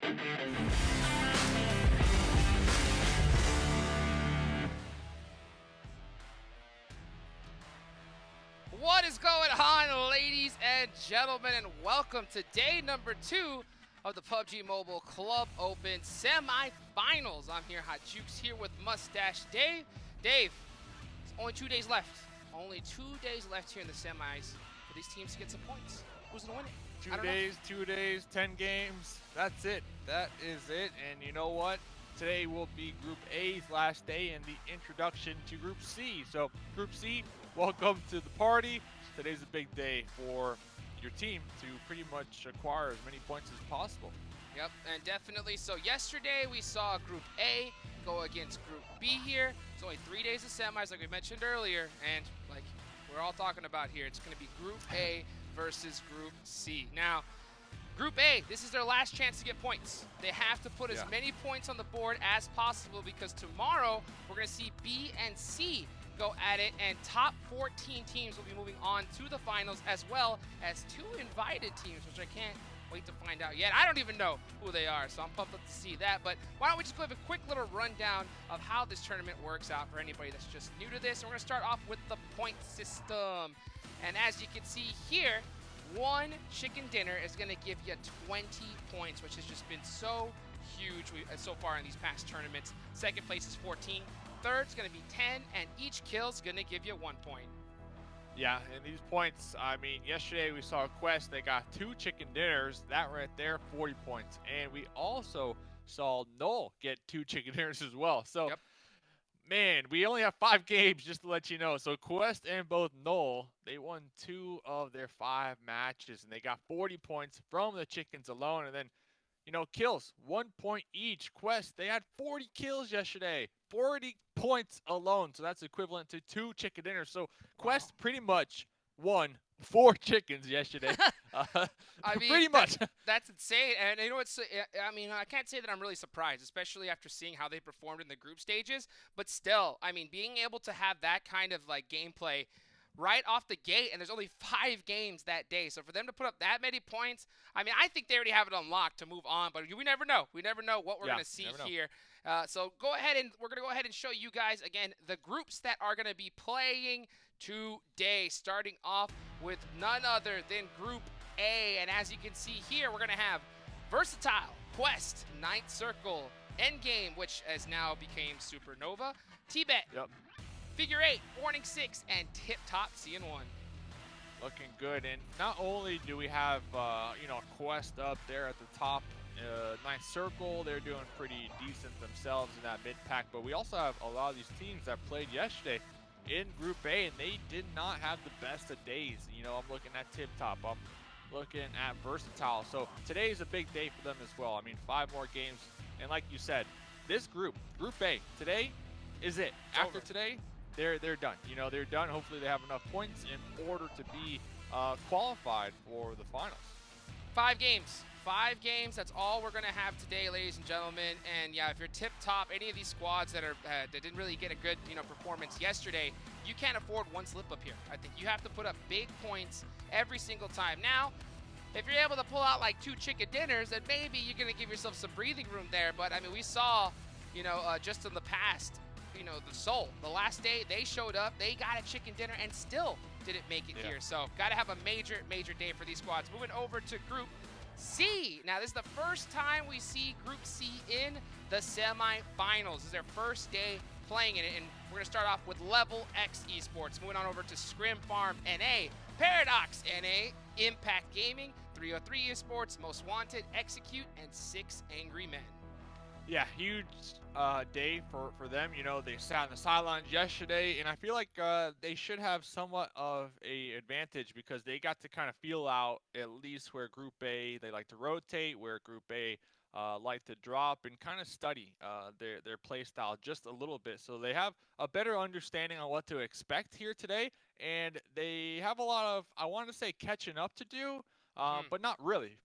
What is going on, ladies and gentlemen, and welcome to day number 2 of the PUBG Mobile Club Open semifinals. I'm here, Hot Jukes, here with Mustache Dave. Dave, it's only 2 days left. Only 2 days left here in the semis for these teams to get some points. Who's gonna win it? 2 days, 10 games. That's it. That is it. And you know what? Today will be Group A's last day and the introduction to Group C. So Group C, welcome to the party. Today's a big day for your team to pretty much acquire as many points as possible. Yep, and definitely. So yesterday we saw Group A go against Group B here. It's only 3 days of semis, like we mentioned earlier, and like we're all talking about here, it's going to be Group A versus Group C. Now, Group A, this is their last chance to get points. They have to put as many points on the board as possible because tomorrow we're going to see B and C go at it, and top 14 teams will be moving on to the finals, as well as 2 invited teams, which I can't wait to find out yet. I don't even know who they are, so I'm pumped up to see that. But why don't we just give a quick little rundown of how this tournament works out for anybody that's just new to this. And we're going to start off with the point system. And as you can see here, one chicken dinner is going to give you 20 points, which has just been so huge so far in these past tournaments. Second place is 14. Third is going to be 10, and each kill is going to give you 1 point. Yeah, and these points, I mean, yesterday we saw Quest, they got 2 chicken dinners. That right there, 40 points. And we also saw Null get 2 chicken dinners as well. So, man, we only have 5 games, just to let you know. So Quest and both Null, they won 2 of their 5 matches, and they got 40 points from the chickens alone. And then, you know, kills, 1 point each. Quest, they had 40 kills yesterday, 40 points alone. So that's equivalent to 2 chicken dinners. So Quest pretty much won 4 chickens yesterday. I mean, pretty much. That's insane. And you know what's, I mean, I can't say that I'm really surprised, especially after seeing how they performed in the group stages. But still, I mean, being able to have that kind of like gameplay right off the gate, and there's only 5 games that day. So for them to put up that many points, I mean, I think they already have it unlocked to move on, but we never know. We never know what we're going to see here. So go ahead, and we're going to go ahead and show you guys, again, the groups that are going to be playing today, starting off with none other than Group A. And as you can see here, we're going to have Versatile, Quest, Ninth Circle, Endgame, which has now became Supernova, TIBET, Figure 8, Warning 6, and Tiptop Cn1. Looking good. And not only do we have, you know, Quest up there at the top, Ninth Circle, they're doing pretty decent themselves in that mid-pack, but we also have a lot of these teams that played yesterday in Group A, and they did not have the best of days. You know, I'm looking at Tiptop, I'm looking at Versatile. So today is a big day for them as well. I mean, 5 more games, and like you said, this group, Group A, today is it. After today, they're done. You know, they're done. Hopefully they have enough points in order to be qualified for the finals. 5 games. 5 games. That's all we're going to have today, ladies and gentlemen. And yeah, if you're tip top, any of these squads that are that didn't really get a good, you know, performance yesterday, you can't afford one slip up here. I think you have to put up big points every single time. Now, if you're able to pull out like 2 chicken dinners, then maybe you're going to give yourself some breathing room there. But I mean, we saw, you know, just in the past, you know, the Soul, the last day they showed up, they got a chicken dinner and still didn't make it here. So got to have a major day for these squads. Moving over to Group C. Now, this is the first time we see Group C in the semifinals. This is their first day playing in it, and we're going to start off with LeveLx eSports. Moving on over to Scrim Farm NA, ParadoxNA, Impact Gaming, 303 eSports, MostWanted, Execute, and 6 Angry Men. Yeah, huge day for them. You know, they sat on the sidelines yesterday, and I feel like they should have somewhat of a advantage because they got to kind of feel out at least where Group A, they like to rotate, where Group A like to drop and kind of study their play style just a little bit. So they have a better understanding on what to expect here today, and they have a lot of, I want to say, catching up to do. But not really,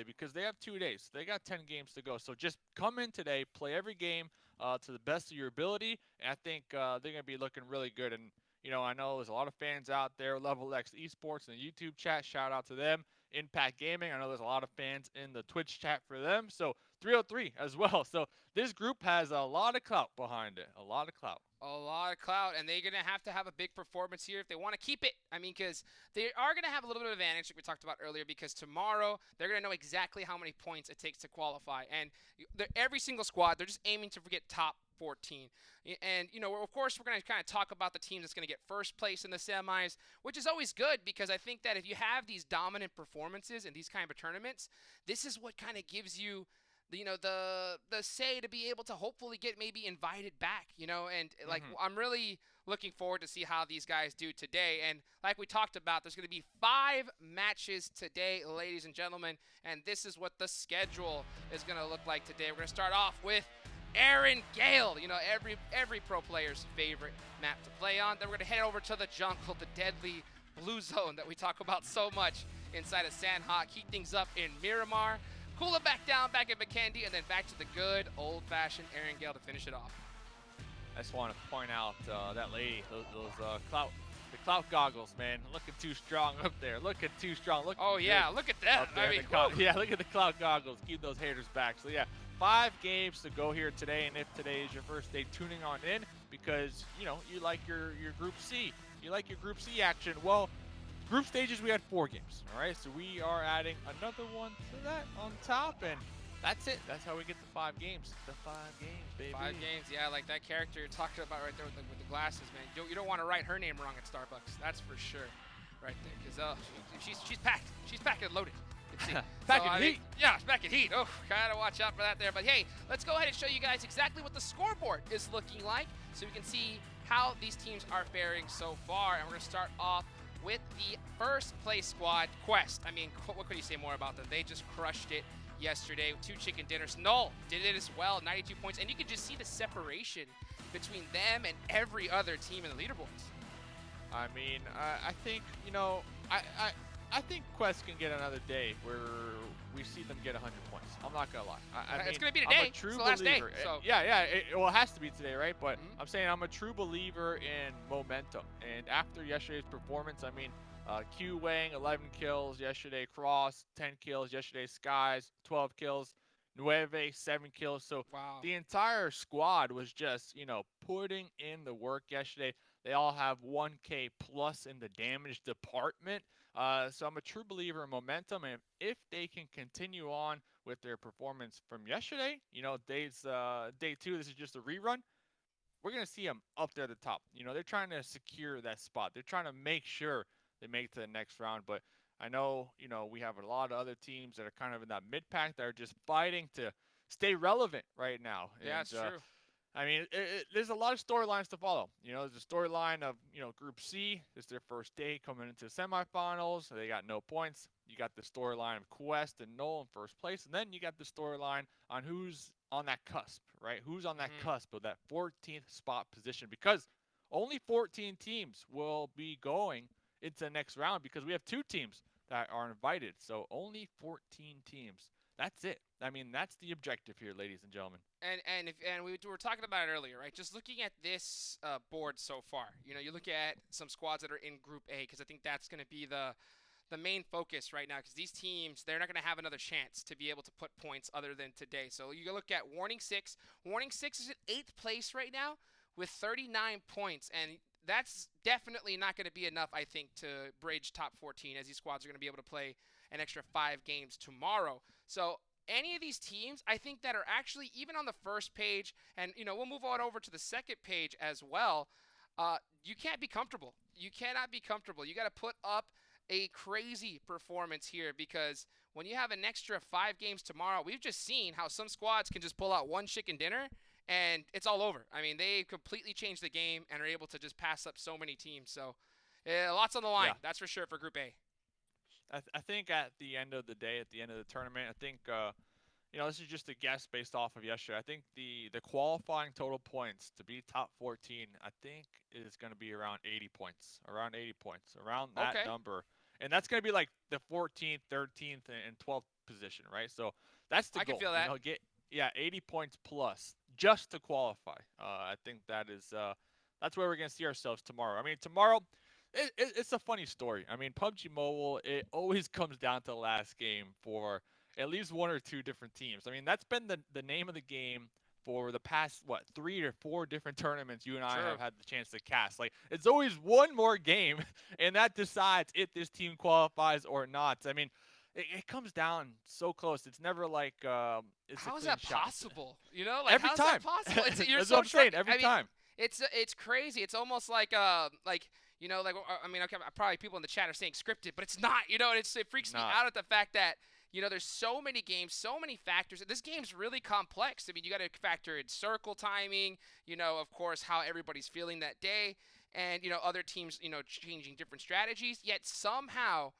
because they have 2 days. They got 10 games to go. So just come in today, play every game to the best of your ability, and I think they're going to be looking really good. And, you know, I know there's a lot of fans out there, LeveLx Esports in the YouTube chat. Shout out to them. Impact Gaming. I know there's a lot of fans in the Twitch chat for them. So 303 as well. So this group has a lot of clout behind it. A lot of clout. A lot of clout, and they're going to have a big performance here if they want to keep it. I mean, because they are going to have a little bit of advantage, like we talked about earlier, because tomorrow they're going to know exactly how many points it takes to qualify. And every single squad, they're just aiming to get top 14. And, you know, of course, we're going to kind of talk about the team that's going to get first place in the semis, which is always good because I think that if you have these dominant performances in these kind of tournaments, this is what kind of gives you the say to be able to hopefully get maybe invited back, and like I'm really looking forward to see how these guys do today. And like we talked about, there's going to be 5 matches today, ladies and gentlemen, and this is what the schedule is going to look like today. We're going to start off with Erangel, every pro player's favorite map to play on. Then we're going to head over to the jungle, the deadly blue zone that we talk about so much inside of Sanhok, heat things up in Miramar. Cool it back down, back at Vikendi, and then back to the good old-fashioned Erangel to finish it off. I just want to point out that lady, those clout goggles, man, looking too strong up there. Looking too strong. Oh yeah, look at that. I mean, yeah, look at the clout goggles. Keep those haters back. So yeah, 5 games to go here today, and if today is your first day tuning on in, because you like your Group C, you like your Group C action. Well, group stages, we had 4 games, all right? So we are adding another one to that on top, and that's it. That's how we get the 5 games. The 5 games, baby. 5 games, yeah, like that character you're talking about right there with the glasses, man. You don't want to write her name wrong at Starbucks. That's for sure, right there. Because she's packed. She's packed and loaded. Pack and heat. Yeah, it's back at heat. Oh, gotta watch out for that there. But hey, let's go ahead and show you guys exactly what the scoreboard is looking like so we can see how these teams are faring so far. And we're going to start off with the first place squad, Quest. I mean, what could you say more about them? They just crushed it yesterday with 2 chicken dinners. Null did it as well, 92 points. And you can just see the separation between them and every other team in the leaderboards. I mean, I think, I think Quest can get another day where we see them get 100 points. I'm not going to lie. I mean, it's going to be today. I'm a true it's the last believer. Day, so. Yeah, it has to be today, right? But I'm saying I'm a true believer in momentum. And after yesterday's performance, I mean, Q Wang, 11 kills yesterday. Cross, 10 kills yesterday. Skies, 12 kills. Nueve, 7 kills. So wow. The entire squad was just, putting in the work yesterday. They all have 1K plus in the damage department. So I'm a true believer in momentum, and if they can continue on with their performance from yesterday, day 2, this is just a rerun, we're going to see them up there at the top. They're trying to secure that spot. They're trying to make sure they make it to the next round, but I know, we have a lot of other teams that are kind of in that mid-pack that are just fighting to stay relevant right now. Yeah, it's true. I mean, there's a lot of storylines to follow. There's a storyline of, Group C. It's their first day coming into the semifinals. They got no points. You got the storyline of Quest and Null in first place. And then you got the storyline on who's on that cusp, right? Who's on that cusp of that 14th spot position. Because only 14 teams will be going into the next round because we have 2 teams that are invited. So only 14 teams. That's it. I mean, that's the objective here, ladies and gentlemen. And we were talking about it earlier, right? Just looking at this board so far, you look at some squads that are in Group A because I think that's going to be the main focus right now because these teams, they're not going to have another chance to be able to put points other than today. So you look at Warning 6. Warning 6 is in 8th place right now with 39 points, and that's definitely not going to be enough, I think, to bridge top 14 as these squads are going to be able to play an extra 5 games tomorrow. So any of these teams, I think, that are actually even on the first page, and we'll move on over to the second page as well. You can't be comfortable. You cannot be comfortable. You got to put up a crazy performance here because when you have an extra 5 games tomorrow, we've just seen how some squads can just pull out 1 chicken dinner and it's all over. I mean, they completely changed the game and are able to just pass up so many teams. So lots on the line, that's for sure, for Group A. I think at the end of the day, at the end of the tournament, I think, this is just a guess based off of yesterday. I think the qualifying total points to be top 14, I think, is going to be around 80 points. Around 80 points. Around that number. And that's going to be like the 14th, 13th, and 12th position, right? So that's the goal. I can feel that. 80 points plus just to qualify. I think that is that's where we're going to see ourselves tomorrow. I mean, tomorrow, It's a funny story. I mean, PUBG Mobile, it always comes down to the last game for at least one or two different teams. I mean, that's been the name of the game for the past, what, 3 or 4 different tournaments you and I True. have had the chance to cast. Like, it's always one more game, and that decides if this team qualifies or not. I mean, it comes down so close. It's never like it's a How is clean that shot. possible? You know, like Every how's that time. possible? You're That's so what I'm short. saying. Every I mean, time. it's crazy. It's almost like you know, like I mean, okay, probably people in the chat are saying scripted, but it's not. You know, and it freaks me Not. out at the fact that you know there's so many games, so many factors. This game's really complex. I mean, you got to factor in circle timing. You know, of course, how everybody's feeling that day, and you know, other teams, you know, changing different strategies. Yet somehow,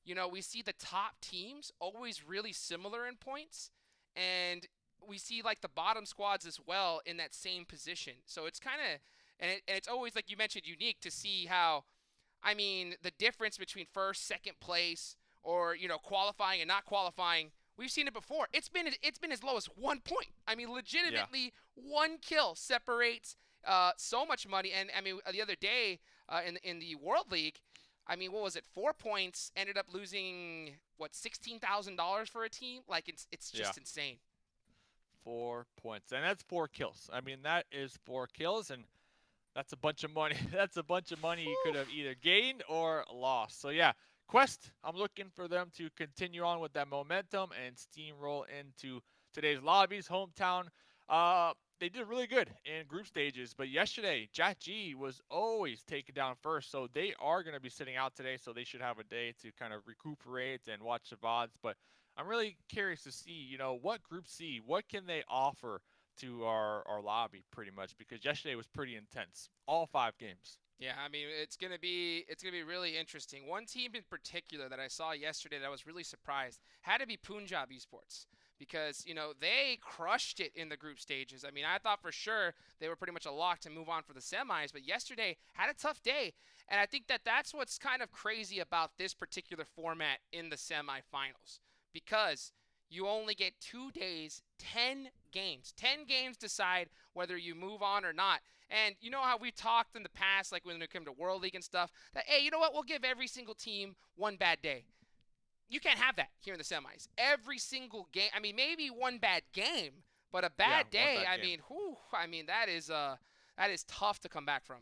you know, we see the top teams always really similar in points, and we see like the bottom squads as well in that same position. So it's kind of, and it's always like you mentioned, unique to see how, I mean, the difference between first, second place, or you know, qualifying and not qualifying. We've seen it before. It's been as low as 1 point. I mean, Yeah. legitimately, one kill separates so much money. And I mean, the other day in the World League, I mean, what was it? 4 points ended up losing what $16,000 for a team. Like it's Yeah. just insane. 4 points, and that's 4 kills. I mean, that is 4 kills, and that's a bunch of money. That's a bunch of money you could Whew. have either gained or lost. So yeah, Quest. I'm looking for them to continue on with that momentum and steamroll into today's lobbies. Hometown. They did really good in group stages, but yesterday Jack G was always taken down first, so they are going to be sitting out today. So they should have a day to kind of recuperate and watch the VODs. But I'm really curious to see, what Group C, what can they offer to our lobby pretty much, because yesterday was pretty intense. All 5 games. Yeah, I mean it's gonna be really interesting. One team in particular that I saw yesterday that I was really surprised had to be Punjab eSports because you know they crushed it in the group stages. I mean I thought for sure they were pretty much a lock to move on for the semis, but yesterday had a tough day, and I think that that's what's kind of crazy about this particular format in the semifinals because you only get 2 days, 10 games. 10 games decide whether you move on or not. And you know how we talked in the past, like when it came to World League and stuff, that, hey, you know what? We'll give every single team one bad day. You can't have that here in the semis. Every single game, I mean, maybe one bad game, but a Yeah, bad one day, bad I game. mean, whew, I mean, that is tough to come back from.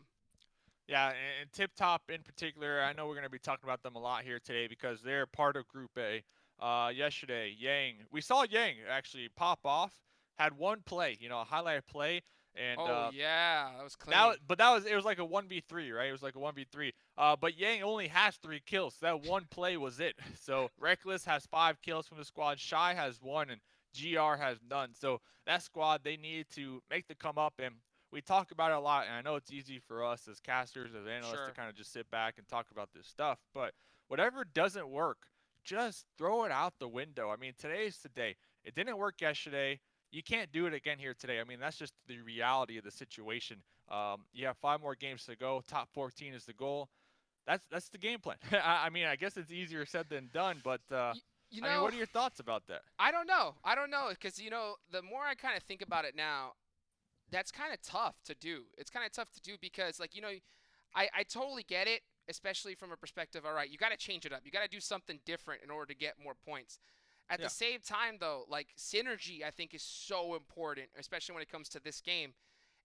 Yeah, and Tiptop in particular, I know we're going to be talking about them a lot here today because they're part of Group A. Yesterday, Yang, we saw Yang actually pop off, had one play, a highlight play, and Oh, yeah, that was now, clean. but it was like a 1v3, right? It was like a 1v3. But Yang only has 3 kills. So that one play was it. So Reckless has 5 kills from the squad. Shy has 1, and GR has none. So that squad, they needed to make the come up, and we talk about it a lot. And I know it's easy for us as casters, as analysts, to Sure. kind of just sit back and talk about this stuff. But whatever doesn't work, just throw it out the window. I mean, today's today. It didn't work yesterday. You can't do it again here today. I mean, that's just the reality of the situation. You have 5 more games to go. Top 14 is the goal. That's the game plan. I mean, I guess it's easier said than done, but You, you I mean, know, what are your thoughts about that? I don't know. I don't know because you know the more I kind of think about it now, that's kind of tough to do. It's kind of tough to do because like you know, I totally get it, especially from a perspective. All right, you got to change it up. You got to do something different in order to get more points. At the Yeah, same time, though, like synergy, I think is so important, especially when it comes to this game.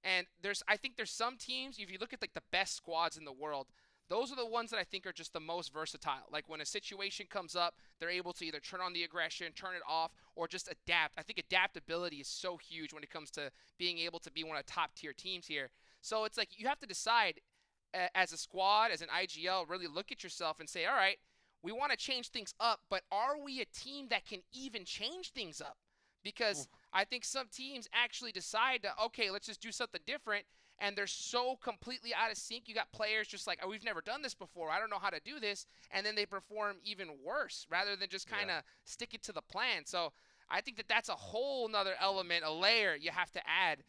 And I think there's some teams. If you look at like the best squads in the world, those are the ones that I think are just the most versatile. Like when a situation comes up, they're able to either turn on the aggression, turn it off, or just adapt. I think adaptability is so huge when it comes to being able to be one of the top tier teams here. So it's like you have to decide as a squad, as an IGL, really look at yourself and say, all right, we want to change things up, but are we a team that can even change things up? Because oof, I think some teams actually decide to, okay, let's just do something different, and they're so completely out of sync. You got players just like, oh, we've never done this before. I don't know how to do this, and then they perform even worse rather than just kind yeah. of stick it to the plan. So I think that that's a whole nother element, a layer you have to add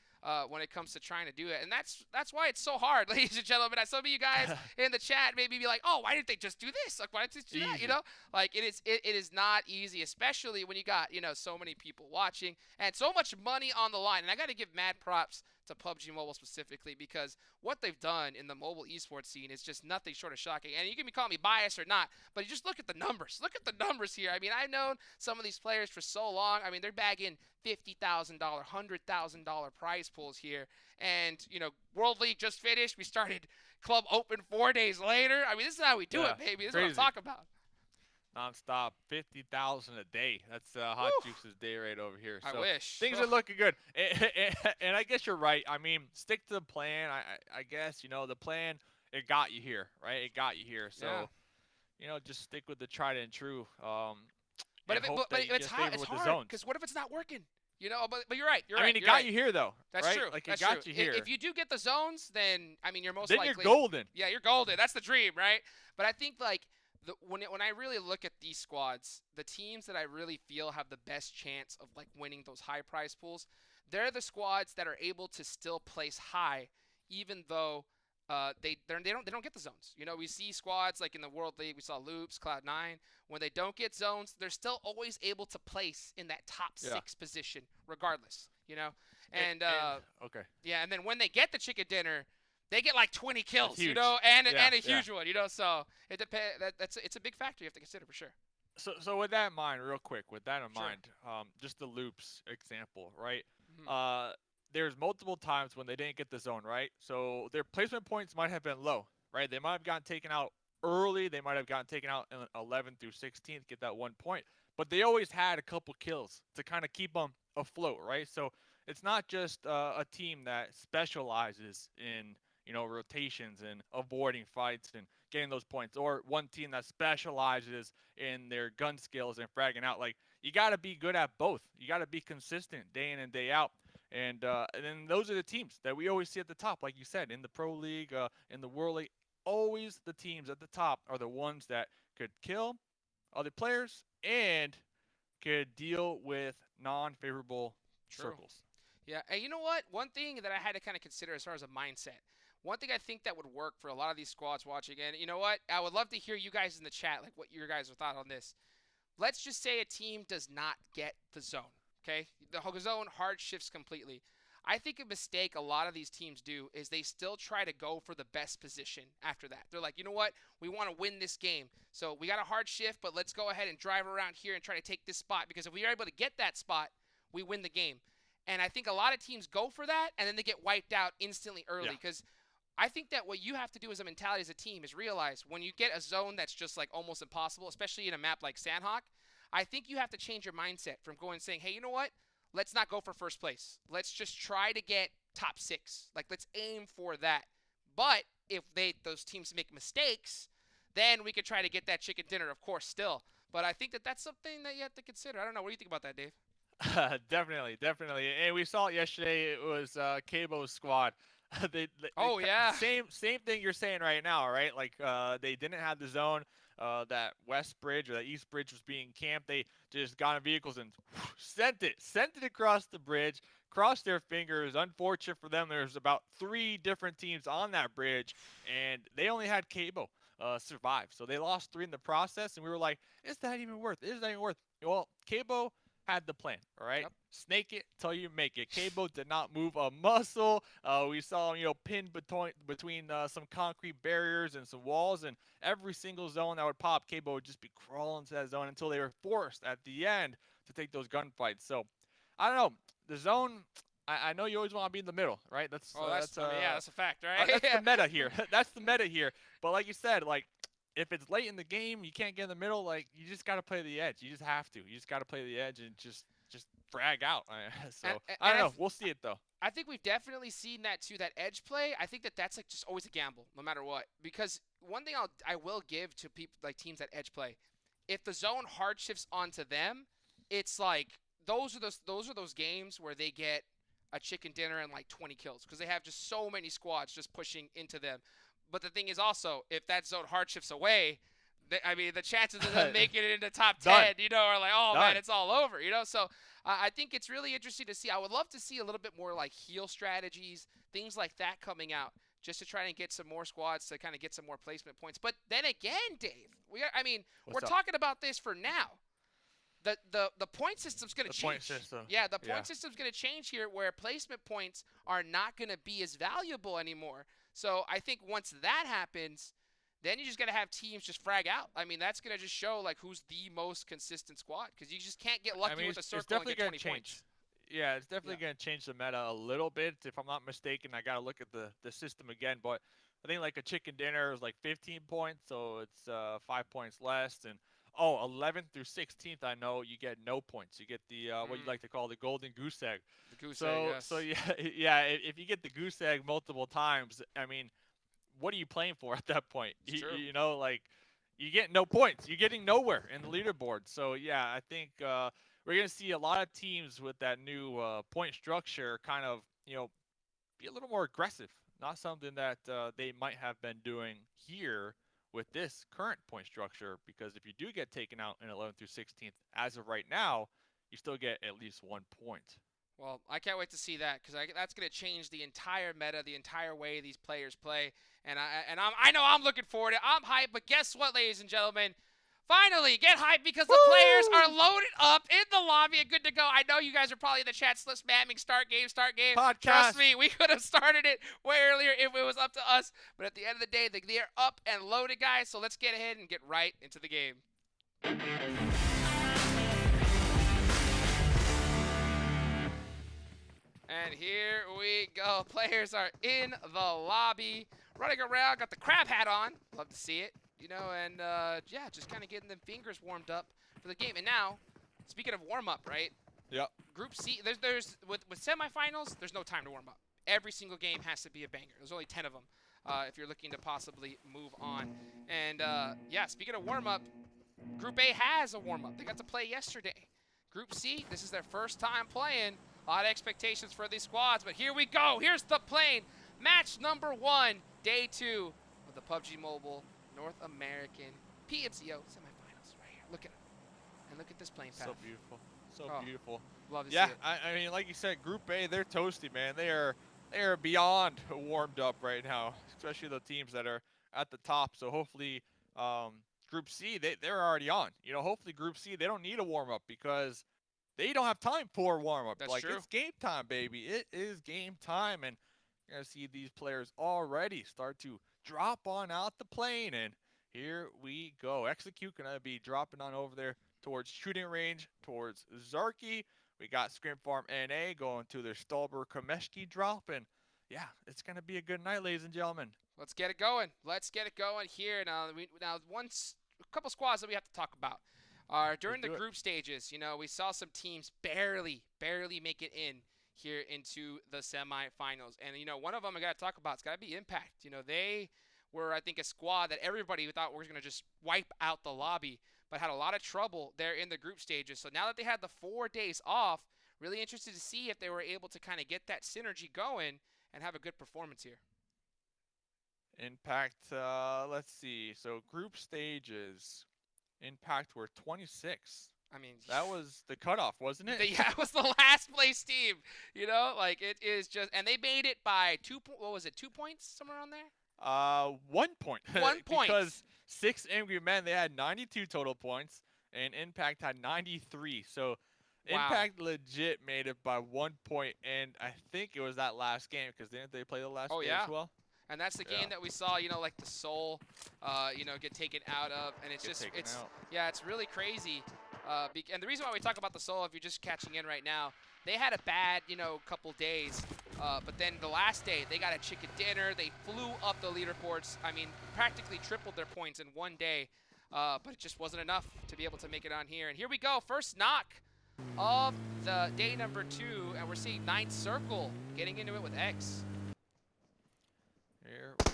when it comes to trying to do it, and that's why it's so hard, ladies and gentlemen. Some of you guys in the chat maybe be like, "Oh, why didn't they just do this? Like, why didn't they do that?" You Easy. know, like it is not easy, especially when you got so many people watching and so much money on the line. And I got to give mad props to PUBG Mobile specifically, because what they've done in the mobile esports scene is just nothing short of shocking. And you can be calling me biased or not, but you just look at the numbers. Look at the numbers here. I mean, I've known some of these players for so long. I mean, they're bagging $50,000, $100,000 prize pools here. And, you know, World League just finished. We started Club Open 4 days later. I mean, this is how we do it, baby. This is what I'm talking about. Non-stop, 50,000 a day. That's Hot Juice's day rate over here. So I wish. Things are looking good. And I guess you're right. I mean, stick to the plan. I guess, you know, the plan, it got you here, right? It got you here. So, you know, just stick with the tried and true. But it's hard because what if it's not working? You know, but you're right. I mean, it got you here, though. That's right? true. Like, it got you here. If you do get the zones, then, I mean, you're most likely. Then you're golden. Yeah, you're golden. That's the dream, right? But I think, like, when I really look at these squads, the teams that I really feel have the best chance of, like, winning those high prize pools, they're the squads that are able to still place high, even though they don't get the zones. You know, we see squads like in the World League, we saw Loops, Cloud9. When they don't get zones, they're still always able to place in that top 6 position, regardless. You know, and and then when they get the chicken dinner, they get like 20 kills. You know, and a huge one. You know, so it depends. It's a big factor you have to consider for sure. So with that in mind, real quick, just the Loops example, right? There's multiple times when they didn't get the zone, right? So their placement points might have been low, right? They might have gotten taken out early. They might have gotten taken out in 11 through 16 to get that 1 point. But they always had a couple kills to kind of keep them afloat, right? So it's not just a team that specializes in, you know, rotations and avoiding fights and getting those points, or one team that specializes in their gun skills and fragging out. Like, you got to be good at both. You got to be consistent day in and day out. And then those are the teams that we always see at the top, like you said, in the Pro League, in the World League. Always the teams at the top are the ones that could kill other players and could deal with non-favorable circles. Yeah, and you know what? One thing that I had to kind of consider as far as a mindset, one thing I think that would work for a lot of these squads watching, and you know what? I would love to hear you guys in the chat, like what your guys' thought on this. Let's just say a team does not get the zone. Okay, the zone hard shifts completely. I think a mistake a lot of these teams do is they still try to go for the best position after that. They're like, you know what? We want to win this game. So we got a hard shift, but let's go ahead and drive around here and try to take this spot, because if we are able to get that spot, we win the game. And I think a lot of teams go for that, and then they get wiped out instantly early, because I think that what you have to do as a mentality as a team is realize when you get a zone that's just like almost impossible, especially in a map like Sanhok, I think you have to change your mindset from going and saying, hey, you know what? Let's not go for first place. Let's just try to get top 6. Like, let's aim for that. But if those teams make mistakes, then we could try to get that chicken dinner, of course, still. But I think that that's something that you have to consider. I don't know. What do you think about that, Dave? Definitely. And we saw it yesterday. It was Cabo's squad. Same thing you're saying right now, right? Like, they didn't have the zone. That west bridge or that east bridge was being camped. They just got in vehicles and sent it across the bridge, crossed their fingers. Unfortunate for them, there's about 3 different teams on that bridge, and they only had Cabo survive. So they lost 3 in the process, and we were like, is that even worth it? Is that even worth it? Well, Cabo had the plan, all right? Yep. Snake it till you make it. Cabo did not move a muscle. We saw him, you know, pinned between some concrete barriers and some walls, and every single zone that would pop, Cabo would just be crawling to that zone until they were forced at the end to take those gunfights. So, I don't know. The zone, I know you always want to be in the middle, right? That's a fact, right? That's the meta here. That's the meta here. But like you said, like, if it's late in the game, you can't get in the middle. Like, you just got to play the edge. You just have to. You just got to play the edge and just frag out. So I don't know. We'll see it though. I think we've definitely seen that too. That edge play. I think that's like just always a gamble, no matter what. Because one thing I will give to people like teams that edge play, if the zone hard shifts onto them, it's like those are those games where they get a chicken dinner and like 20 kills because they have just so many squads just pushing into them. But the thing is also, if that zone hard shifts away, the chances of them making it into top 10, you know, are like, oh, man, it's all over, you know. So I think it's really interesting to see. I would love to see a little bit more like heal strategies, things like that coming out, just to try and get some more squads to kind of get some more placement points. But then again, Dave, we're talking about this for now. the point system's going to change. Point system. Yeah, the point system's going to change here, where placement points are not going to be as valuable anymore. So I think once that happens, then you just got to have teams just frag out. I mean, that's going to just show like who's the most consistent squad, because you just can't get lucky with a circle and get 20 points. Yeah, it's definitely going to change the meta a little bit. If I'm not mistaken, I got to look at the system again, but I think like a chicken dinner is like 15 points, so it's 5 points less. And 11th through 16th, I know you get no points. You get the what you like to call the golden goose egg. The goose egg, yes. So yeah, if you get the goose egg multiple times, I mean, what are you playing for at that point? You know, like, you get no points. You're getting nowhere in the leaderboard. So yeah, I think we're gonna see a lot of teams with that new point structure kind of, you know, be a little more aggressive. Not something that they might have been doing here with this current point structure, because if you do get taken out in 11th through 16th, as of right now, you still get at least 1 point. Well, I can't wait to see that, because that's going to change the entire meta, the entire way these players play. And I know I'm looking forward to it. I'm hyped, but guess what, ladies and gentlemen? Finally, get hyped, because the players are loaded up in the lobby and good to go. I know you guys are probably in the chat spamming start game. Podcast. Trust me, we could have started it way earlier if it was up to us. But at the end of the day, they're up and loaded, guys. So let's get ahead and get right into the game. And here we go. Players are in the lobby, running around, got the crab hat on. Love to see it. You know, and yeah, just kind of getting them fingers warmed up for the game. And now, speaking of warm up, right? Yep. Group C, there's with semifinals, there's no time to warm up. Every single game has to be a banger. There's only 10 of them if you're looking to possibly move on. And yeah, speaking of warm up, Group A has a warm up. They got to play yesterday. Group C, this is their first time playing. A lot of expectations for these squads, but here we go. Here's the plane. Match number 1, day 2 of the PUBG Mobile North American PMCO semifinals. Right here. Look at it. And look at this plane path. So beautiful. So beautiful. Love to see it. I mean, like you said, Group A, they're toasty, man. They are beyond warmed up right now, especially the teams that are at the top. So hopefully, Group C, they're already on. You know, hopefully Group C, they don't need a warm up, because they don't have time for a warm up. That's like, true. It's game time, baby. It is game time, and you're gonna see these players already start to drop on out the plane. And here we go. Execute gonna be dropping on over there towards shooting range, towards Zarky. We got Scrim Farm NA going to their Stolber Komeshki drop, and yeah, it's gonna be a good night, ladies and gentlemen. Let's get it going. Let's get it going here. Now, a couple squads that we have to talk about are during the group stages. You know, we saw some teams barely make it in here into the semifinals, and you know, one of them I got to talk about. It's got to be Impact. You know, they were, I think, a squad that everybody thought was going to just wipe out the lobby, but had a lot of trouble there in the group stages. So now that they had the 4 days off, really interested to see if they were able to kind of get that synergy going and have a good performance here. Impact, let's see. So group stages, Impact were 26. I mean, that was the cutoff, wasn't it? Yeah, it was the last place team. You know, like, it is just, and they made it by 2 points, somewhere around there? 1 point. 1 point. Because 6 Angry Men, they had 92 total points, and Impact had 93. So wow. Impact legit made it by 1 point, and I think it was that last game, because didn't they play the last game as well? And that's the game that we saw, you know, like the Soul, you know, get taken out of, and it's just, it's really crazy. And the reason why we talk about the Soul, if you're just catching in right now, they had a bad, you know, couple days, but then the last day, they got a chicken dinner. They flew up the leaderboards. I mean, practically tripled their points in 1 day, but it just wasn't enough to be able to make it on here. And here we go, first knock of the day number 2, and we're seeing Ninth Circle getting into it with X. Here we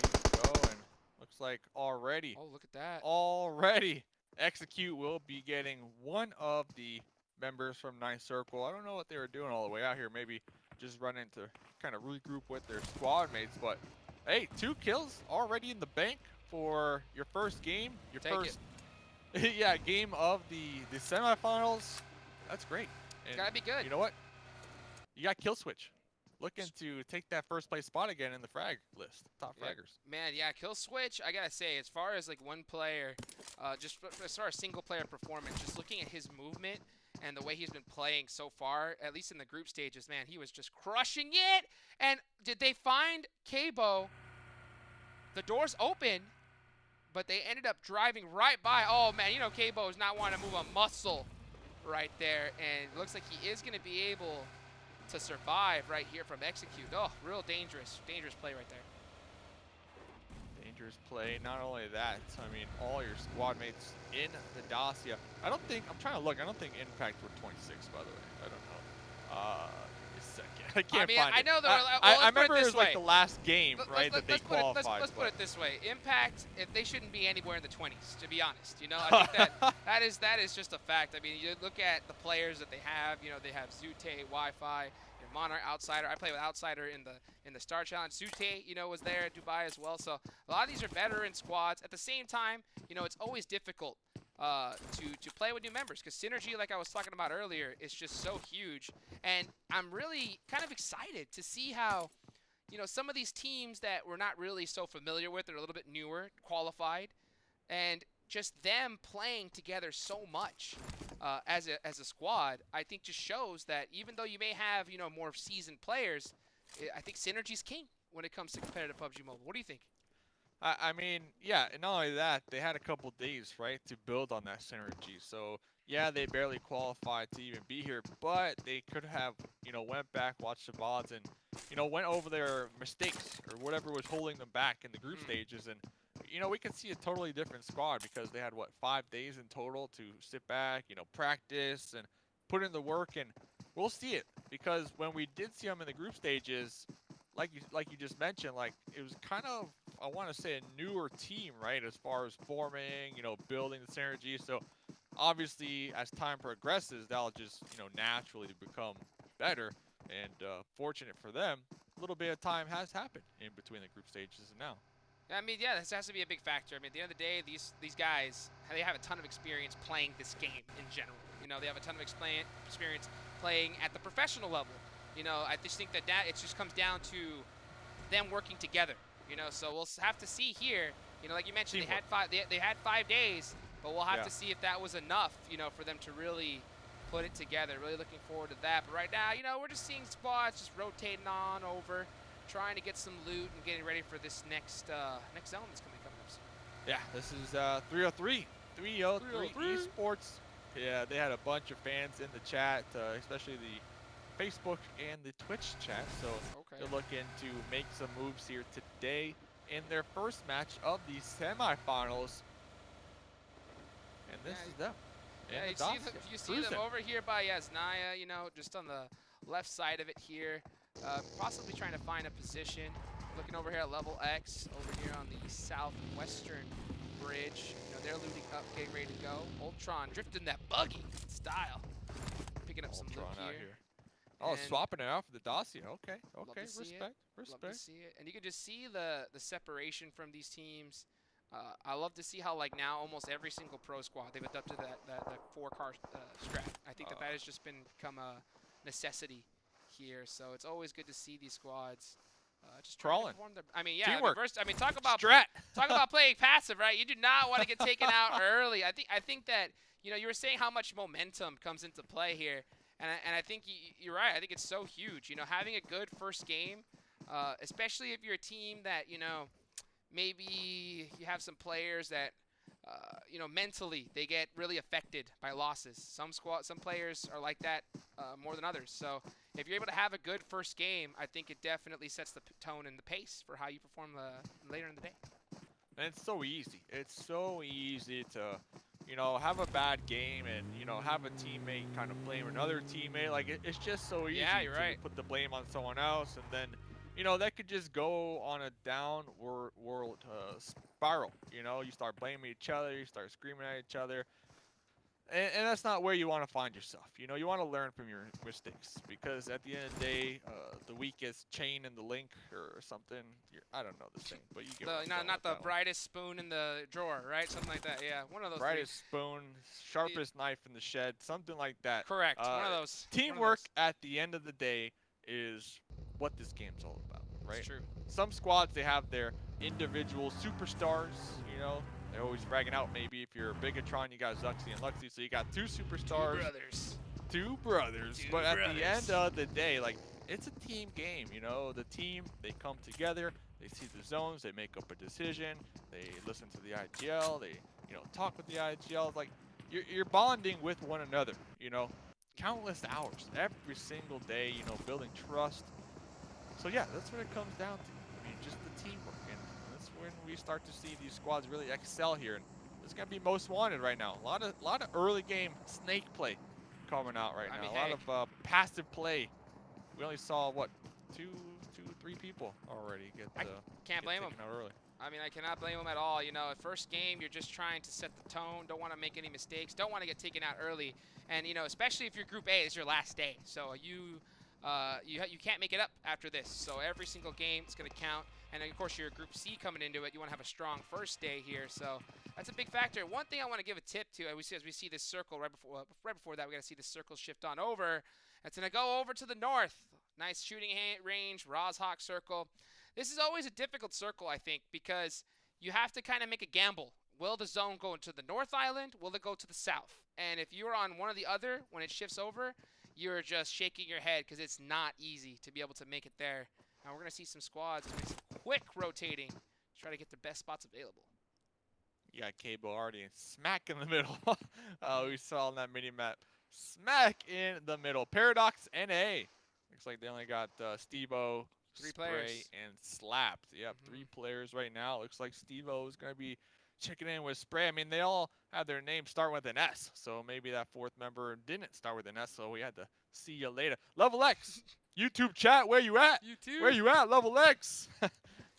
go, and looks like already. Oh, look at that. Already, Execute will be getting one of the members from Ninth Circle. I don't know what they were doing all the way out here. Maybe just running to kind of regroup with their squad mates. But hey, 2 kills already in the bank for your first game. Your first game of the semifinals. That's great. It's gotta be good. You know what? You got Kill Switch. Looking to take that first place spot again in the frag list, top fraggers. Man, yeah, Kill Switch, I gotta say, as far as like one player, just as far as single player performance, just looking at his movement, and the way he's been playing so far, at least in the group stages, man, he was just crushing it. And did they find Kabo? The door's open, but they ended up driving right by. Oh, man, you know Kabo is not wanting to move a muscle right there, and it looks like he is going to be able to survive right here from Execute. Oh, real dangerous play right there. Dangerous play. Not only that, I mean, all your squad mates in the Dacia. I'm trying to look. I don't think Impact were 26, by the way. I don't know. Just a second. I can't find I it. know there were, I remember it was like the last game, right, that they qualified. Let's put it this way. Impact, they shouldn't be anywhere in the 20s, to be honest. You know, I think that is just a fact. I mean, you look at the players that they have. You know, they have Zute, Wi-Fi, Monarch, Outsider. I play with Outsider in the Star Challenge. Zute, you know, was there at Dubai as well. So a lot of these are veteran squads. At the same time, you know, it's always difficult to play with new members, because synergy, like I was talking about earlier, is just so huge. And I'm really kind of excited to see how, you know, some of these teams that we're not really so familiar with, they're a little bit newer, qualified, and just them playing together so much as a squad, I think just shows that even though you may have, you know, more seasoned players, I think synergy's king when it comes to competitive PUBG Mobile. What do you think? I mean, yeah, and not only that, they had a couple days, right, to build on that synergy. So, yeah, they barely qualified to even be here, but they could have, you know, went back, watched the VODs, and, you know, went over their mistakes or whatever was holding them back in the group stages. And, you know, we could see a totally different squad because they had, what, 5 days in total to sit back, you know, practice and put in the work. And we'll see it, because when we did see them in the group stages, like you just mentioned, like, it was kind of, I want to say, a newer team, right, as far as forming, you know, building the synergy. So obviously as time progresses, that'll just, you know, naturally become better. And fortunate for them, a little bit of time has happened in between the group stages and now. I mean, yeah, this has to be a big factor. I mean, at the end of the day, these guys, they have a ton of experience playing this game in general. You know, they have a ton of experience playing at the professional level. You know, I just think that it just comes down to them working together. You know, so we'll have to see here. You know, like you mentioned, they had 5 days, but we'll have to see if that was enough, you know, for them to really put it together. Really looking forward to that. But right now, you know, we're just seeing squads just rotating on over, trying to get some loot and getting ready for this next zone that's coming up soon. Yeah, this is 303 eSports. Yeah, they had a bunch of fans in the chat, especially the Facebook and the Twitch chat, so they're looking to make some moves here today in their first match of the semifinals. And this is them. Yeah, you see them over here by Naya, you know, just on the left side of it here, possibly trying to find a position. Looking over here at LeveLx, over here on the southwestern bridge. You know, they're looting up, getting ready to go. Ultron drifting that buggy style, picking up some loot here. Oh, swapping it out for the Dacia. Okay, respect. Love to see it. And you can just see the separation from these teams. I love to see how, like, now almost every single pro squad, they've adopted that 4-car strat. I think that has just become a necessity here. So it's always good to see these squads just crawling. I mean, yeah. Teamwork. Talk about playing passive, right? You do not want to get taken out early. I think that, you know, you were saying how much momentum comes into play here. And I think you're right. I think it's so huge. You know, having a good first game, especially if you're a team that, you know, maybe you have some players that, you know, mentally they get really affected by losses. Some players are like that more than others. So if you're able to have a good first game, I think it definitely sets the tone and the pace for how you perform later in the day. And it's so easy. It's so easy to, you know, have a bad game and, you know, have a teammate kind of blame another teammate. Like, it's just so easy to put the blame on someone else. And then, you know, that could just go on a downward spiral. You know, you start blaming each other, you start screaming at each other. And that's not where you want to find yourself. You know, you want to learn from your mistakes, because at the end of the day, the weakest chain in the link or something, I don't know the saying, but you get not the brightest spoon in the drawer, right? Something like that. Yeah, one of those. Brightest spoon, sharpest knife in the shed, something like that. Correct. One of those. Teamwork at the end of the day is what this game's all about, right? It's true. Some squads, they have their individual superstars, you know. They're always bragging out. Maybe if you're a Bigatron, you got Zuxi and Luxy, so you got 2 superstars. 2 brothers. Two brothers. But at the end of the day, like, it's a team game, you know. The team, they come together, they see the zones, they make up a decision, they listen to the IGL, they, you know, talk with the IGL. Like, you're bonding with one another, you know. Countless hours, every single day, you know, building trust. So yeah, that's what it comes down to. I mean, just the teamwork, and that's when we start to see these squads really excel here. And it's gonna be most wanted right now. A lot of early game snake play coming out right now. A lot of passive play. We only saw what two, three people already get. Can't blame them. Early. I mean, I cannot blame them at all. You know, at first game, you're just trying to set the tone. Don't want to make any mistakes. Don't want to get taken out early. And you know, especially if you're Group A, it's your last day. So you can't make it up after this. So every single game is going to count. And of course, you're Group C coming into it. You want to have a strong first day here. So that's a big factor. One thing I want to give a tip to, as we see this circle right before that, we got to see the circle shift on over. It's going to go over to the north. Nice shooting range, Rozhawk circle. This is always a difficult circle, I think, because you have to kind of make a gamble. Will the zone go into the north island? Will it go to the south? And if you're on one or the other when it shifts over, you're just shaking your head because it's not easy to be able to make it there. Now we're going to see some squads doing some quick rotating to try to get the best spots available. You got Cable already smack in the middle. We saw on that mini map. Smack in the middle. ParadoxNA. Looks like they only got Steve-O, Three Spray, players. and Slapped. Yep, 3 players right now. Looks like Steve-O is going to be checking in with Spray. I mean, they all have their names start with an S, so maybe that 4th member didn't start with an S, so we had to see you later. LeveLx, YouTube chat, where you at? YouTube. Where you at, LeveLx?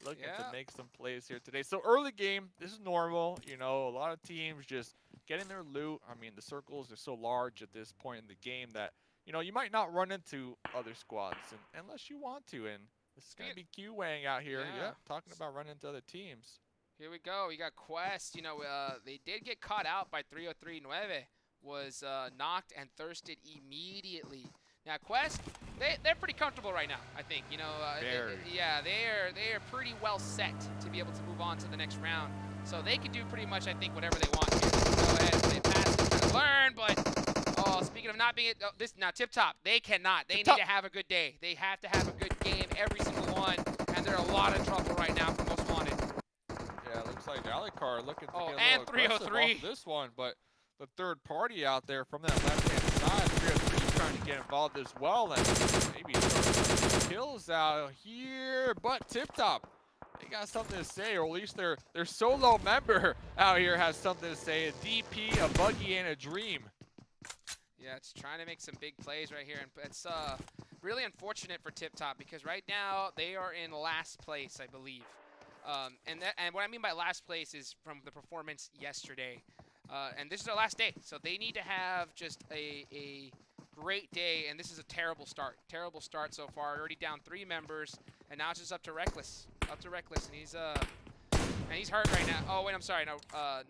Looking to make some plays here today. So early game, this is normal. You know, a lot of teams just getting their loot. I mean, the circles are so large at this point in the game that, you know, you might not run into other squads unless you want to. And this is going to be Q weighing out here. Yeah, talking about running into other teams. Here we go. We got Quest. You know, they did get caught out by 303 Nueve. Was knocked and thirsted immediately. Now Quest, they're pretty comfortable right now, I think. You know, they are pretty well set to be able to move on to the next round. So they can do pretty much, I think, whatever they want here. Go ahead and play pass and kind of learn, but speaking of not being now Tiptop, they cannot. They need to have a good day. They have to have a good game, every single one, and they're a lot of trouble right now for Most Wanted. Yeah, it looks like Alikar looking to get and a little 303 off this one, but the third party out there from that left-hand side, 303 trying to get involved as well, and maybe some kills out here, but Tiptop, they got something to say, or at least their solo member out here has something to say. A DP, a buggy, and a dream. Yeah, it's trying to make some big plays right here, and it's really unfortunate for Tiptop because right now they are in last place, I believe. And what I mean by last place is from the performance yesterday. And this is their last day, so they need to have just a great day, and this is a terrible start. Terrible start so far. Already down 3 members, and now it's just up to Reckless. And he's hurt right now. Oh, wait, I'm sorry. No,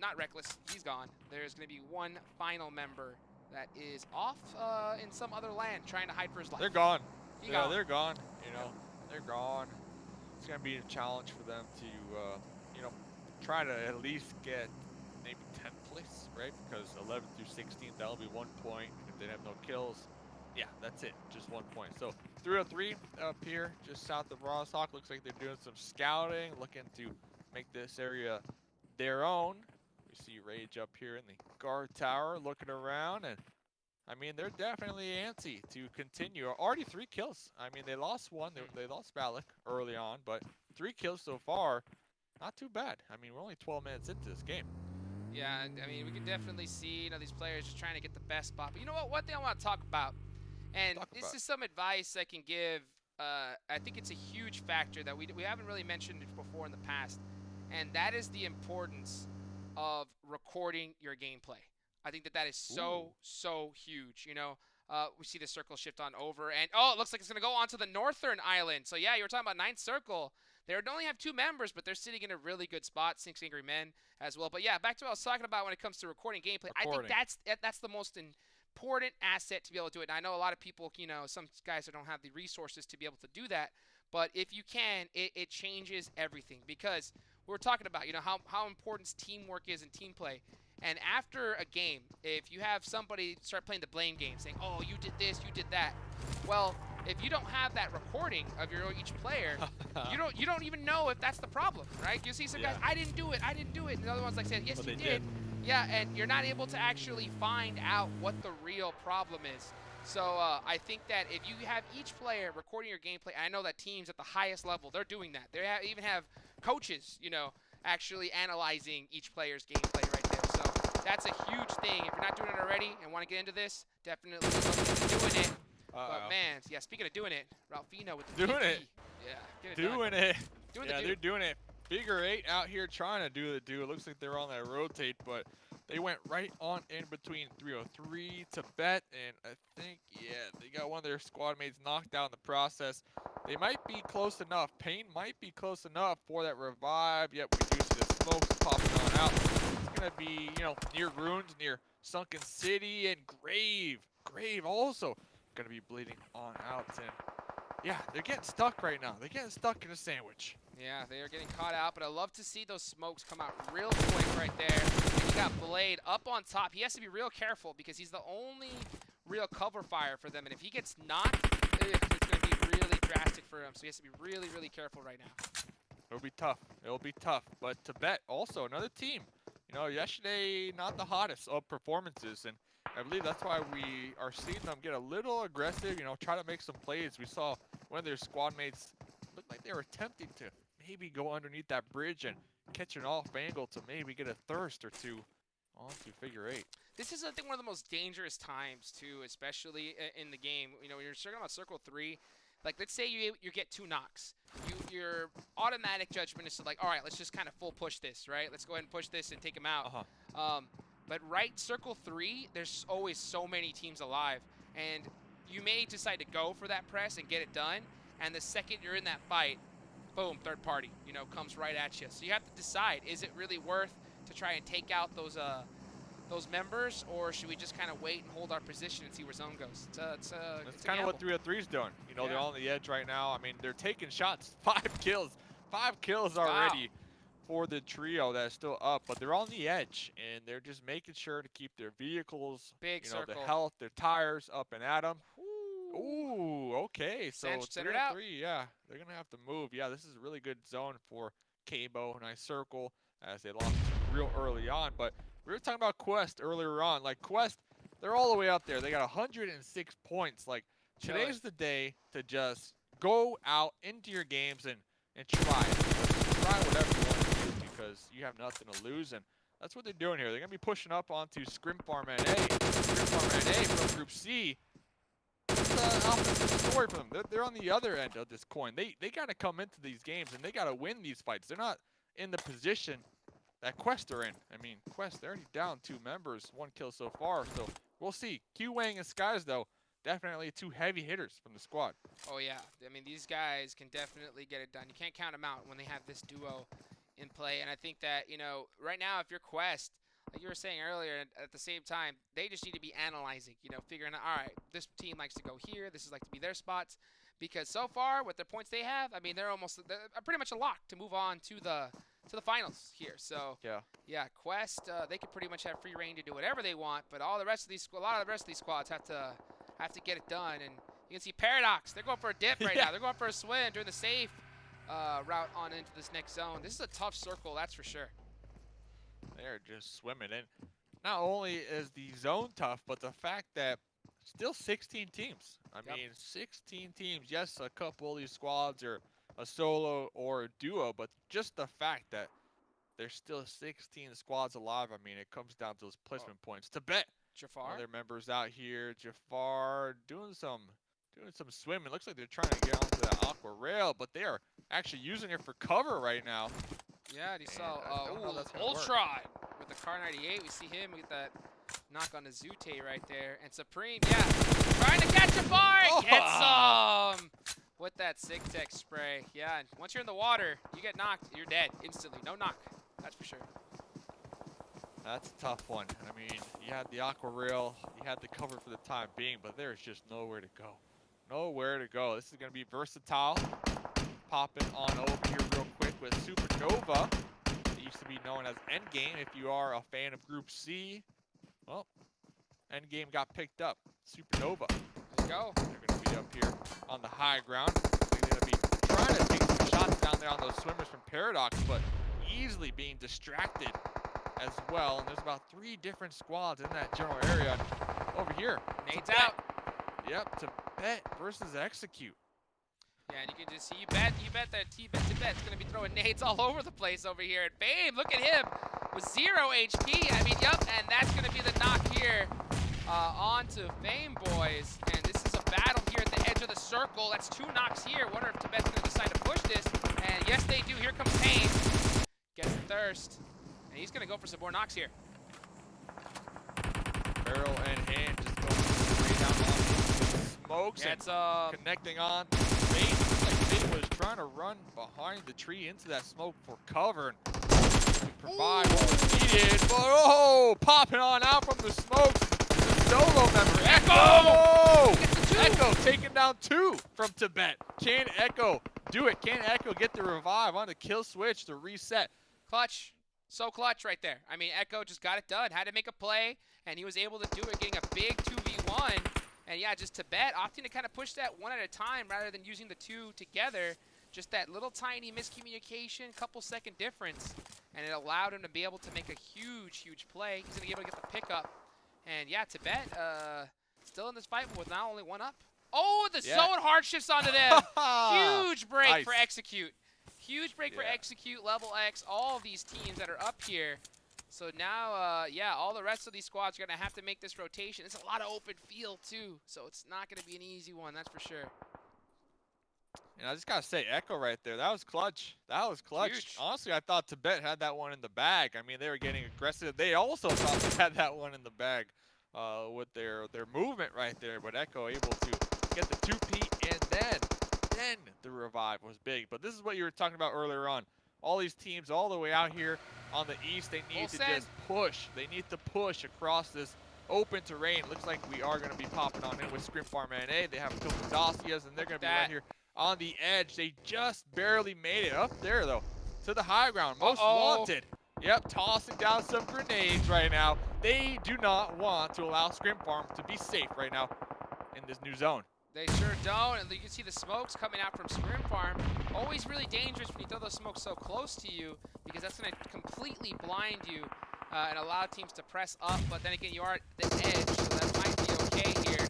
not Reckless. He's gone. There's going to be one final member that is off in some other land trying to hide for his life. They're gone. They're gone. You know, they're gone. It's going to be a challenge for them to, you know, try to at least get maybe 10th place, right? Because 11 through 16, that'll be 1 point. If they have no kills, yeah, that's it, just 1 point. So 303 up here, just south of Rozhawk. Looks like they're doing some scouting, looking to make this area their own. We see Rage up here in the guard tower, looking around, and I mean, they're definitely antsy to continue. Already 3 kills. I mean, they lost 1. They lost Balak early on, but 3 kills so far. Not too bad. I mean, we're only 12 minutes into this game. Yeah, I mean, we can definitely see, you know, these players just trying to get the best spot. But you know what? One thing I want to talk about, and this is some advice I can give. I think it's a huge factor that we haven't really mentioned it before in the past, and that is the importance of recording your gameplay. I think that is so huge. You know, we see the circle shift on over, and it looks like it's gonna go onto the northern island. So yeah, you were talking about 9th circle. They only have 2 members, but they're sitting in a really good spot. 6 Angry Men as well. But yeah, back to what I was talking about when it comes to recording gameplay. I think that's the most important asset to be able to do it. And I know a lot of people, you know, some guys that don't have the resources to be able to do that. But if you can, it changes everything. Because we're talking about, you know, how important teamwork is in team play. And after a game, if you have somebody start playing the blame game, saying, "Oh, you did this, you did that," well, if you don't have that recording of each player, you don't even know if that's the problem, right? You see some guys, "I didn't do it, I didn't do it," and the other one's like saying, "Yes, you did." Yeah, and you're not able to actually find out what the real problem is. So I think that if you have each player recording your gameplay, and I know that teams at the highest level, they're doing that. They even have coaches, you know, actually analyzing each player's gameplay right there. So that's a huge thing. If you're not doing it already and want to get into this, definitely look into doing it. But man, yeah, speaking of doing it, Ralphino with the doing it. Yeah, get it doing done. it. Doing yeah, the they're doing it. Figure 8 out here trying to do the do. It looks like they're on that rotate, but they went right on in between 303 TIBET, and I think, yeah, they got one of their squad mates knocked out in the process. They might be close enough. Payne might be close enough for that revive. Yep, we do see the smokes popping on out. It's going to be, you know, near ruins, near Sunken City, and Grave. Grave also going to be bleeding on out. And yeah, they're getting stuck right now. They're getting stuck in a sandwich. Yeah, they are getting caught out, but I love to see those smokes come out real quick right there. And you got Blade up on top. He has to be real careful because he's the only real cover fire for them. And if he gets knocked, it's going to be really drastic for him. So he has to be really, really careful right now. It'll be tough. It'll be tough. But TIBET also another team. You know, yesterday not the hottest of performances, and I believe that's why we are seeing them get a little aggressive. You know, try to make some plays. We saw one of their squad mates look like they were attempting to maybe go underneath that bridge and catch an off angle to maybe get a thirst or two onto figure 8. This is, I think, one of the most dangerous times, too, especially in the game. You know, when you're talking about Circle 3, like, let's say you get 2 knocks. Your automatic judgment is to, like, all right, let's just kind of full push this, right? Let's go ahead and push this and take him out. But right Circle 3, there's always so many teams alive. And you may decide to go for that press and get it done. And the second you're in that fight, boom, third party, you know, comes right at you. So you have to decide, is it really worth to try and take out those members, or should we just kind of wait and hold our position and see where zone goes? It's kind of what 303 is doing. You know, they're on the edge right now. I mean, they're taking shots. 5 kills. 5 kills already for the trio that's still up, but they're on the edge, and they're just making sure to keep their vehicles, big you know, circle, the health, their tires up and at them. Ooh, okay. So 303, yeah, they're going to have to move. Yeah, this is a really good zone for Cabo. Nice circle as they lost real early on. But we were talking about Quest earlier on. Like, Quest, they're all the way up there. They got 106 points. Like, today's the day to just go out into your games and try it. Try whatever you want to do because you have nothing to lose. And that's what they're doing here. They're going to be pushing up onto Scrim Farm NA. Scrim Farm NA from Group C. It's an opposite story for them. They're on the other end of this coin. They got to come into these games and they got to win these fights. They're not in the position that Quest are in. I mean, Quest, they're already down 2 members, 1 kill so far. So we'll see. Q-Wang and Skies, though, definitely 2 heavy hitters from the squad. Oh, yeah. I mean, these guys can definitely get it done. You can't count them out when they have this duo in play. And I think that, you know, right now, if you're Quest, like you were saying earlier, at the same time, they just need to be analyzing, you know, figuring out, all right, this team likes to go here. This is like to be their spots. Because so far, with the points they have, I mean, they're pretty much a lock to move on to the finals here. So yeah, Quest, they could pretty much have free reign to do whatever they want. But a lot of the rest of these squads have to get it done. And you can see Paradox, they're going for a dip right now. They're going for a swim, doing the safe route on into this next zone. This is a tough circle, that's for sure. They're just swimming in. Not only is the zone tough, but the fact that still 16 teams. I mean, 16 teams. Yes, a couple of these squads are a solo or a duo, but just the fact that there's still 16 squads alive, I mean, it comes down to those placement points. TIBET, Jafar, other members out here. Jafar doing some swimming. Looks like they're trying to get onto that aqua rail, but they are actually using it for cover right now. Yeah, and you saw Ultron with the Car 98. We see him with that knock on the Zute right there. And Supreme, yeah, trying to catch a bar. Gets some with that Sig Tech spray. Yeah, and once you're in the water, you get knocked, you're dead instantly. No knock, that's for sure. That's a tough one. I mean, you had the aqua rail, you had the cover for the time being, but there's just nowhere to go. Nowhere to go. This is going to be versatile. Popping on over here real quick with Supernova. The used to be known as Endgame if you are a fan of Group C. Well, Endgame got picked up. Supernova. There you go. They're going to be up here on the high ground. They're going to be trying to take some shots down there on those swimmers from Paradox, but easily being distracted as well. And there's about 3 different squads in that general area. Over here, Nades TIBET. out. Yep, TIBET versus Execute. Yeah, and you can just see, you bet that TIBET's going to be throwing nades all over the place over here. And Fame, look at him with 0 HP. I mean, yup, and that's going to be the knock here onto Fame, boys. And this is a battle here at the edge of the circle. That's 2 knocks here. Wonder if TIBET's going to decide to push this. And yes, they do. Here comes Fame. Gets the thirst. And he's going to go for some more knocks here. Barrel and hand just going straight down on the smokes and connecting on. Fame looks like Fame was trying to run behind the tree into that smoke for cover and provide what was needed. But oh, popping on out from the smokes. The solo member, Echo! Echo taking down 2 from TIBET. Can Echo do it? Can Echo get the revive on the kill switch to reset? Clutch. So clutch right there. I mean, Echo just got it done. Had to make a play, and he was able to do it, getting a big 2v1. And yeah, just TIBET opting to kind of push that one at a time rather than using the 2 together. Just that little tiny miscommunication, couple second difference. And it allowed him to be able to make a huge, huge play. He's going to be able to get the pickup. And yeah, TIBET still in this fight with not only 1 up. Oh, the zone hard shifts onto them. Huge break for Execute. Huge break for Execute, LeveLx, all of these teams that are up here. So now, yeah, all the rest of these squads are going to have to make this rotation. It's a lot of open field, too. So it's not going to be an easy one, that's for sure. And I just got to say, Echo right there, that was clutch. That was clutch. Huge. Honestly, I thought TIBET had that one in the bag. I mean, they were getting aggressive. They also thought they had that one in the bag with their movement right there. But Echo able to get the 2P, and then the revive was big. But this is what you were talking about earlier on. All these teams all the way out here on the east, they need to just push. They need to push across this open terrain. Looks like we are going to be popping on in with Scrim Farm NA. They have a couple of dossiers, and they're going to be right here on the edge. They just barely made it up there, though, to the high ground. Most wanted. Yep, tossing down some grenades right now. They do not want to allow Scrim Farm to be safe right now in this new zone. They sure don't, and you can see the smokes coming out from Scrim Farm. Always really dangerous when you throw those smokes so close to you, because that's going to completely blind you and allow teams to press up. But then again, you are at the edge, so that might be okay here.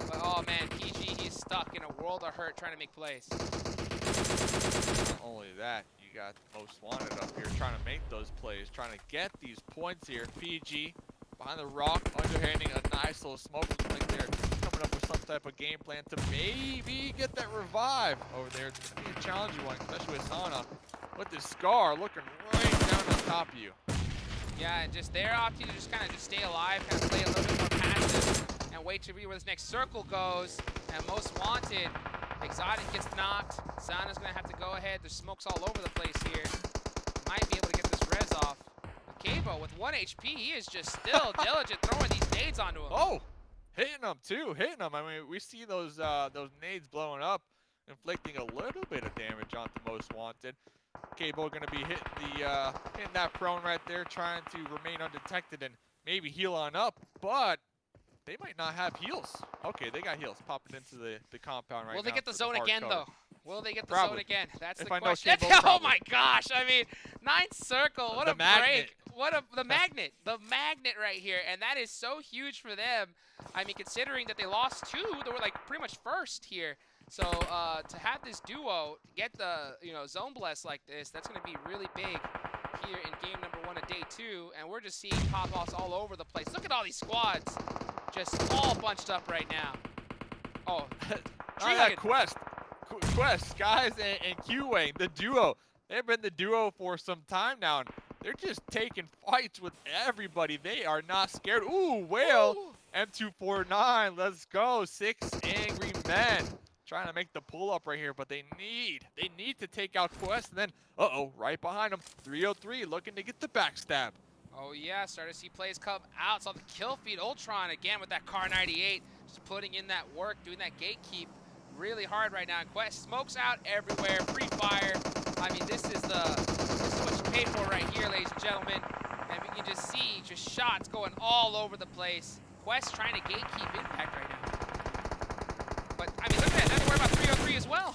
But oh man, PG, he's stuck in a world of hurt trying to make plays. Not only that, you got MostWanted up here trying to make those plays, trying to get these points here. PG behind the rock, underhanding a nice little smoke. Looks like they're coming up with some type of game plan to maybe get that revive over there. It's going to be a challenging one, especially with Sanhok with the scar looking right down on top of you. Yeah, and just they're opting to just kind of stay alive, kind of play a little bit more passive, and wait to see where this next circle goes. And MostWanted, Exotic gets knocked. Sana's going to have to go ahead. There's smokes all over the place here. Might be able to get this res off. Cabo with 1 HP, he is just still diligent throwing these nades onto him. Oh, hitting them too, hitting them. I mean, we see those nades blowing up, inflicting a little bit of damage onto MostWanted. Cabo going to be hitting that prone right there, trying to remain undetected and maybe heal on up, but they might not have heals. Okay, they got heals popping into the compound right now. Will they get the zone again, though? Will they get the zone again? That's the question. Oh my gosh! I mean, 9th circle. What a break! The magnet right here, and that is so huge for them. I mean, considering that they lost 2, they were like pretty much first here. So to have this duo get the zone bless like this, that's going to be really big here in game number 1 of day 2. And we're just seeing pop-offs all over the place. Look at all these squads, just all bunched up right now. Oh, that Quest, guys, and Q-Wing, the duo. They've been the duo for some time now, and they're just taking fights with everybody. They are not scared. Ooh, Whale, M249, let's go. 6 angry men trying to make the pull-up right here, but they need to take out Quest, and then, right behind them, 303 looking to get the backstab. Oh yeah, starting to see plays come out. Saw the kill feed. Ultron again with that Car 98, just putting in that work, doing that gatekeep really hard right now. Quest smokes out everywhere, free fire, I mean, this is what you pay for right here, ladies and gentlemen. And we can just see just shots going all over the place. Quest trying to gatekeep Impact right now. But, I mean, look at that. They're worried about 303 as well.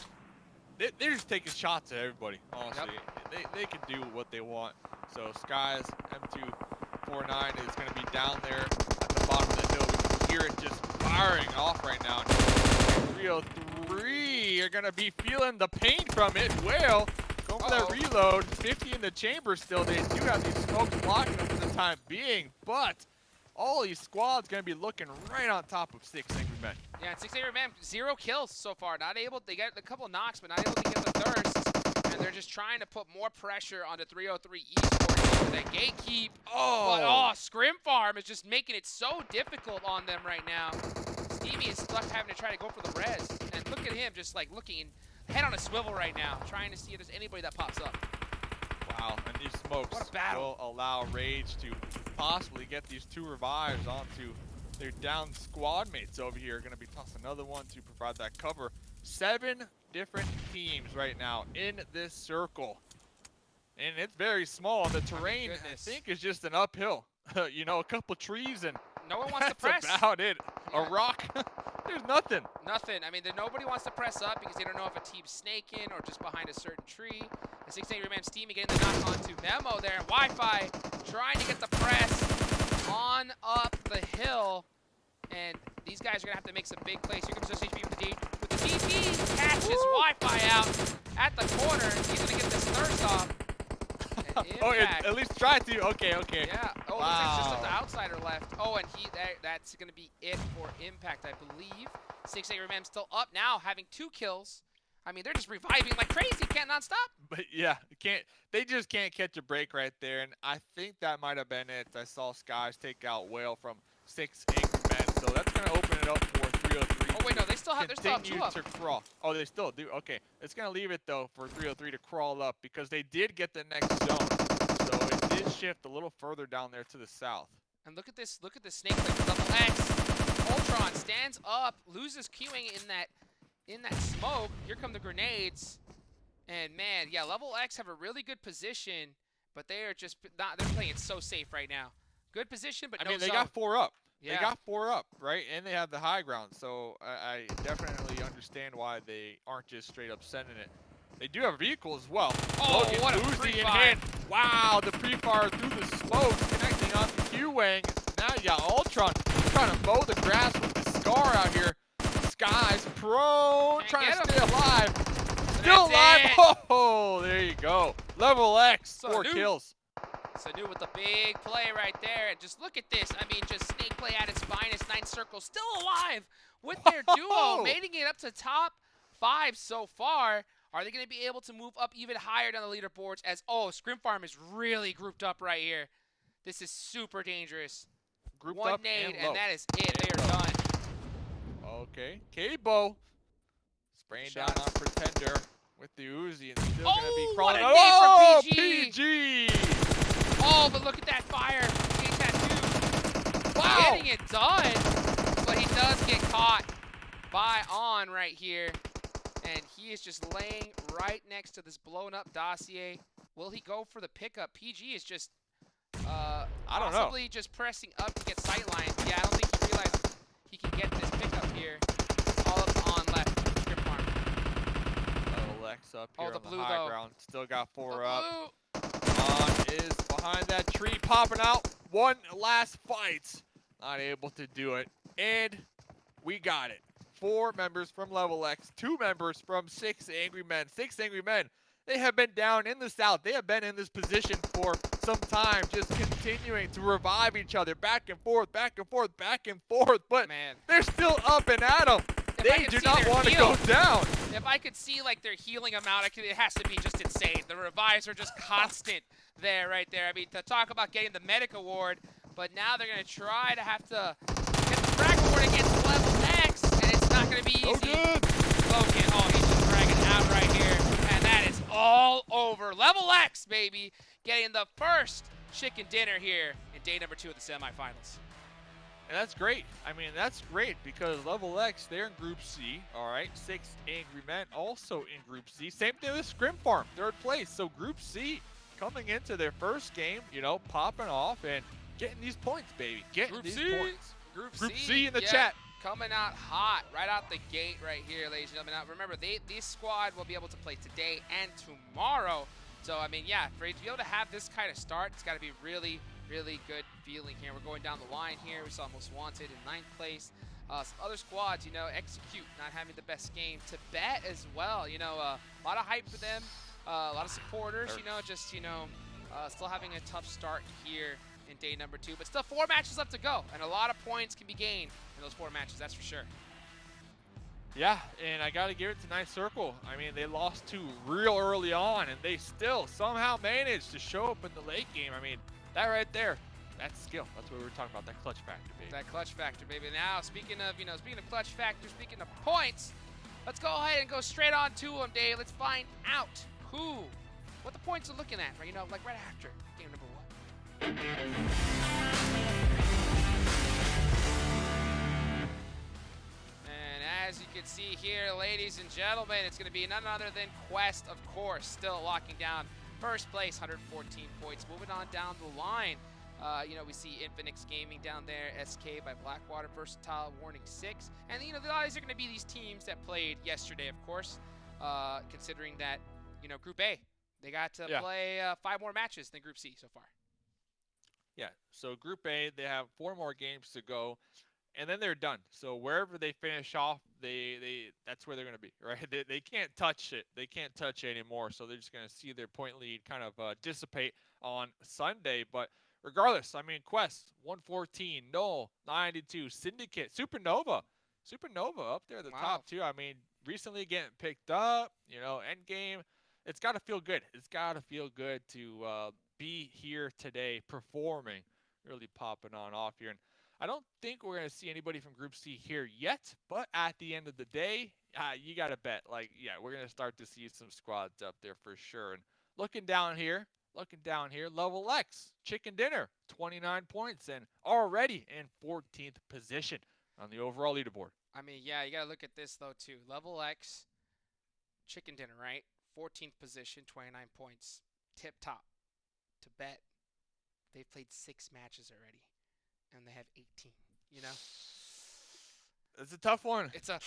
They're just taking shots at everybody, honestly. Yep. They can do what they want. So Skies, M249 is going to be down there at the bottom of the hill. We can hear it just firing off right now. 303 are going to be feeling the pain from it. Well, going for that reload. 50 in the chamber still. They do have these smokes blocking them for the time being, but all these squads going to be looking right on top of 6 Angry Men. Yeah, 6 Angry Men, 0 kills so far. Not able, they got a couple knocks, but not able to get the thirst. And they're just trying to put more pressure on the 303 eSports with that gatekeep. But, Scrim Farm is just making it so difficult on them right now. Stevie is stuck having to try to go for the res. And look at him just like looking, head on a swivel right now, trying to see if there's anybody that pops up. Wow, and these smokes will allow Rage to possibly get these 2 revives onto their down squad mates over here. Going to be tossing another one to provide that cover. 7 different teams right now in this circle. And it's very small. The terrain, I think, is just an uphill. You know, a couple trees and no one wants to press. That's about it. Yeah. A rock. There's nothing. Nothing. I mean, nobody wants to press up because they don't know if a team's snaking or just behind a certain tree. The 6 Angry Man Steamy getting the knock onto Memo there. Wi-Fi trying to get the press on up the hill. And these guys are going to have to make some big plays. Here comes SHB with the DP. Catches Wi-Fi out at the corner. He's going to get this thirst off. Oh, at least try to. Okay. Yeah. Oh, wow. Looks like just an outsider left. Oh, and that's going to be it for Impact, I believe. 6 Angry Man still up now, having 2 kills. I mean, they're just reviving like crazy. Can't non-stop. But yeah, they just can't catch a break right there. And I think that might have been it. I saw Skies take out Whale from 6 Angry Men. So that's going to open it up for 303. Oh, wait, no, they still have 2 up. To crawl. Oh, they still do. Okay. It's going to leave it, though, for 303 to crawl up because they did get the next zone. So it did shift a little further down there to the south. And look at this snake play for LeveLx. Ultron stands up, loses queuing in that smoke. Here come the grenades. And man, yeah, LeveLx have a really good position, but they are just not, they're playing it so safe right now. Good position, but no zone. They got 4 up. Yeah. They got 4 up, right? And they have the high ground, so I definitely understand why they aren't just straight up sending it. They do have a vehicle as well. Oh, Logan, what a Uzi in pre-fire. hand. Wow, the pre-fire through the smoke, connecting on the Q-Wing. Now you got Ultron trying to mow the grass with the Scar out here. Skies prone, trying to stay alive. Still alive. Oh, there you go. LeveLx, 4 kills. Sanu with the big play right there. And just look at this. I mean, just snake play at its finest. 9 circles still alive with their duo, making it up to top 5 so far. Are they going to be able to move up even higher down the leaderboards as, Scrim Farm is really grouped up right here. This is super dangerous. Grouped 1 up nade, and that is it. They are done. Okay, K-Bo spraying down on Pretender with the Uzi and still going to be crawling. What a nade from PG! Oh, but look at that fire. Tattoo. Wow! Getting it done, but he does get caught by On right here. And he is just laying right next to this blown up dossier. Will he go for the pickup? PG is just I don't know. possibly just pressing up to get sightline. Yeah, I don't think he realized he can get this pickup here. All up to On left. Scrim Farm. LeveLx up here the on blue, the high though. ground. Still got 4 up. Blue. On is behind that tree, popping out. 1 last fight. Not able to do it. And we got it. 4 members from LeveLx, 2 members from 6 Angry Men. 6 Angry Men, they have been down in the south. They have been in this position for some time, just continuing to revive each other back and forth, back and forth, back and forth. But Man, they're still up and at them. They do not want to go down. If I could see like their healing amount, it has to be just insane. The revives are just constant there, right there. I mean, to talk about getting the medic award, but now they're going to try to have to get the frag award against LeveLx, and it's not going to be easy. Logan, he's just dragging out right here, and that is all over. LeveLx, baby, getting the first chicken dinner here in day number 2 of the semifinals. And that's great. I mean, that's great because LeveLx, they're in Group C, all right? 6 Angry Men also in Group C. Same thing with Scrim Farm, 3rd place. So Group C coming into their first game, you know, popping off and getting these points, baby. Getting these points. Group C in the chat. Coming out hot right out the gate right here, ladies and gentlemen. Now, remember, this squad will be able to play today and tomorrow. So, I mean, yeah, for you to be able to have this kind of start, it's got to be really, really good feeling here. We're going down the line here. We saw MostWanted in 9th place. Some other squads, you know, Execute not having the best game. TIBET as well, you know, a lot of hype for them. A lot of supporters, you know, just, you know, still having a tough start here in day number 2. But still 4 matches left to go. And a lot of points can be gained in those 4 matches, that's for sure. Yeah, and I got to give it to Ninth Circle. I mean, they lost 2 real early on, and they still somehow managed to show up in the late game. I mean, that right there, that's skill. That's what we were talking about, that clutch factor, baby. That clutch factor, baby. Now, speaking of, you know, speaking of clutch factor, speaking of points, let's go ahead and go straight on to them, Dave. Let's find out what the points are looking at, right? You know, like right after game number 1. And as you can see here, ladies and gentlemen, it's going to be none other than Quest, of course, still locking down first place, 114 points. Moving on down the line, you know, we see Infinex Gaming down there, SK by Blackwater, Versatile, Warning 6. And, you know, a lot of these are going to be these teams that played yesterday, of course, considering that, you know, Group A, they got to play 5 more matches than Group C so far. Yeah, so Group A, they have 4 more games to go, and then they're done. So wherever they finish off, that's where they're going to be, right? They can't touch it. They can't touch it anymore, so they're just going to see their point lead kind of dissipate on Sunday. But regardless, I mean, Quest, 114, Null, 92, Syndicate, Supernova up there at the top, too. I mean, recently getting picked up, you know, Endgame. It's got to feel good. It's got to feel good to be here today performing, really popping on off here. And I don't think we're going to see anybody from Group C here yet, but at the end of the day, you got to bet. Like, yeah, we're going to start to see some squads up there for sure. And looking down here, LeveLx, Chicken Dinner, 29 points, and already in 14th position on the overall leaderboard. I mean, yeah, you got to look at this, though, too. LeveLx, Chicken Dinner, right? 14th position, 29 points. Tiptop, TIBET, they've played 6 matches already, and they have 18, you know? It's a tough one. It's a,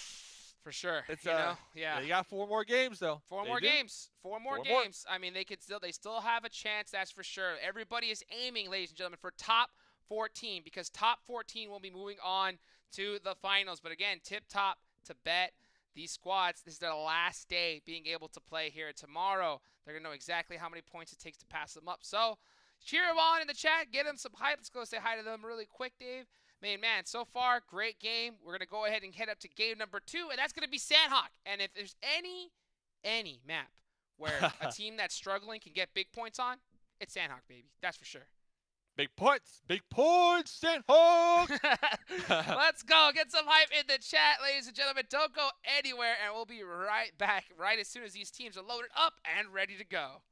for sure, it's you know? Yeah. They got 4 more games, though. 4 more games. 4 more games. I mean, they still have a chance, that's for sure. Everybody is aiming, ladies and gentlemen, for top 14, because top 14 will be moving on to the finals. But again, Tiptop, TIBET, these squads, this is their last day being able to play here tomorrow. They're going to know exactly how many points it takes to pass them up. So cheer them on in the chat. Get them some hype. Let's go say hi to them really quick, Dave. Man, so far, great game. We're going to go ahead and head up to game number 2, and that's going to be Sanhok. And if there's any map where a team that's struggling can get big points on, it's Sanhok, baby. That's for sure. Big points, Sanhok! Let's go. Get some hype in the chat, ladies and gentlemen. Don't go anywhere, and we'll be right back right as soon as these teams are loaded up and ready to go.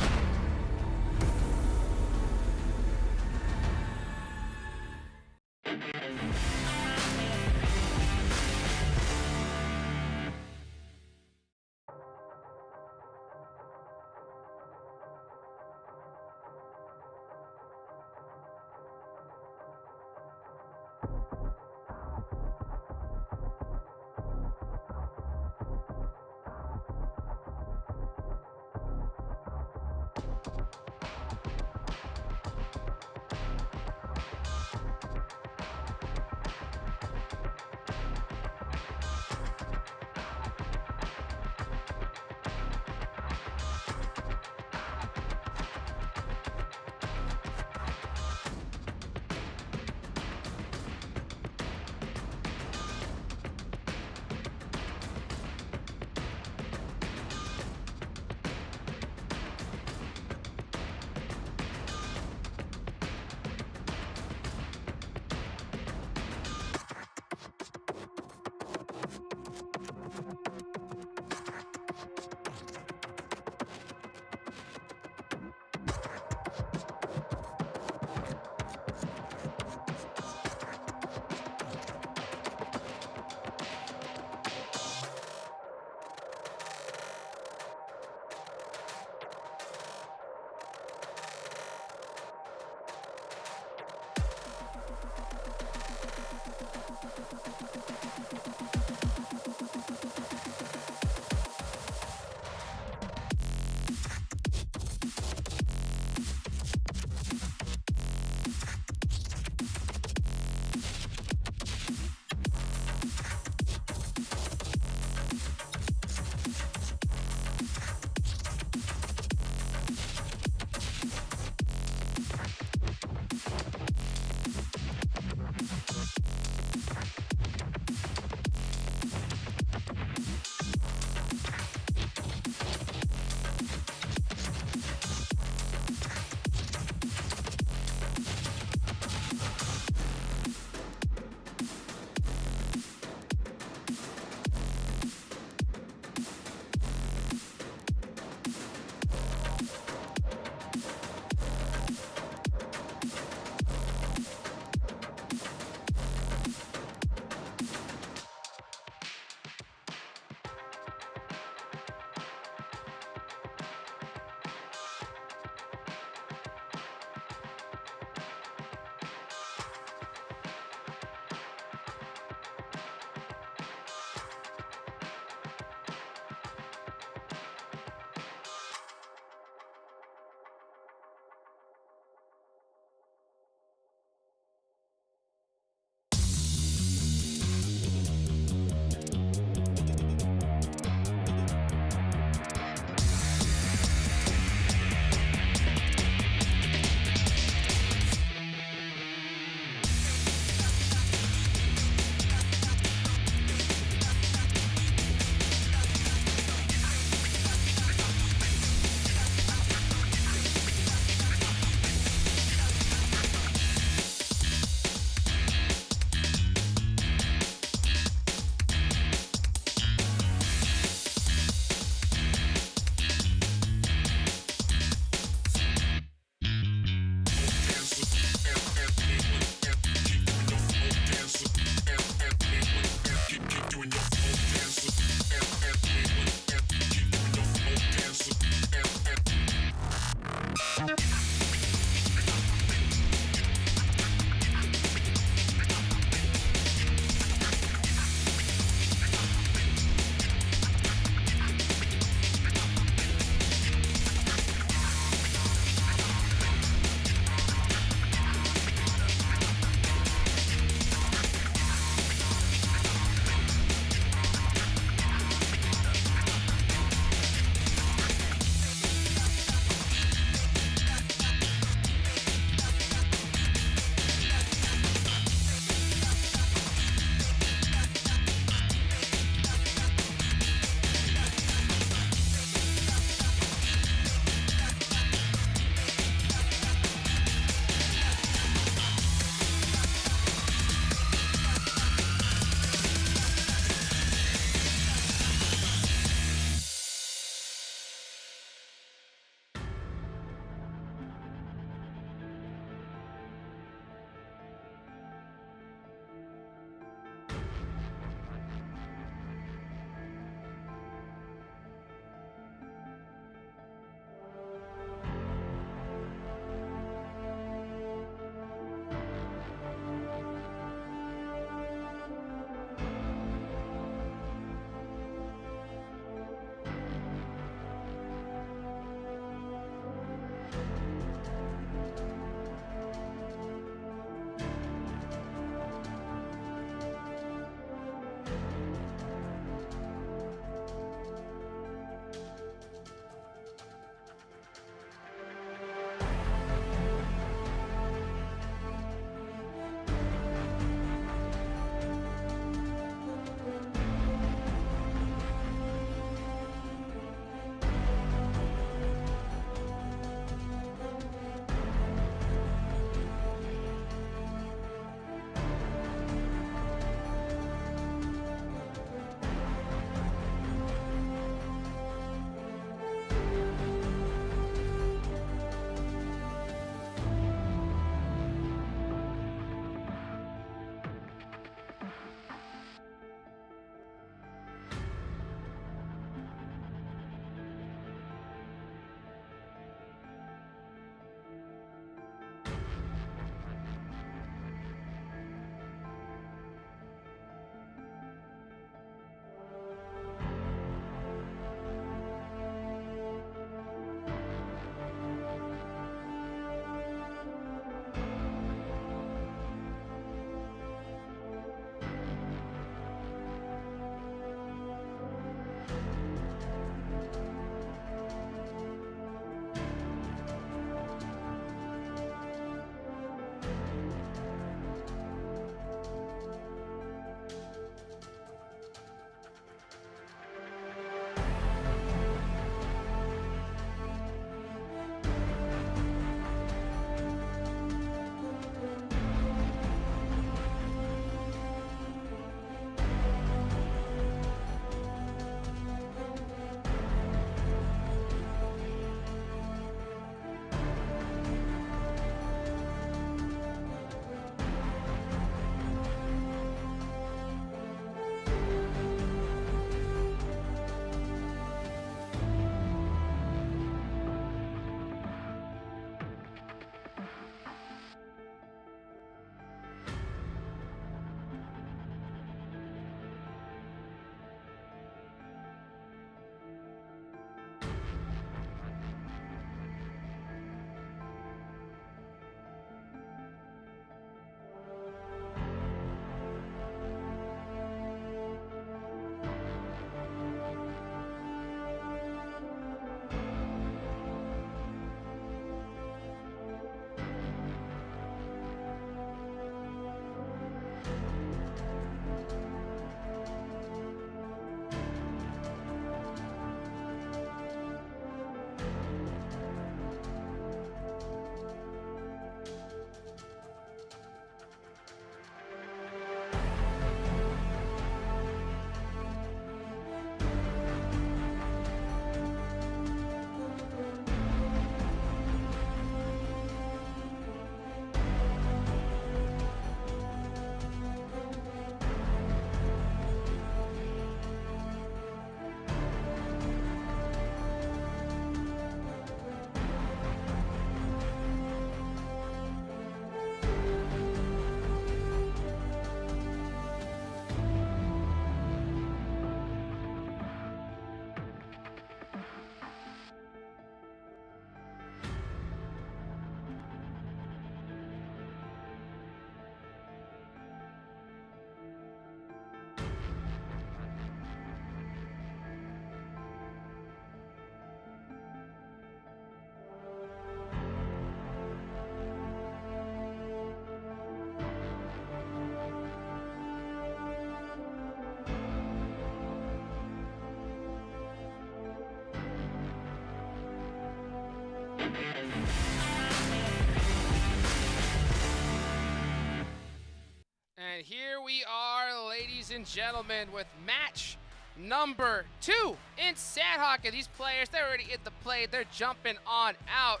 And here we are, ladies and gentlemen, with match number 2 in Sanhok. And these players, they're already in the play. They're jumping on out.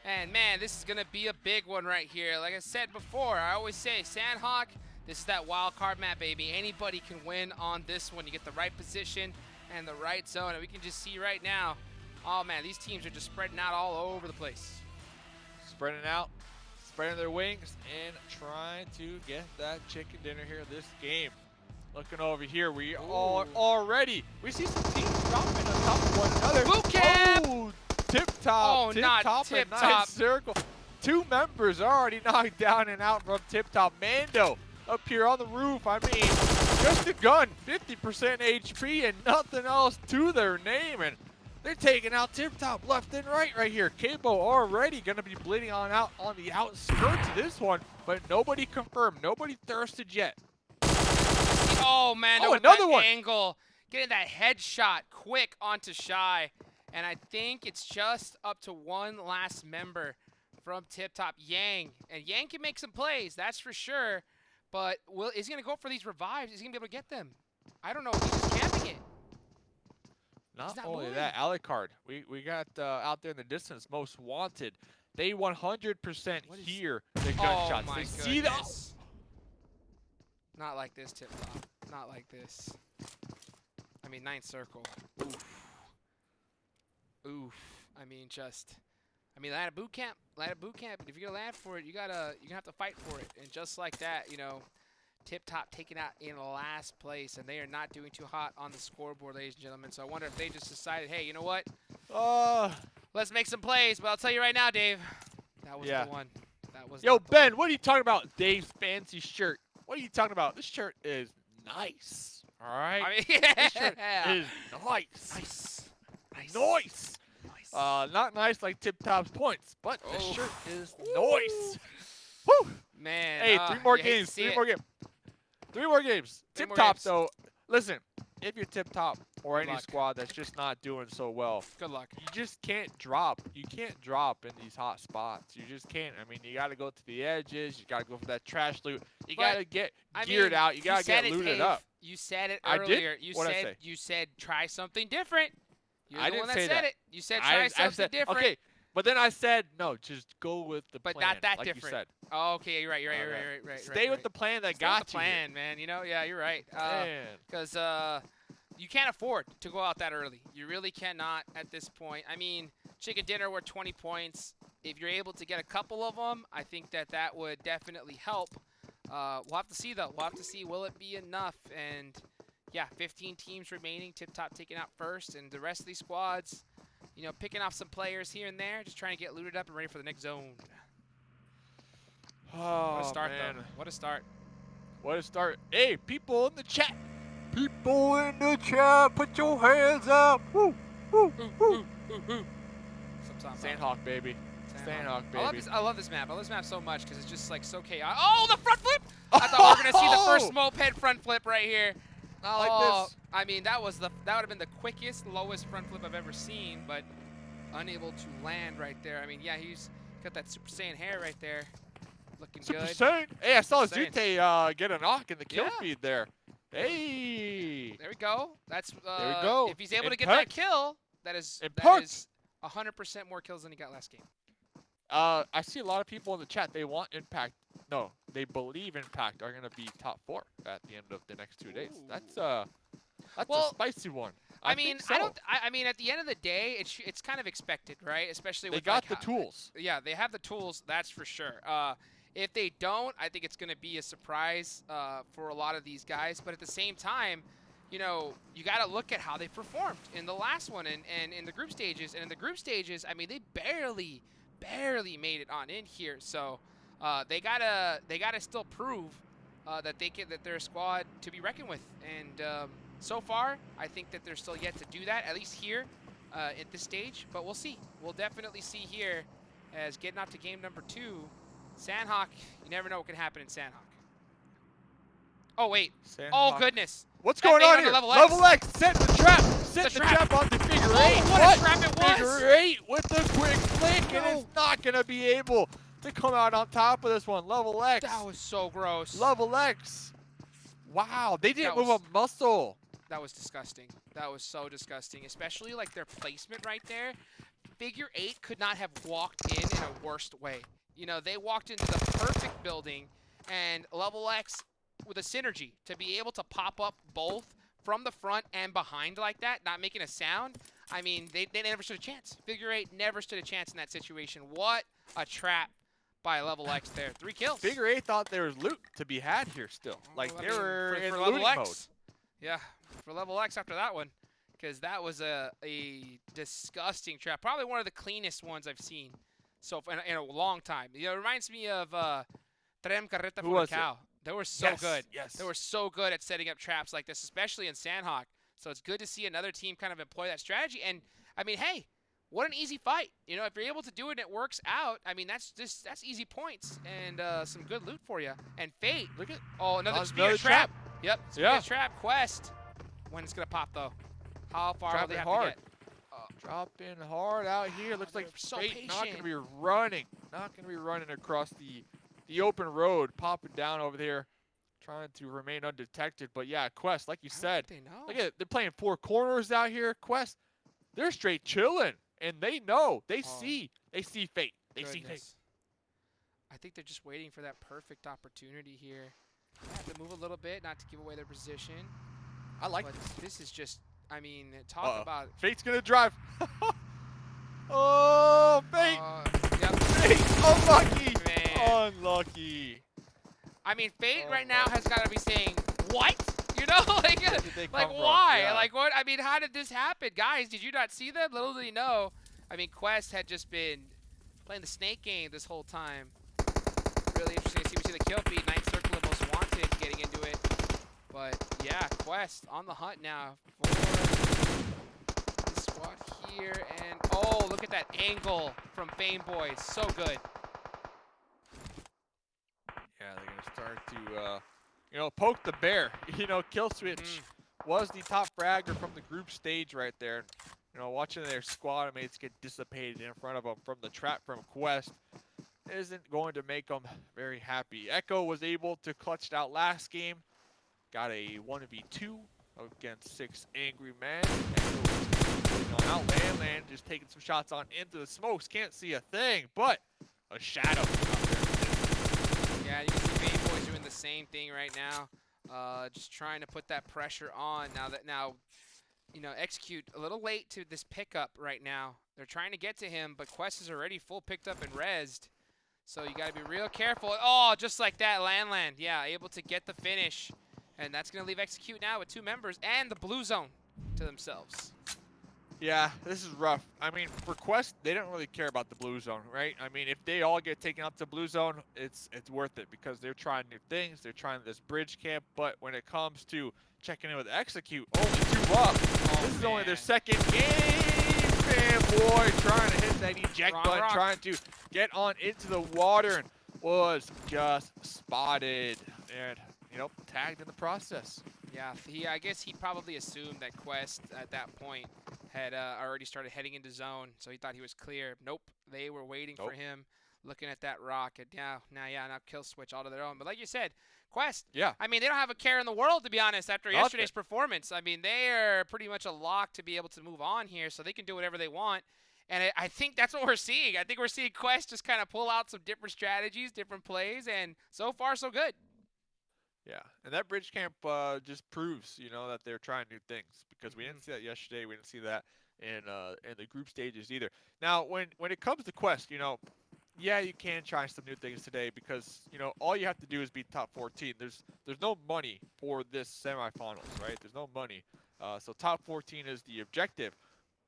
And man, this is gonna be a big one right here. Like I said before, I always say Sanhok, this is that wild card map, baby. Anybody can win on this one. You get the right position and the right zone. And we can just see right now, oh man, these teams are just spreading out all over the place. Spreading out, spreading their wings, and trying to get that chicken dinner here this game. Looking over here, we are already, we see some teams dropping on top of one another. Boot camp! Oh, Tiptop, not Tiptop, Tiptop. nice circle. 2 members already knocked down and out from Tiptop. Mando up here on the roof, I mean, just a gun, 50% HP and nothing else to their name. And they're taking out Tiptop left and right here. Cabo already going to be bleeding on out on the outskirts of this one, but nobody confirmed, nobody thirsted yet. Oh man, another one. Angle, getting that headshot quick onto Shy. And I think it's just up to one last member from Tiptop, Yang. And Yang can make some plays, that's for sure. But is he going to go for these revives? Is he going to be able to get them? I don't know. He's just camping it. Not only that, Alucard, we got out there in the distance, Most Wanted. They 100% hear the gunshots. Oh my they see the. Not like this, Tiptop. Not like this. I mean, 9th circle. Oof. Oof. I mean, land a boot camp. Land a boot camp. If you're gonna land for it, you're gonna have to fight for it. And just like that, you know, Tiptop taken out in last place, and they are not doing too hot on the scoreboard, ladies and gentlemen. So I wonder if they just decided, hey, you know what? Let's make some plays. But I'll tell you right now, Dave, that was the one. That was. Yo, Ben, what are you talking about? Dave's fancy shirt. What are you talking about? This shirt is nice. All right. I mean, This shirt is nice. Nice. Not nice like Tiptop's points, but this shirt is nice. Woo! Man. Hey, 3 more games. 3 more games. 3 more games. Tiptop, though, listen, if you're Tiptop or any squad that's just not doing so well, good luck. You just can't drop. You can't drop in these hot spots. You just can't. I mean, you got to go to the edges. You got to go for that trash loot. You got to get geared out. You got to get looted up. You said it earlier. I did? You said try something different. You're I the one didn't that say said that. it. You said try something different. Okay, but then I said no. Just go with the plan. But not that like different. You said. Oh, okay, you're right. Right. Stay with the plan that got you. Stay with the plan, man. You know, yeah, you're right. Man. Because you can't afford to go out that early. You really cannot at this point. I mean, chicken dinner worth 20 points. If you're able to get a couple of them, I think that would definitely help. We'll have to see, though. We'll have to see, will it be enough? And, yeah, 15 teams remaining. Tiptop taking out first. And the rest of these squads, you know, picking off some players here and there, just trying to get looted up and ready for the next zone. Oh, what a start, man. though. What a start. What a start. Hey, people in the chat. People in the chat, put your hands up. Woo, woo, woo. Sanhok, baby. Sanhok, baby. I love this map. I love this map so much because it's just like so chaotic. Oh, the front flip! I thought we were gonna see the first moped front flip right here. Not like this. I mean, that would have been the quickest, lowest front flip I've ever seen, but unable to land right there. I mean, yeah, he's got that Super Saiyan hair right there, looking Super good. Saiyan. Hey, I saw Zute get a knock in the kill feed there. Hey. There we go. That's there we go. If he's able to get that kill, that is 100% more kills than he got last game. I see a lot of people in the chat. They want Impact. No, they believe Impact are going to be top 4 at the end of the next 2 days. That's a spicy one. I mean, I mean, at the end of the day, it's kind of expected, right? Especially with they got the tools. Yeah, they have the tools. That's for sure. If they don't, I think it's going to be a surprise for a lot of these guys. But at the same time, you know, you got to look at how they performed in the last one and in the group stages. And in the group stages, I mean, they barely made it on in here. So they gotta still prove that they're a squad to be reckoned with. And so far, I think that they're still yet to do that, at least here at this stage. But we'll see. We'll definitely see here as getting out to game number 2. Sanhok, you never know what can happen in Sanhok. Oh, wait. Sanhok. Oh, goodness. What's going on here? LeveLx. LeveLx setting the trap. set the trap. trap on the figure Oh, eight. what a trap it was. Figure eight with the quick flick, and it's not going to be able to come out on top of this one. LeveLx. That was so gross. LeveLx. Wow, they didn't That move a muscle. That was disgusting. That was so disgusting, especially like their placement right there. Figure eight could not have walked in a worse way. You know, they walked into the perfect building, and LeveLx with a synergy to be able to pop up both from the front and behind like that, not making a sound. I mean, they never stood a chance. Figure eight never stood a chance in that situation. What a trap by LeveLx there. 3 kills. Figure eight thought there was loot to be had here still. Like, Well, they were in for looting LeveLx. mode. Yeah, for LeveLx after that one, because that was a disgusting trap. Probably one of the cleanest ones I've seen so in a long time. You know, it reminds me of Trem Carreta Who for was the Cow. They were so good. Yes. They were so good at setting up traps like this, especially in Sanhok. So it's good to see another team kind of employ that strategy. And I mean, hey, what an easy fight. You know, if you're able to do it and it works out, I mean, that's easy points and some good loot for you. And Fate, Look at another spear trap. Yep, spear Yeah. trap. Quest. When it's gonna pop though? How far will they have hard. to get? Dropping hard out here. Looks they're like so Fate not going patient. to be running. Not going to be running across the open road, popping down over there, trying to remain undetected. But yeah, Quest, like you I don't said, think they know. look at it. They're playing 4 corners out here. Quest, they're straight chilling, and they know. They see Fate. They see Fate. Goodness. I think they're just waiting for that perfect opportunity here. They have to move a little bit, not to give away their position. I like But this. this is just, I mean, talk about. Fate's going to drive. Oh, Fate. Yep. Fate, unlucky. Man. Unlucky. I mean, Fate Oh right now my. has got to be saying, what? You know, like Where did they like come from? why? Yeah. Like what? I mean, how did this happen? Guys, did you not see that? Little did you know. I mean, Quest had just been playing the snake game this whole time. Really interesting to see. We see the kill feed, 9th circle of MostWanted getting into it. But yeah, Quest on the hunt now for this squad here. And oh, look at that angle from Fame Boys. So good. Yeah, they're going to start to, poke the bear. Kill Switch was the top fragger from the group stage right there. Watching their squad mates get dissipated in front of them from the trap from Quest isn't going to make them very happy. Echo was able to clutch it out last game. Got a 1v2 against 6 angry men. Echo was going on out. Landland just taking some shots on into the smokes. Can't see a thing, but a shadow out there. Yeah, you can see Fame Boys doing the same thing right now. Just trying to put that pressure on now, Execute a little late to this pickup right now. They're trying to get to him, but Quest is already full picked up and rezzed. So you got to be real careful. Oh, just like that, Landland. Yeah, able to get the finish. And that's going to leave Execute now with 2 members and the blue zone to themselves. Yeah, this is rough. I mean, for Quest, they don't really care about the blue zone, right? I mean, if they all get taken up to blue zone, it's worth it because they're trying new things. They're trying this bridge camp. But when it comes to checking in with Execute, only 2 up. This is only their 2nd game. Fanboy trying to hit that eject button, trying to get on into the water, and was just spotted and, tagged in the process. Yeah, I guess he probably assumed that Quest at that point had already started heading into zone, so he thought he was clear. Nope, they were waiting for him, looking at that rock, and now kill switch all to their own. But like you said, Quest, I mean, they don't have a care in the world, to be honest, after yesterday's performance. I mean, they are pretty much a lock to be able to move on here, so they can do whatever they want. And I think that's what we're seeing. I think we're seeing Quest just kind of pull out some different strategies, different plays, and so far, so good. Yeah, and that bridge camp just proves, that they're trying new things because we didn't see that yesterday. We didn't see that in the group stages either. Now, when it comes to Quest, yeah, you can try some new things today because all you have to do is beat top 14. There's no money for this semifinals, right? There's no money, so top 14 is the objective.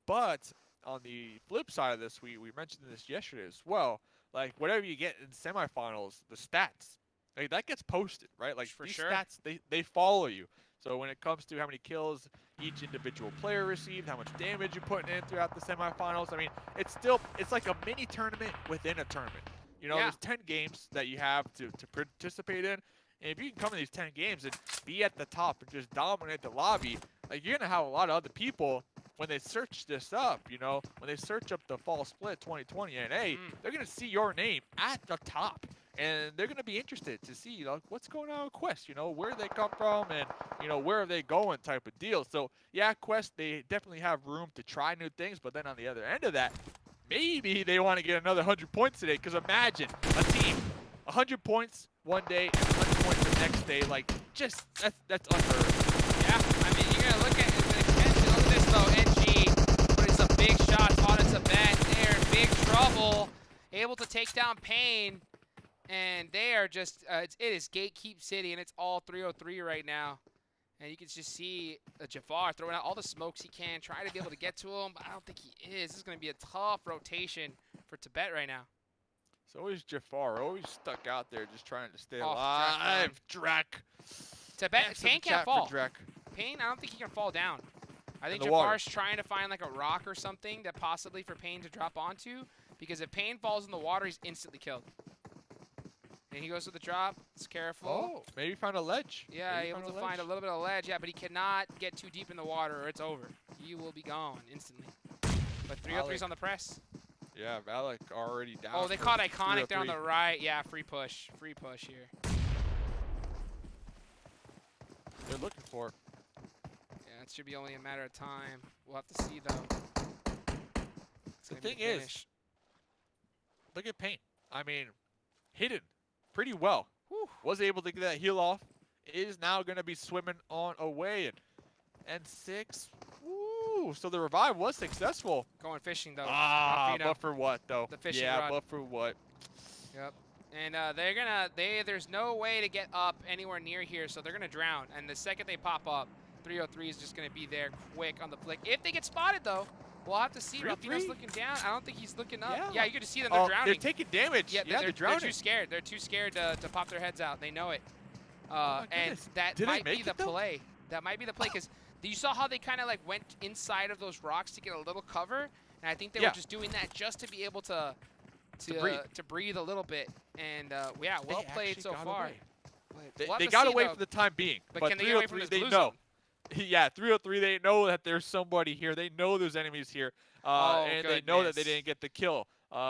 But on the flip side of this, we mentioned this yesterday as well. Like whatever you get in semifinals, the stats. Like, that gets posted, right? Like, these stats, they follow you. So when it comes to how many kills each individual player received, how much damage you're putting in throughout the semifinals, I mean, it's like a mini tournament within a tournament. There's 10 games that you have to participate in, And if you can come in these 10 games and be at the top and just dominate the lobby, like you're gonna have a lot of other people when they search this up, you know, when they search up the fall split 2020 NA, they're gonna see your name at the top. And they're going to be interested to see, you know, what's going on with Quest, you know, where they come from and, you know, where are they going type of deal. So, yeah, Quest, they definitely have room to try new things. But then on the other end of that, maybe they want to get another 100 points today. Because imagine a team, 100 points one day and 100 points the next day. Like, just, that's unheard of. Yeah, I mean, you're going to look at it. Look at this, though. NG putting some big shots on it. Tibet. They're in big trouble. Able to take down Pain. And they are just, it is Gatekeep City, and it's all 303 right now. And you can just see Jafar throwing out all the smokes he can, trying to be able to get to him, but I don't think he is. This is going to be a tough rotation for Tibet right now. It's always Jafar, always stuck out there just trying to stay alive. Drek. Tibet, Pain can't fall. Drek. Pain, I don't think he can fall down. I think Jafar's trying to find like a rock or something that possibly for Pain to drop onto, because if Pain falls in the water, he's instantly killed. And he goes to the drop. It's careful. Oh, maybe find a ledge. Yeah, able to find a little bit of ledge. Yeah, but he cannot get too deep in the water or it's over. He will be gone instantly. But 303's on the press. Yeah, Valak already down. Oh, they caught Iconic there on the right. Yeah, free push. Free push here. They're looking for it. Yeah, it should be only a matter of time. We'll have to see, though. The thing is, look at Pain. I mean, hidden pretty well. Whew. Was able to get that heal off. Is now going to be swimming on away. And 6. Woo. So the revive was successful. Going fishing, though. But for what, though? The fishing rod. But for what? Yep. And there's no way to get up anywhere near here, so they're going to drown. And the second they pop up, 303 is just going to be there quick on the flick. If they get spotted, though, we'll have to see. Rafino's looking down. I don't think he's looking up. Yeah, you can just see them. They're drowning. They're taking damage. Yeah, they're drowning. They're too scared. They're too scared to pop their heads out. They know it. And that might be the play. That might be the play because you saw how they kind of like went inside of those rocks to get a little cover, and I think they were just doing that just to be able to breathe a little bit. And yeah, well played so far. They got away for the time being. But can they get away from this blue know. zone? Yeah, 303, they know that there's somebody here. They know there's enemies here. And they know that they didn't get the kill.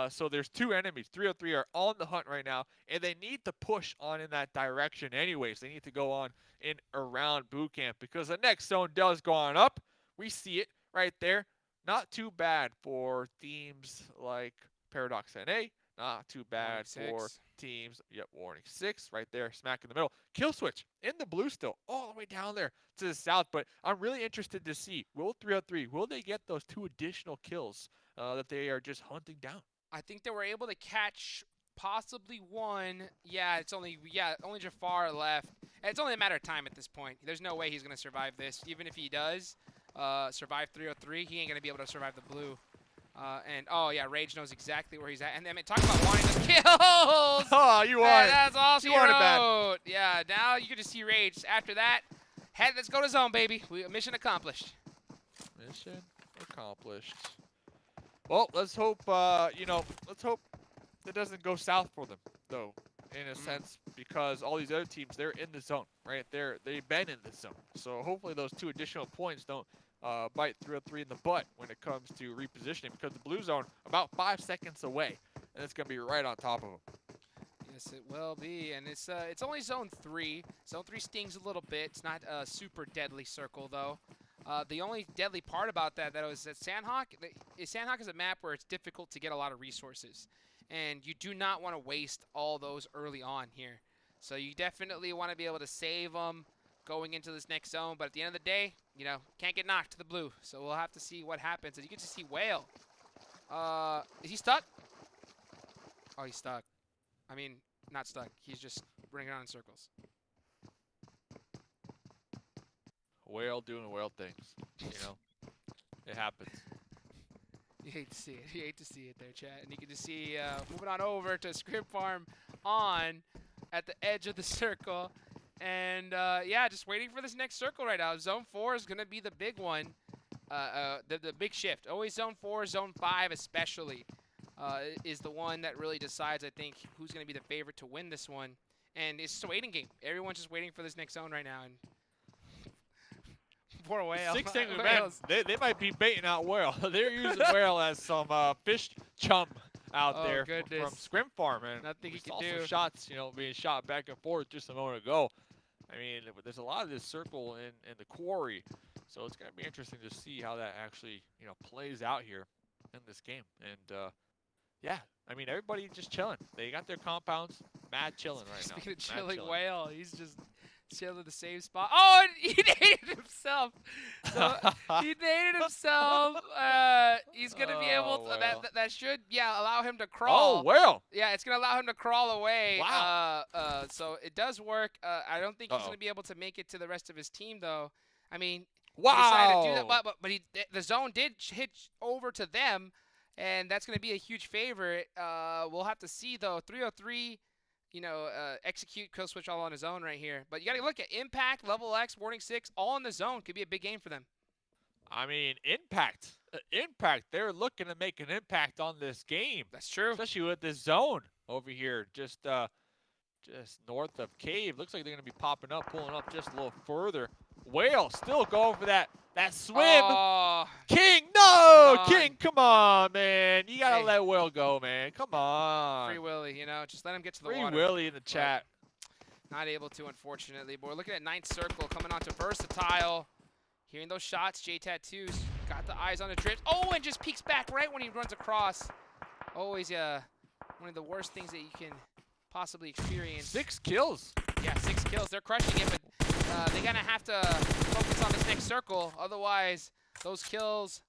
So there's 2 enemies. 303 are on the hunt right now, and they need to push on in that direction anyways. They need to go on in around boot camp because the next zone does go on up. We see it right there. Not too bad for teams like ParadoxNA. Not too bad for teams. Yep, Warning 6 right there, smack in the middle. Kill switch in the blue still, all the way down there to the south. But I'm really interested to see, will 303, will they get those 2 additional kills that they are just hunting down? I think they were able to catch possibly 1. Yeah, it's only Jafar left. And it's only a matter of time at this point. There's no way he's going to survive this. Even if he does survive 303, he ain't going to be able to survive the blue. And oh yeah, Rage knows exactly where he's at. And then talk about wanting the kills. Oh, you want it. That's all she wrote. Bad. Yeah, now you can just see Rage. After that, let's go to zone, baby. Mission accomplished. Mission accomplished. Well, let's hope let's hope it doesn't go south for them, though, in a sense, because all these other teams, they're in the zone, right? They've been in the zone. So hopefully those 2 additional points don't bite 303 in the butt when it comes to repositioning, because the blue zone about 5 seconds away, and it's going to be right on top of them. Yes, it will be, and it's only zone 3. Zone 3 stings a little bit. It's not a super deadly circle, though. The only deadly part about that was that Sanhok is a map where it's difficult to get a lot of resources, and you do not want to waste all those early on here. So you definitely want to be able to save them going into this next zone, but at the end of the day, can't get knocked to the blue. So we'll have to see what happens. And you get to see Whale. Is he stuck? Oh, he's stuck. I mean, not stuck. He's just running around in circles. Whale doing whale things, It happens. You hate to see it. You hate to see it there, chat. And you can just see moving on over to Scrim Farm on at the edge of the circle. And, yeah, just waiting for this next circle right now. Zone 4 is going to be the big one, the big shift. Always Zone 4, Zone 5 especially is the one that really decides, I think, who's going to be the favorite to win this one. and it's just a waiting game. Everyone's just waiting for this next zone right now. And poor Whale. 6 angry men, they might be baiting out Whale. They're using Whale as some fish chum out there from Scrim Farm, and nothing he can do. do. Shots, you know, being shot back and forth just a moment ago. I mean, there's a lot of this circle in the quarry, so it's gonna be interesting to see how that actually, you know, plays out here in this game. And yeah, I mean, everybody just chilling. They got their compounds, mad chilling right now. Speaking of chilling, Whale, he's just chilling the same spot. Oh, and he dated himself. So he dated himself. He's gonna be able to. That should allow him to crawl. Oh, Whale. Yeah, it's gonna allow him to crawl away. Wow. So it does work. I don't think he's gonna be able to make it to the rest of his team though. I mean, wow. He decided to do that, but the zone did hitch over to them, and that's gonna be a huge favorite. We'll have to see though. 303. You know, execute, kill switch all on his own right here. But you got to look at Impact, LeveLx, Warning 6, all in the zone. Could be a big game for them. I mean, Impact. They're looking to make an impact on this game. That's true. Especially with this zone over here, just north of Cave. Looks like they're going to be popping up, pulling up just a little further. Whale still going for that swim. Oh, King, no! King, come on, man. You got to let Whale go, man. Come on. Free Willy, you know. Just let him get to the water. water. Free Willy in the chat. Not able to, unfortunately. But we're looking at ninth circle coming on to Versatile. Hearing those shots, J-Tattoos got the eyes on the drift. Oh, and just peeks back right when he runs across. Always one of the worst things that you can possibly experience. 6 kills. Yeah, 6 kills. They're crushing it, but they're going to have to focus on this next circle. Otherwise, those kills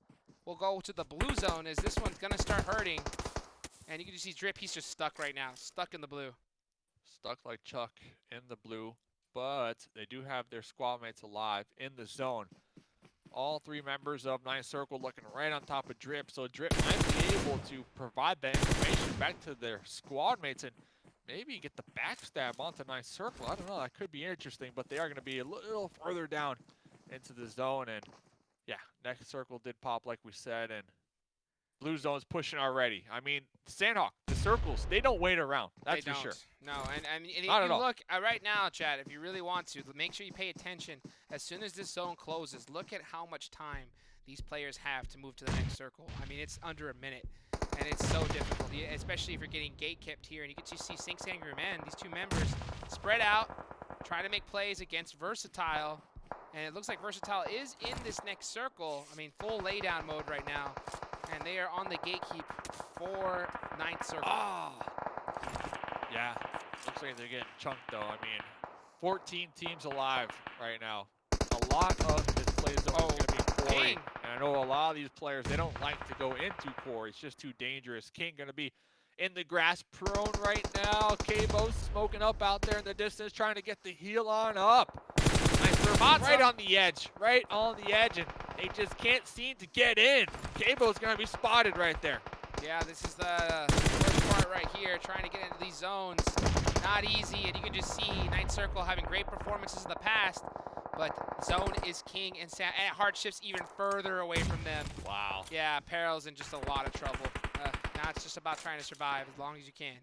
will go to the blue zone as this one's going to start hurting. And you can just see Drip. He's just stuck right now. Stuck in the blue. Stuck like Chuck in the blue. But they do have their squad mates alive in the zone. All 3 members of Ninth Circle looking right on top of Drip. So Drip might be able to provide that information back to their squad mates and maybe get the backstab onto Ninth Circle. I don't know. That could be interesting, but they are going to be a little further down into the zone. And yeah, Next Circle did pop like we said, and blue zone's pushing already. I mean, Sanhok, the circles, they don't wait around. That's for sure. No, and if you look right now, Chad, if you really want to, make sure you pay attention. As soon as this zone closes, look at how much time these players have to move to the next circle. I mean, it's under a minute, and it's so difficult, especially if you're getting gate kept here. And you can just see Sinks Angry Man, these 2 members, spread out, trying to make plays against Versatile. And it looks like Versatile is in this next circle. I mean, full laydown mode right now. And they are on the gatekeep for Ninth Circle. Oh. Yeah, looks like they're getting chunked though. I mean, 14 teams alive right now. A lot of this play zone is going to be quarry. And I know a lot of these players, they don't like to go into quarry. It's just too dangerous. King going to be in the grass prone right now. K-Bo smoking up out there in the distance, trying to get the heal on up. Right on the edge, and they just can't seem to get in. K-Bo's going to be spotted right there. Yeah, this is the first part right here, trying to get into these zones. Not easy, and you can just see Ninth Circle having great performances in the past, but zone is king, and hardships even further away from them. Wow. Yeah, Peril's in just a lot of trouble. Now it's just about trying to survive as long as you can.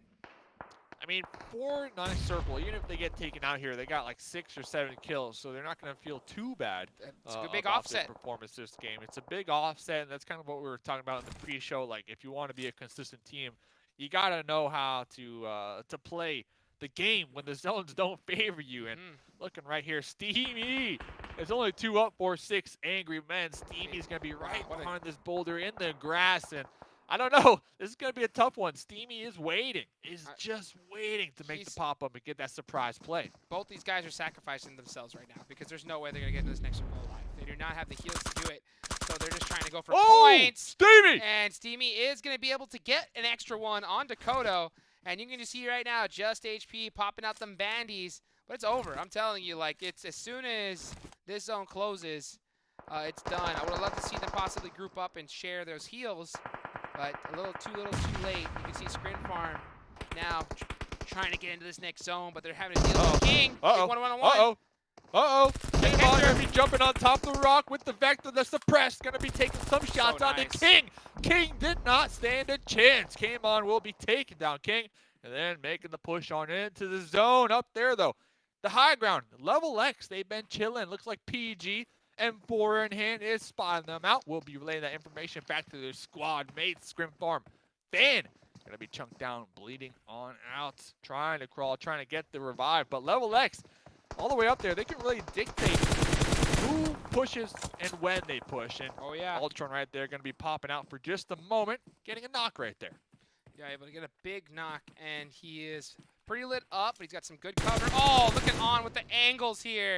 I mean, for Ninth Circle, even if they get taken out here, they got like 6 or 7 kills, so they're not going to feel too bad. It's a big offset performance this game. It's a big offset, and that's kind of what we were talking about in the pre-show. Like, if you want to be a consistent team, you got to know how to play the game when the zones don't favor you. And looking right here, Steamy. There's only 2 up for 6 angry men. Steamy's going to be right behind this boulder in the grass, and I don't know. This is going to be a tough one. Steamy is waiting. He's just waiting to make the pop-up and get that surprise play. Both these guys are sacrificing themselves right now because there's no way they're going to get into this next circle alive. They do not have the heals to do it, so they're just trying to go for points. Steamy! And Steamy is going to be able to get an extra one on Dakota. And you can just see right now, just HP popping out them bandies. But it's over. I'm telling you, like, it's as soon as this zone closes, it's done. I would have loved to see them possibly group up and share those heals. But a little too late. You can see Scrim Farm now trying to get into this next zone, but they're having to deal with King. Uh-oh. King going to be jumping on top of the rock with the Vector, the suppressed. Going to be taking some shots on the King. King did not stand a chance. Came on, will be taken down. King And then making the push on into the zone up there, though. The high ground, LeveLx, they've been chilling. Looks like PG M4 in hand is spotting them out. We'll be relaying that information back to their squad mates. Scrim Farm Fan gonna be chunked down, bleeding on out, trying to crawl, trying to get the revive. But LeveLx, all the way up there, they can really dictate who pushes and when they push. And oh yeah, Ultron right there gonna be popping out for just a moment, getting a knock right there. Yeah, able to get a big knock, and he is pretty lit up, but he's got some good cover. Oh, looking on with the angles here.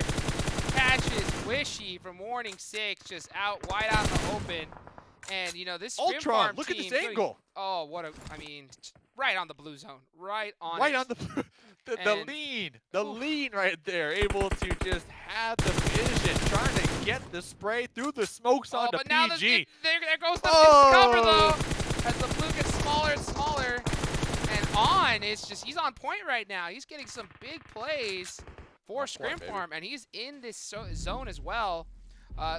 Catches Wishy from Warning 6, just out wide out in the open. And, you know, this Scrim Ultron, Farm look team, at this angle. Oh, what a, I mean, right on the blue zone. Right on Right it. on the lean right there. Able to just have the vision, trying to get the spray through the smokes onto but now PG. there goes the cover, though. As the blue gets smaller and smaller. And on is just, he's on point right now. He's getting some big plays for Scrim Farm, and he's in this zone as well.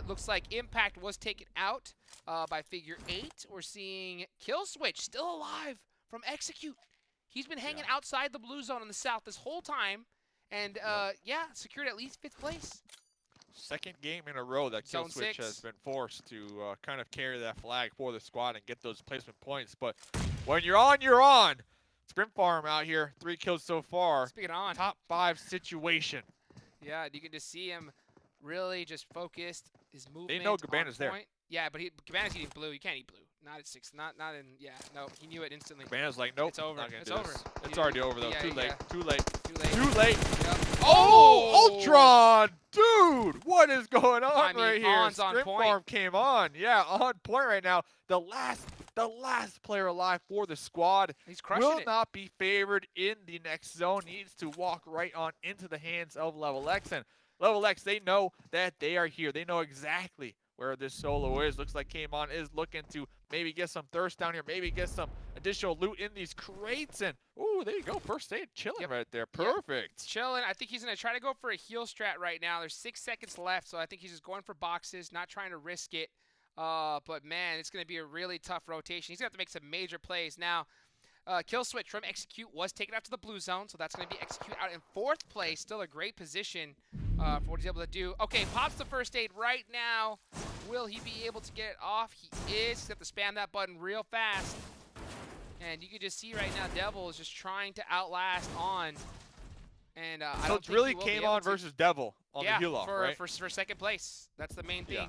Looks like Impact was taken out by Figure 8. We're seeing Kill Switch still alive from Execute. He's been hanging outside the blue zone in the south this whole time, and yeah, secured at least 5th place. Second game in a row that Kill Zone Switch 6. has been forced to kind of carry that flag for the squad and get those placement points. But when you're on, you're on. Scrim Farm out here, 3 kills so far. Speaking on. Top 5 situation. Yeah, you can just see him really just focused. His movement. They know Cabana's there. Yeah, but Cabana's eating blue. You can't eat blue. Not at 6. Not in. Yeah, no. He knew it instantly. Cabana's like, nope. It's over. It's over. It's already over though. Yeah, Too late. yeah. Too late. Too late. Too late. Yep. Oh, Ultron, dude, what is going on right here? On's on Scrim point. Farm came on. Yeah, on point right now. The last player alive for the squad He's crushing will it. not be favored in the next zone. Needs to walk right on into the hands of LeveLx. And LeveLx, they know that they are here. They know exactly where this solo is. Looks like K-Mon is looking to maybe get some thirst down here, maybe get some additional loot in these crates. And, ooh, there you go. First aid chilling right there. Perfect. Chilling. I think he's going to try to go for a heal strat right now. There's 6 seconds left, so I think he's just going for boxes, not trying to risk it. But, man, it's going to be a really tough rotation. He's going to have to make some major plays. Now, Kill Switch from Execute was taken out to the blue zone, so that's going to be Execute out in 4th place. Still a great position for what he's able to do. Okay, pops the first aid right now. Will he be able to get it off? He is. He's got to spam that button real fast. And you can just see right now, Devil is just trying to outlast on. And I don't it's really think he will be came on able to. versus Devil on the heal off, right? for 2nd place. That's the main thing.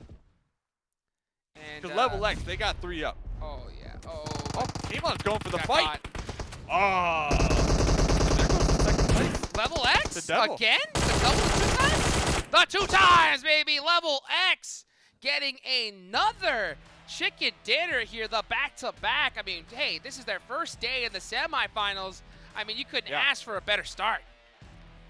And because LeveLx, they got 3 up. Oh, yeah. Oh, K-Mon's going for the got fight. caught. Oh. There goes the 2nd place. LeveLx The Devil. again? The double 2 times? The 2 times, baby. LeveLx getting another chicken dinner here. The back-to-back. I mean, hey, this is their first day in the semifinals. I mean, you couldn't ask for a better start.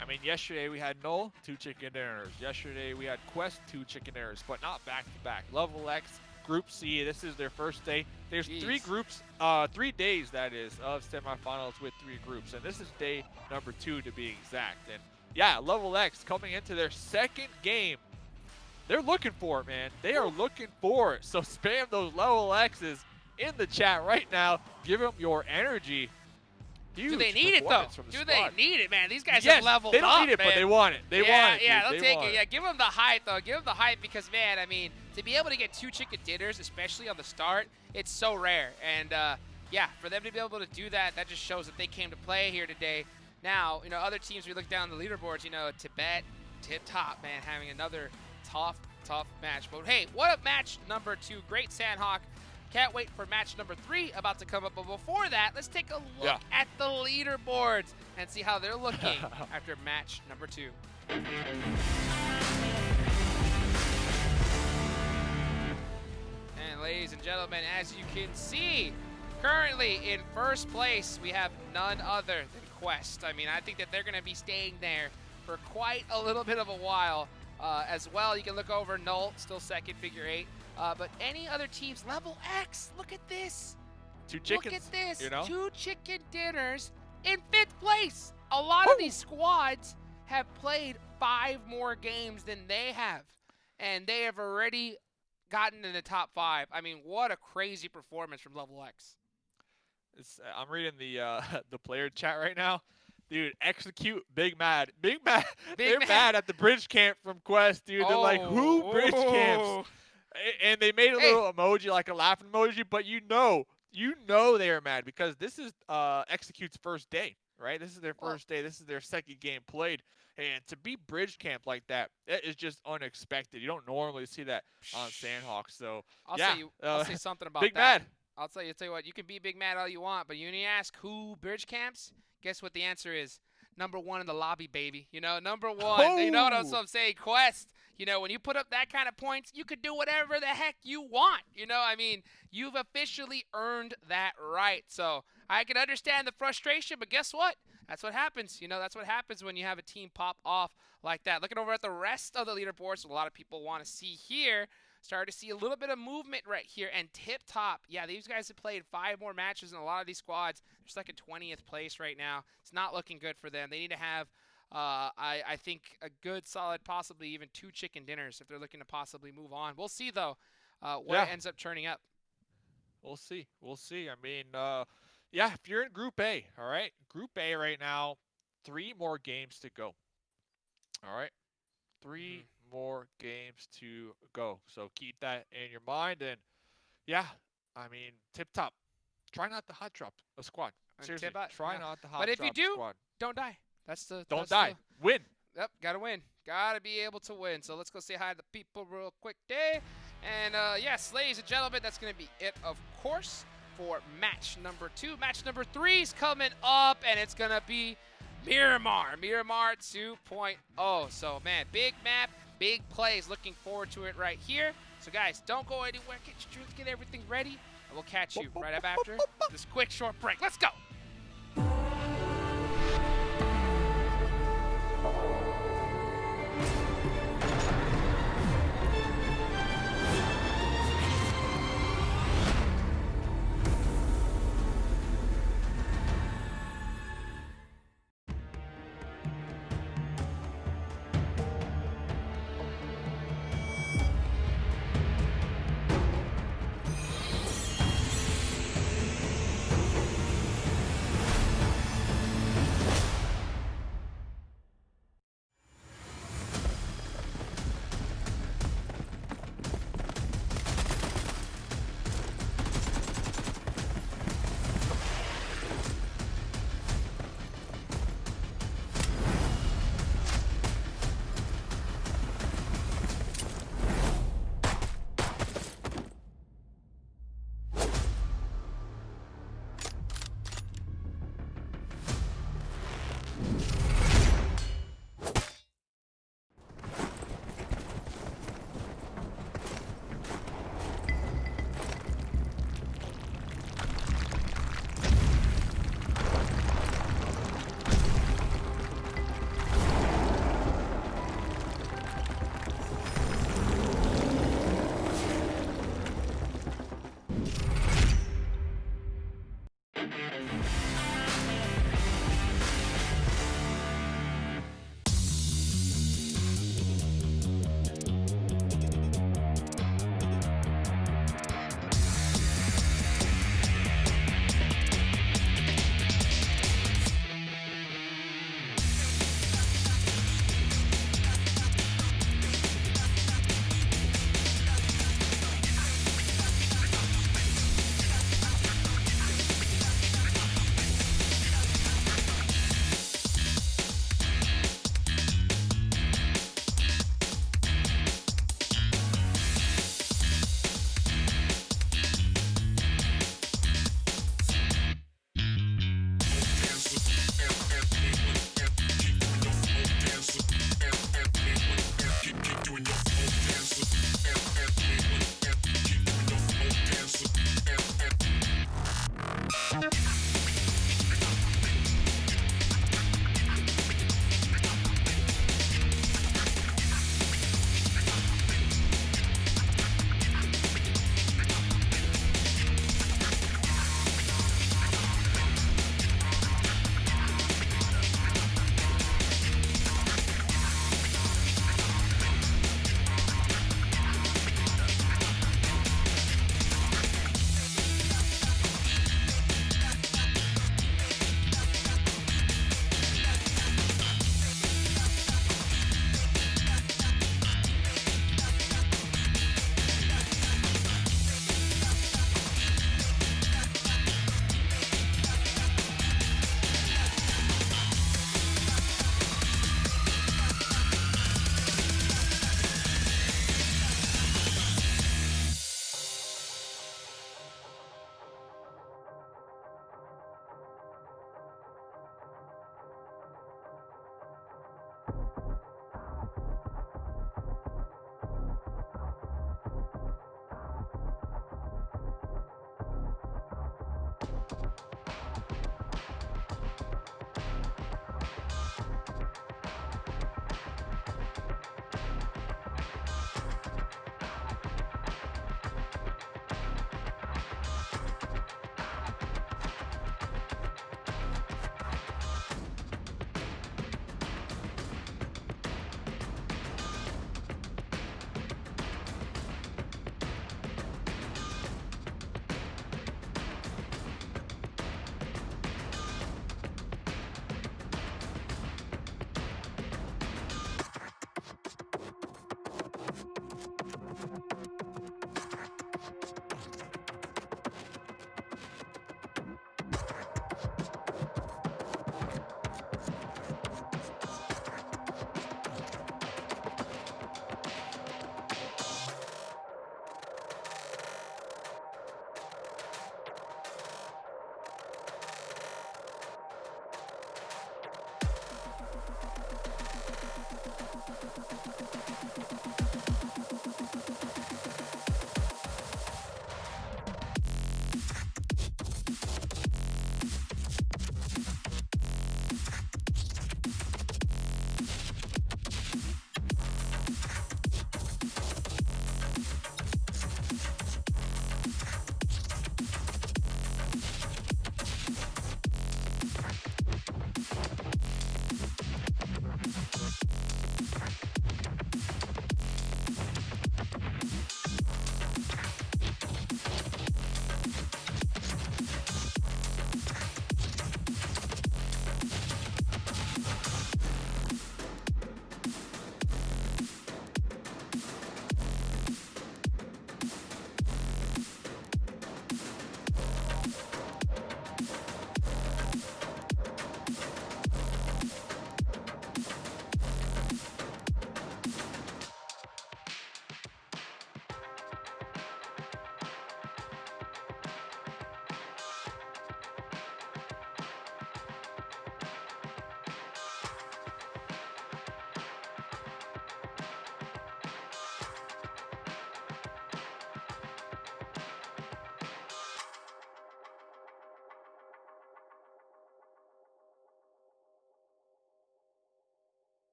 I mean, yesterday we had Null, 2 chicken dinners. Yesterday we had Quest, 2 chicken dinners, but not back-to-back. LeveLx, Group C, this is their first day. There's 3 groups, 3 days, that is, of semifinals with 3 groups. And this is day number 2 to be exact. And yeah, LeveLx coming into their 2nd game. They're looking for it, man. They are looking for it. So spam those LeveLx's in the chat right now. Give them your energy. Huge Do they need it, though? Do they need it, man? These guys yes, have leveled they don't up, need it, man. but they want it. They want it, Yeah, dude. they'll take it. Yeah, give them the hype, though. Give them the hype because, man, I mean, to be able to get 2 chicken dinners, especially on the start, it's so rare. And, yeah, for them to be able to do that, that just shows that they came to play here today. Now, you know, other teams, we look down the leaderboards, you know, TIBET, Tiptop, man, having another tough match. But, hey, what a match number 2. Great Sanhok. Can't wait for match number 3 about to come up. But before that, let's take a look at the leaderboards and see how they're looking after match number 2. And ladies and gentlemen, as you can see, currently in first place, we have none other than Quest. I mean, I think that they're going to be staying there for quite a little bit of a while. As well, you can look over Null, still 2nd, Figure 8. But any other teams, LeveLx, look at this. 2 chickens, look at this, you know? 2 chicken dinners in 5th place. A lot of these squads have played 5 more games than they have. And they have already gotten in the top 5. I mean, what a crazy performance from LeveLx. I'm reading the the player chat right now. Dude, execute Big Mad. Big Mad. They're mad at the bridge camp from Quest, dude. They're like, who bridge camps? And they made a little emoji, like a laughing emoji, but you know they are mad because this is Execute's first day, right? This is their first day. This is their second game played. And to be bridge camp like that is just unexpected. You don't normally see that on Sanhok. So I'll say something about Big that. Mad. I'll tell you what, you can be Big Mad all you want, but when you ask who bridge camps, guess what the answer is? Number 1 in the lobby, baby. You know, number 1. Oh. You know what I'm saying? Quest. You know, when you put up that kind of points, you could do whatever the heck you want. You know, I mean, you've officially earned that right. So I can understand the frustration, but guess what? That's what happens. You know, that's what happens when you have a team pop off like that. Looking over at the rest of the leaderboards, a lot of people want to see here. Started to see a little bit of movement right here. And Tiptop, yeah, these guys have played 5 more matches in a lot of these squads. They're stuck in 20th place right now. It's not looking good for them. They need to have, I think, a good, solid, possibly even 2 chicken dinners if they're looking to possibly move on. We'll see, though, what ends up turning up. We'll see. We'll see. I mean, yeah, if you're in Group A, all right? Group A right now, 3 more games to go. All right? 3 more games to go. So keep that in your mind. And, yeah, I mean, Tiptop, try not to hot drop a squad. Seriously, try not to hot drop a squad. But if you do, don't die. Don't die. Win. Yep, gotta win. Gotta be able to win. So let's go say hi to the people real quick day. And, yes, ladies and gentlemen, that's going to be it, of course, for match number 2. Match number 3 is coming up, and it's going to be Miramar 2.0. So, man, big map, big plays. Looking forward to it right here. So, guys, don't go anywhere. Get your drinks, get everything ready, and we'll catch you right up after this quick, short break. Let's go.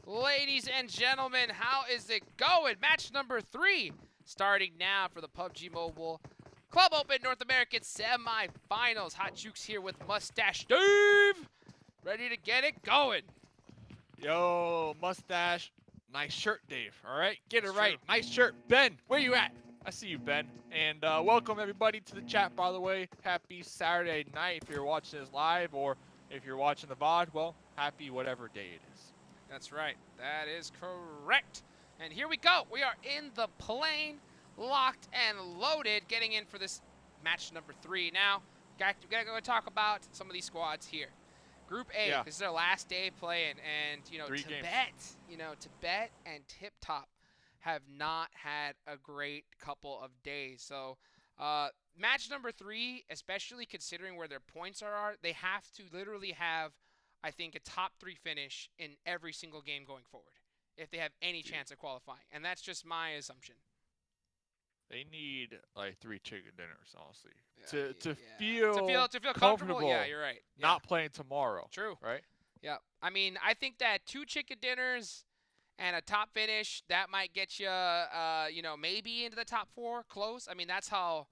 Ladies and gentlemen, how is it going? Match number 3 starting now for the PUBG Mobile Club Open North American semifinals. Hot Jukes here with Mustache Dave, ready to get it going. Yo, Mustache. Nice shirt, Dave. All right, get That's it right. true. Nice shirt. Ben, where you at? I see you, Ben. And welcome, everybody, to the chat, by the way. Happy Saturday night if you're watching this live, or if you're watching the VOD, well, happy whatever day it is. That's right. That is correct. And here we go. We are in the plane, locked and loaded, getting in for this match number 3. Now, we got to go talk about some of these squads here. Group A, Yeah. this is our last day playing, and TIBET and Tiptop have not had a great couple of days. So, match number 3, especially considering where their points are, they have to literally have, I think, a top 3 finish in every single game going forward if they have any chance of qualifying. And that's just my assumption. They need like 3 chicken dinners, honestly, Yeah, to feel comfortable. Yeah, you're right. Not playing tomorrow. True. Right? Yeah. I mean, I think that 2 chicken dinners and a top finish, that might get you, maybe into the top 4, close. I mean, that's how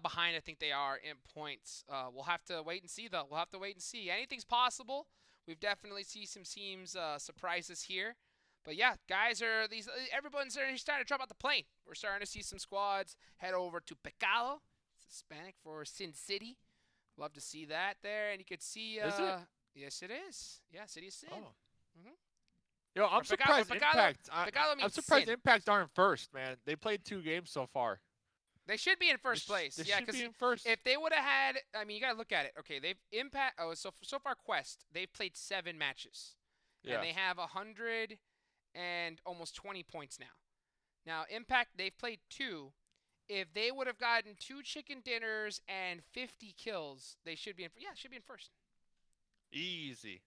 behind I think they are in points. We'll have to wait and see, though. We'll have to wait and see. Anything's possible. We've definitely seen some teams surprises here. But yeah, guys, everyone's starting to drop out the plane. We're starting to see some squads head over to Pecado. It's Hispanic for Sin City. Love to see that there. And you could see... Is it? Yes, it is. Yeah, City of Sin. Oh. Mhm. Yo, I'm surprised Impact. Pecado means I'm surprised sin. Impact aren't first, man. They played 2 games so far. They should be in first place. They Yeah, should because be in first. if they would have had, I mean, you gotta look at it. Okay, they've Impact. Oh, so far Quest, they've played 7 matches, and they have 100 and almost 20 points now. Now Impact, they've played 2. If they would have gotten 2 chicken dinners and 50 kills, they should be in. Yeah, should be in first. Easy.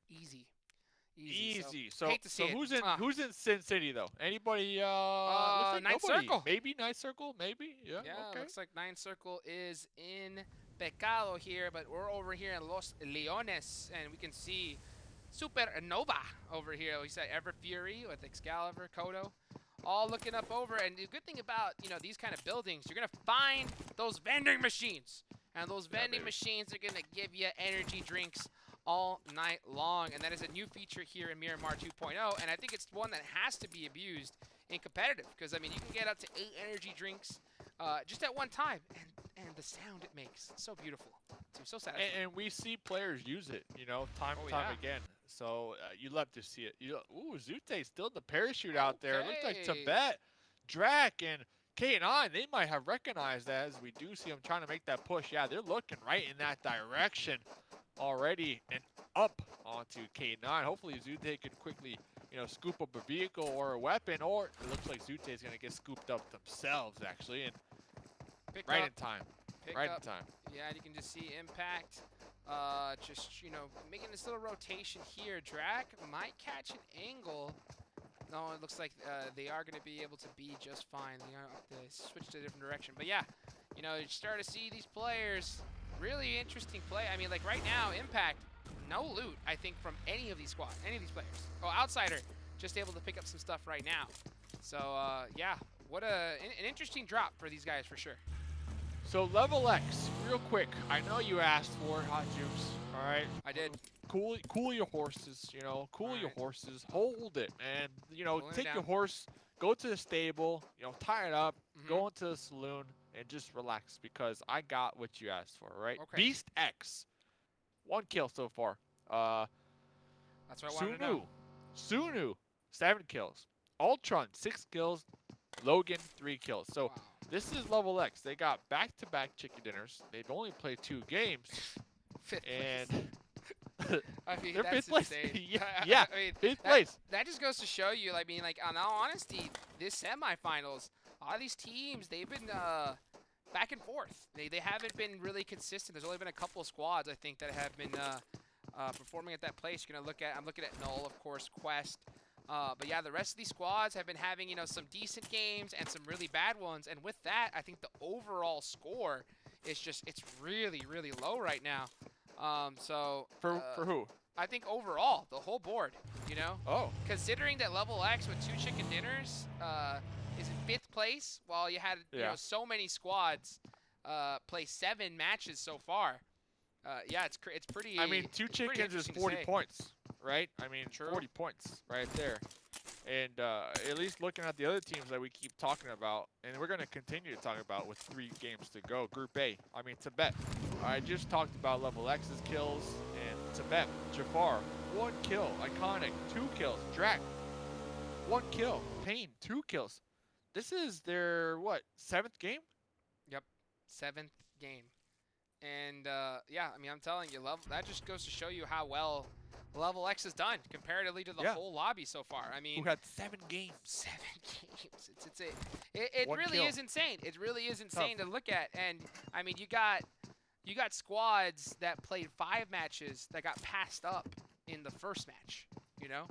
So hate to see it. who's in Sin City though? Anybody? Ninth nobody. Circle. Maybe Ninth Circle. Maybe. Yeah. Yeah, Okay. looks like Ninth Circle is in Pecado here, but we're over here in Los Leones, and we can see Supernova over here. We said Ever Fury with Excalibur, Kodo, all looking up over. And the good thing about these kind of buildings, you're gonna find those vending machines, and those vending machines are gonna give you energy drinks all night long, and that is a new feature here in Miramar 2.0, and I think it's one that has to be abused in competitive, because I mean you can get up to 8 energy drinks just at one time, and the sound it makes, so beautiful. It's so satisfying. And we see players use it, time and time again. So you love to see it. Ooh, Zute still in the parachute out there. It looks like TIBET, Drac, and K9, they might have recognized that, as we do see them trying to make that push. Yeah, they're looking right in that direction already and up onto K9. Hopefully Zute can quickly, scoop up a vehicle or a weapon, or it looks like Zute is going to get scooped up themselves, actually, and in time. In time. Yeah, and you can just see Impact just, making this little rotation here. Drac might catch an angle. No, it looks like they are going to be able to be just fine. They are up to switch to a different direction. But yeah, you start to see these players. Really interesting play. I mean, like right now, Impact, no loot, I think, from any of these squads, any of these players. Oh, Outsider, just able to pick up some stuff right now. So, yeah, what an interesting drop for these guys for sure. So, LeveLx, real quick. I know you asked for it, Hot Juice, all right? I did. Cool your horses, cool your horses. Hold it, man. Cooling Take your horse, go to the stable, tie it up, go into the saloon, and just relax, because I got what you asked for, right? Okay. Beast X, 1 kill so far. That's what I wanted to know. Sunu, 7 kills. Ultron, 6 kills. Logan, 3 kills. So wow. This is LeveLx. They got back-to-back chicken dinners. They've only played 2 games. Fifth and I mean, they're that's 5th place. insane. yeah, I mean, 5th place. That just goes to show you, I mean, like, in all honesty, this semifinals, a lot of these teams, they've been back and forth. They haven't been really consistent. There's only been a couple of squads, I think, that have been performing at that place. You're gonna I'm looking at Null, of course, Quest, But yeah, the rest of these squads have been having, you know, some decent games and some really bad ones. And with that, I think the overall score is just, it's really, really low right now. For who? I think overall, the whole board, you know? Oh. Considering that LeveLx with 2 chicken dinners is in 5th place, while you had you know, so many squads play 7 matches so far. Yeah, it's pretty. I mean, 2 chickens is 40 points, right? I mean, True. 40 points right there. And at least looking at the other teams that we keep talking about, and we're going to continue to talk about with 3 games to go. Group A, I mean, TIBET. I just talked about LeveLx's kills, and TIBET, Jafar, 1 kill. Iconic, 2 kills. Drac, 1 kill. Pain, 2 kills. This is their, what, 7th game? Yep, 7th game. And yeah, I mean, I'm telling you, that just goes to show you how well LeveLx has done comparatively to the whole lobby so far. I mean, who had 7 games? 7 games. It really kill. is insane. It really is insane to look at. And I mean, you got squads that played 5 matches that got passed up in the first match. You know,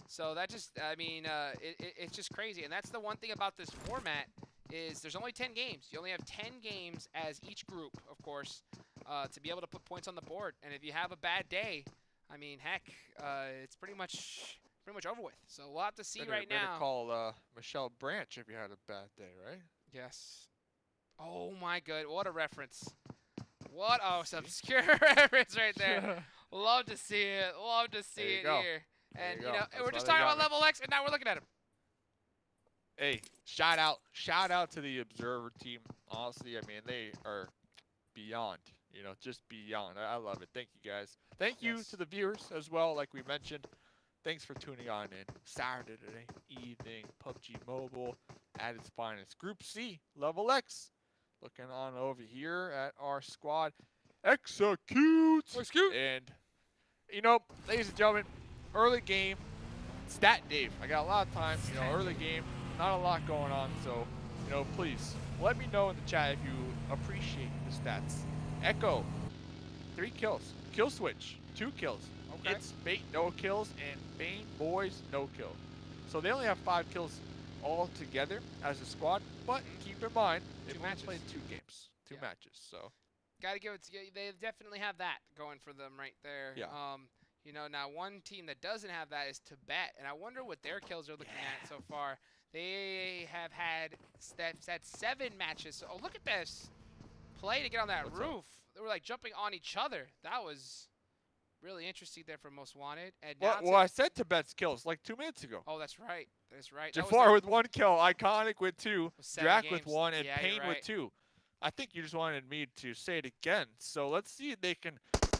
so that just, I mean, it's just crazy. And that's the one thing about this format is there's only 10 games. You only have 10 games as each group, of course, to be able to put points on the board. And if you have a bad day, I mean, heck, it's pretty much over with. So we'll have to see right now. Better call Michelle Branch if you had a bad day, right? Yes. Oh my good, what a reference! What obscure reference right there. Love to see it. Love to see it here. And you know, we're just talking about LeveLx, and now we're looking at him. Hey, shout out to the Observer team. Honestly, I mean, they are beyond, you know, just beyond. I love it. Thank you guys. Thank you to the viewers as well, like we mentioned. Thanks for tuning on in. Saturday evening, PUBG Mobile at its finest. Group C, LeveLx. Looking on over here at our squad. Execute! And, you know, ladies and gentlemen, early game, stat Dave. I got a lot of time, you know, early game. Not a lot going on, so, you know, please let me know in the chat if you appreciate the stats. Echo, 3 kills. Kill Switch, 2 kills. Okay. It's Bait, no kills, and Bane Boys, no kill. So they only have 5 kills all together as a squad, but keep in mind, they've only played 2 games, 2 matches, so. Gotta give it to, they definitely have that going for them right there. Yeah. You know, now one team that doesn't have that is TIBET, and I wonder what their kills are looking at so far. They have had 7 matches. Oh, look at this play to get on that roof. They were like jumping on each other. That was really interesting there for MostWanted. And now well, I said TIBET's kills like 2 minutes ago. Oh, that's right. That's right. Jafar with 1 kill, Iconic with 2, Drac with 1, and yeah, Pain with 2. I think you just wanted me to say it again. So let's see if they can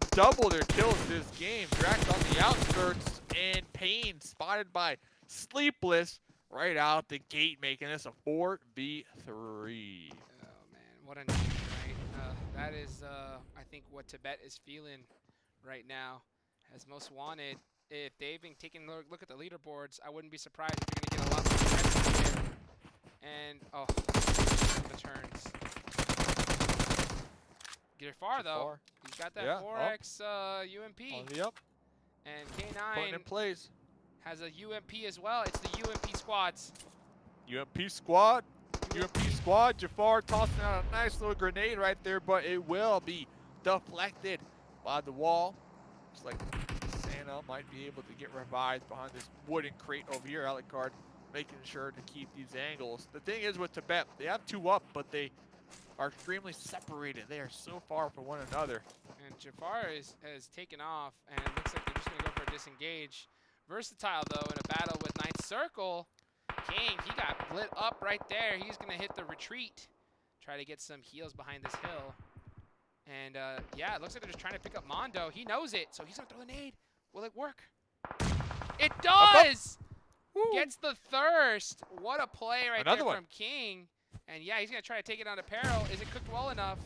double their kills this game. Drac on the outskirts, and Pain spotted by Sleepless right out the gate, making this a 4v3. Oh, man. What a night, right? That is, I think, what TIBET is feeling right now. As MostWanted, if they've been taking a look at the leaderboards, I wouldn't be surprised if you're going to get a lot more matches here. And, oh, the turns. Jafar, though. He's got that 4x UMP. On the up. And K9 in plays. Has a UMP as well. It's the UMP squads. UMP squad. UMP squad. Jafar tossing out a nice little grenade right there, but it will be deflected by the wall. Looks like Santa might be able to get revived behind this wooden crate over here. Alucard making sure to keep these angles. The thing is with TIBET, they have 2 up, but they are extremely separated. They are so far from one another. And Jafar has taken off, and it looks like they're just going to go for a disengage. Versatile, though, in a battle with Ninth Circle. King, he got lit up right there. He's going to hit the retreat. Try to get some heals behind this hill. And, yeah, it looks like they're just trying to pick up Mondo. He knows it, so he's going to throw a nade. Will it work? It does! Gets the thirst. What a play right there from King. And, yeah, he's going to try to take it onto Peril. Is it cooked well enough?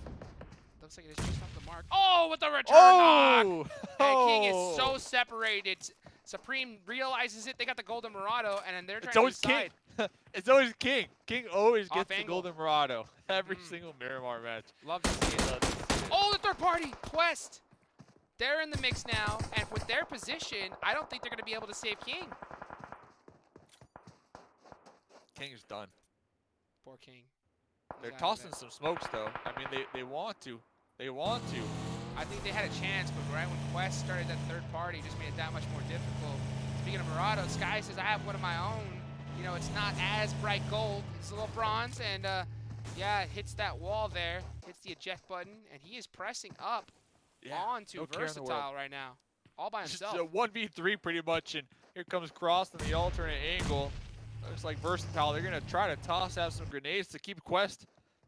Looks like it is just off the mark. Oh, with the return knock! And King is so separated. Supreme realizes it. They got the Golden Murado, and then they're trying to decide. King. It's always King. King always gets the angle. Golden Murado every single Miramar match. Love to see it. Oh, the third party. Quest. They're in the mix now, and with their position, I don't think they're going to be able to save King. King's done. Poor King. They're tossing some smokes though. I mean, they want to. They want to. I think they had a chance, but right when Quest started that third party, it just made it that much more difficult. Speaking of Murado, Sky says, I have one of my own. You know, it's not as bright gold. It's a little bronze, and yeah, it hits that wall there, hits the eject button, and he is pressing up onto Versatile right now, all by himself. Just a 1v3 pretty much, and here comes Cross in the alternate angle. Looks like Versatile. They're going to try to toss out some grenades to keep Quest,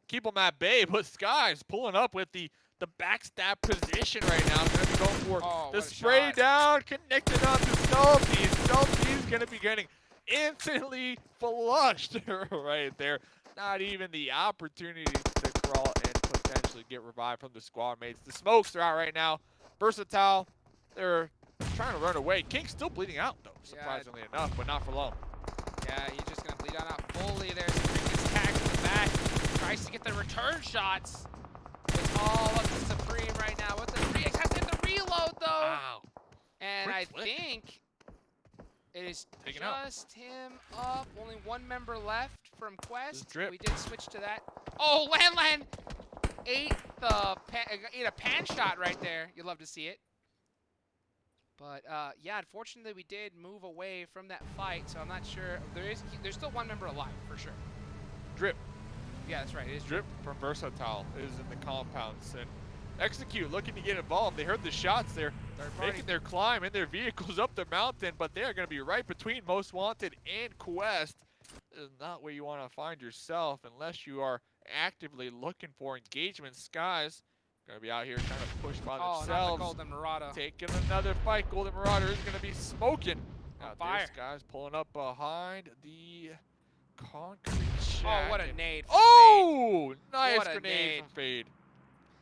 keep them at bay, but Sky's pulling up with the backstab position right now. Going to be going for the spray down, connected on to Stealthy. Stealthy's going to be getting instantly flushed right there. Not even the opportunity to crawl and potentially get revived from the squad mates. The smokes are out right now. Versatile, they're trying to run away. King's still bleeding out though, surprisingly enough, but not for long. Yeah, he's just gonna bleed on out fully there. Supreme gets tagged in the back. Tries to get the return shots. It's all up to Supreme right now with the 3x. Has to hit the reload though. Wow. And I think it is just him up. Only one member left from Quest. We did switch to that. Oh, Lan ate a pan shot right there. You'd love to see it. But yeah, unfortunately, we did move away from that fight, so I'm not sure. There's still one member alive for sure. Drip. Yeah, that's right. It is Drip from Versatile is in the compounds, and Execute looking to get involved. They heard the shots there, making their climb in their vehicles up the mountain, but they are going to be right between Most Wanted and Quest. This is not where you want to find yourself unless you are actively looking for engagement. Skies going to be out here trying to push by themselves. Not the Golden Marauder. Taking another fight. Golden Marauder is going to be smoking. Out there, Skies pulling up behind the concrete shack. Oh, what a nade from Oh, nice grenade from Fade.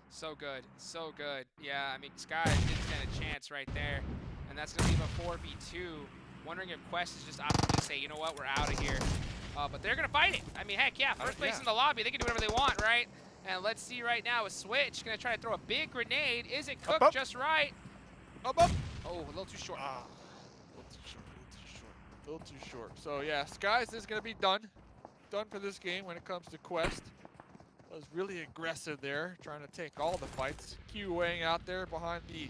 So good, so good. Yeah, I mean, Sky did stand a chance right there, and that's going to leave a 4v2. Wondering if Quest is just opting to say, you know what, we're out of here. But they're going to fight it. I mean, heck yeah, first place in the lobby. They can do whatever they want, right? And let's see right now with Switch. Going to try to throw a big grenade. Is it cooked just right? Oh, a little too short. A little too short. So yeah, Skies is going to be done. Done for this game when it comes to Quest. Was really aggressive there, trying to take all the fights. QAing out there behind the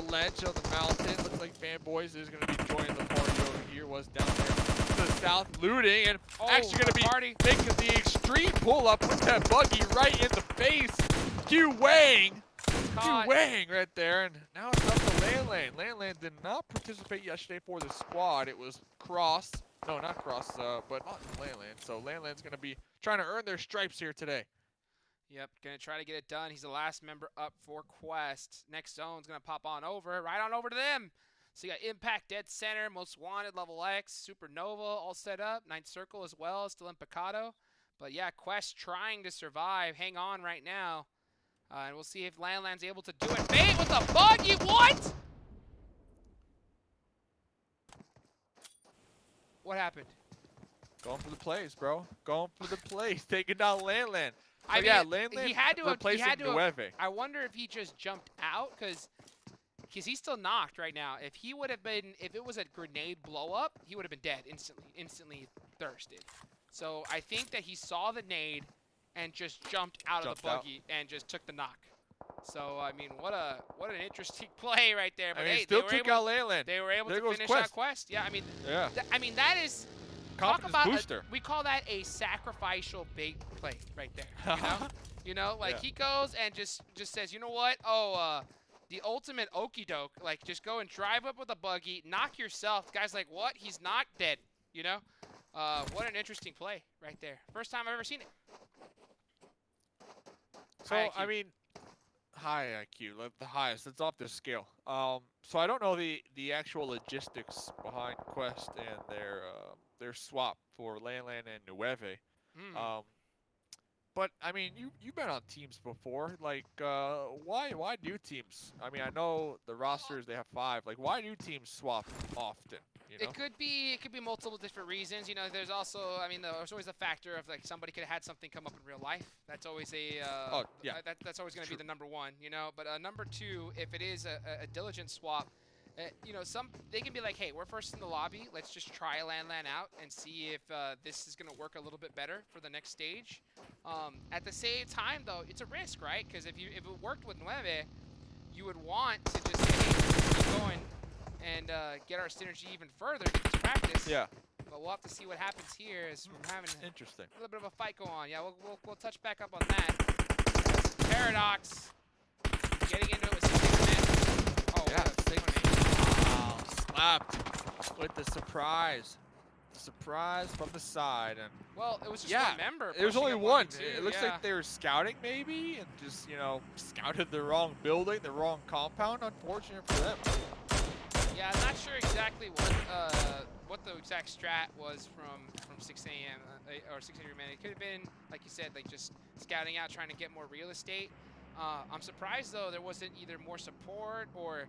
ledge of the mountain. Looks like Fanboys is going to be joining the party over here. Was down there to the south, looting, and actually going to be making the extreme pull-up with that buggy right in the face. QAing right there, and now it's up to Landland. Landland did not participate yesterday for the squad. It was Cross. No, not Cross, but not Landland. So Landland's going to be trying to earn their stripes here today. Yep, gonna try to get it done. He's the last member up for Quest. Next zone's gonna pop on over, right on over to them. So you got Impact, Dead Center, Most Wanted, LeveLx, Supernova all set up. Ninth Circle as well, still in Picado. But yeah, Quest trying to survive. Hang on right now. And we'll see if Landland's able to do it. Fade with a buggy, what? What happened? Going for the plays, bro. Going for the plays. Taking down Landland. I mean, yeah, Landland he had to Nueve. I wonder if he just jumped out because he's still knocked right now. If he would have been, if it was a grenade blow up, he would have been dead instantly thirsted. So I think that he saw the nade and just jumped out of the buggy and just took the knock. So I mean, what an interesting play right there. But I mean, still took out Landland. They were able to finish out Quest. Yeah, I mean, I mean that is. Talk about we call that a sacrificial bait play right there. You know, you know, like he goes and just says, you know what? Oh, the ultimate okie doke. Like just go and drive up with a buggy, knock yourself. The guy's like, what? He's not dead. You know, what an interesting play right there. First time I've ever seen it. So I mean, high IQ, like the highest. It's off this scale. So I don't know the actual logistics behind Quest and their swap for Landland and Nueve. But I mean, you've been on teams before. Like, why do teams? I mean, I know the rosters they have 5. Like, why do teams swap often? You know? It could be multiple different reasons. You know, there's also, I mean, there's always a factor of like somebody could have had something come up in real life. That's always that's always going to be the number one. You know, but number 2, if it is a diligent swap, You know, they can be like, hey, we're first in the lobby. Let's just try LAN out and see if this is gonna work a little bit better for the next stage. At the same time, though, it's a risk, right? Because if it worked with Nueve, you would want to just say, hey, let's keep going and get our synergy even further, get to practice. Yeah. But we'll have to see what happens here as we're having Interesting. a little bit of a fight go on. Yeah, we'll touch back up on that. Paradox getting into it with 6 Oh, Yeah, wow. Slapped with the surprise. The surprise from the side. And Well, it was just yeah, one member. there's only pushing up one. 1v2, It looks yeah. like they were scouting maybe and just, you know, scouted the wrong building, the wrong compound. Unfortunate for them. Yeah, I'm not sure exactly what the exact strat was from 6 a.m. Or 6 a.m. man. It could have been, like you said, like just scouting out, trying to get more real estate. I'm surprised though there wasn't either more support or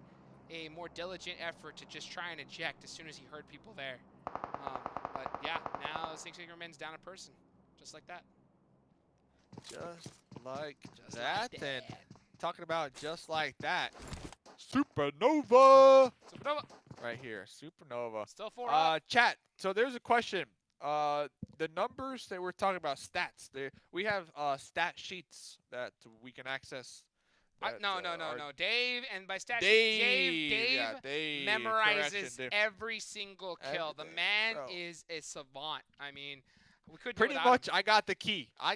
a more diligent effort to just try and eject as soon as he heard people there. But yeah, now 6 Man's down a person, just like that. Just like Just that. like And that. talking about just like that. Supernova! Supernova. Right here, Supernova. Still 4 up. Chat, so there's a question. The numbers that we're talking about, stats. We have stat sheets that we can access. No. Dave, and by stats, Dave Dave memorizes correction, Dave. every single kill. The Everything, man bro. is a savant. I mean, we could Pretty much, I got the key. All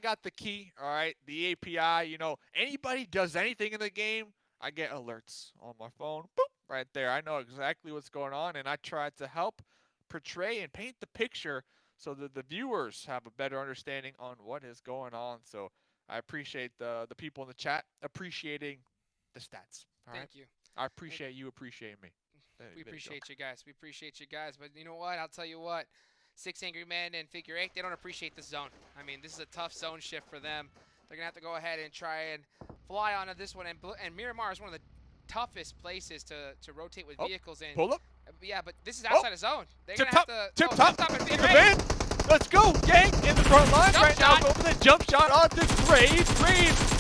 right, the API. You know, anybody does anything in the game, I get alerts on my phone. Boop, right there. I know exactly what's going on, and I try to help portray and paint the picture so that the viewers have a better understanding on what is going on. So I appreciate the people in the chat appreciating the stats. All right? Thank you. I appreciate you appreciating me. We appreciate you guys. We appreciate you guys. But you know what? I'll tell you what. 6 Angry Men and Figure 8, they don't appreciate the zone. I mean, this is a tough zone shift for them. They're going to have to go ahead and try and fly onto this one. And Miramar is one of the toughest places to rotate with vehicles in. Pull up. Yeah, but this is outside of zone. They're going to have to... Tip top. And Take Figure a 8. van. Let's go, gang, in the front line Jump right shot. now. Go for the jump shot onto Graves.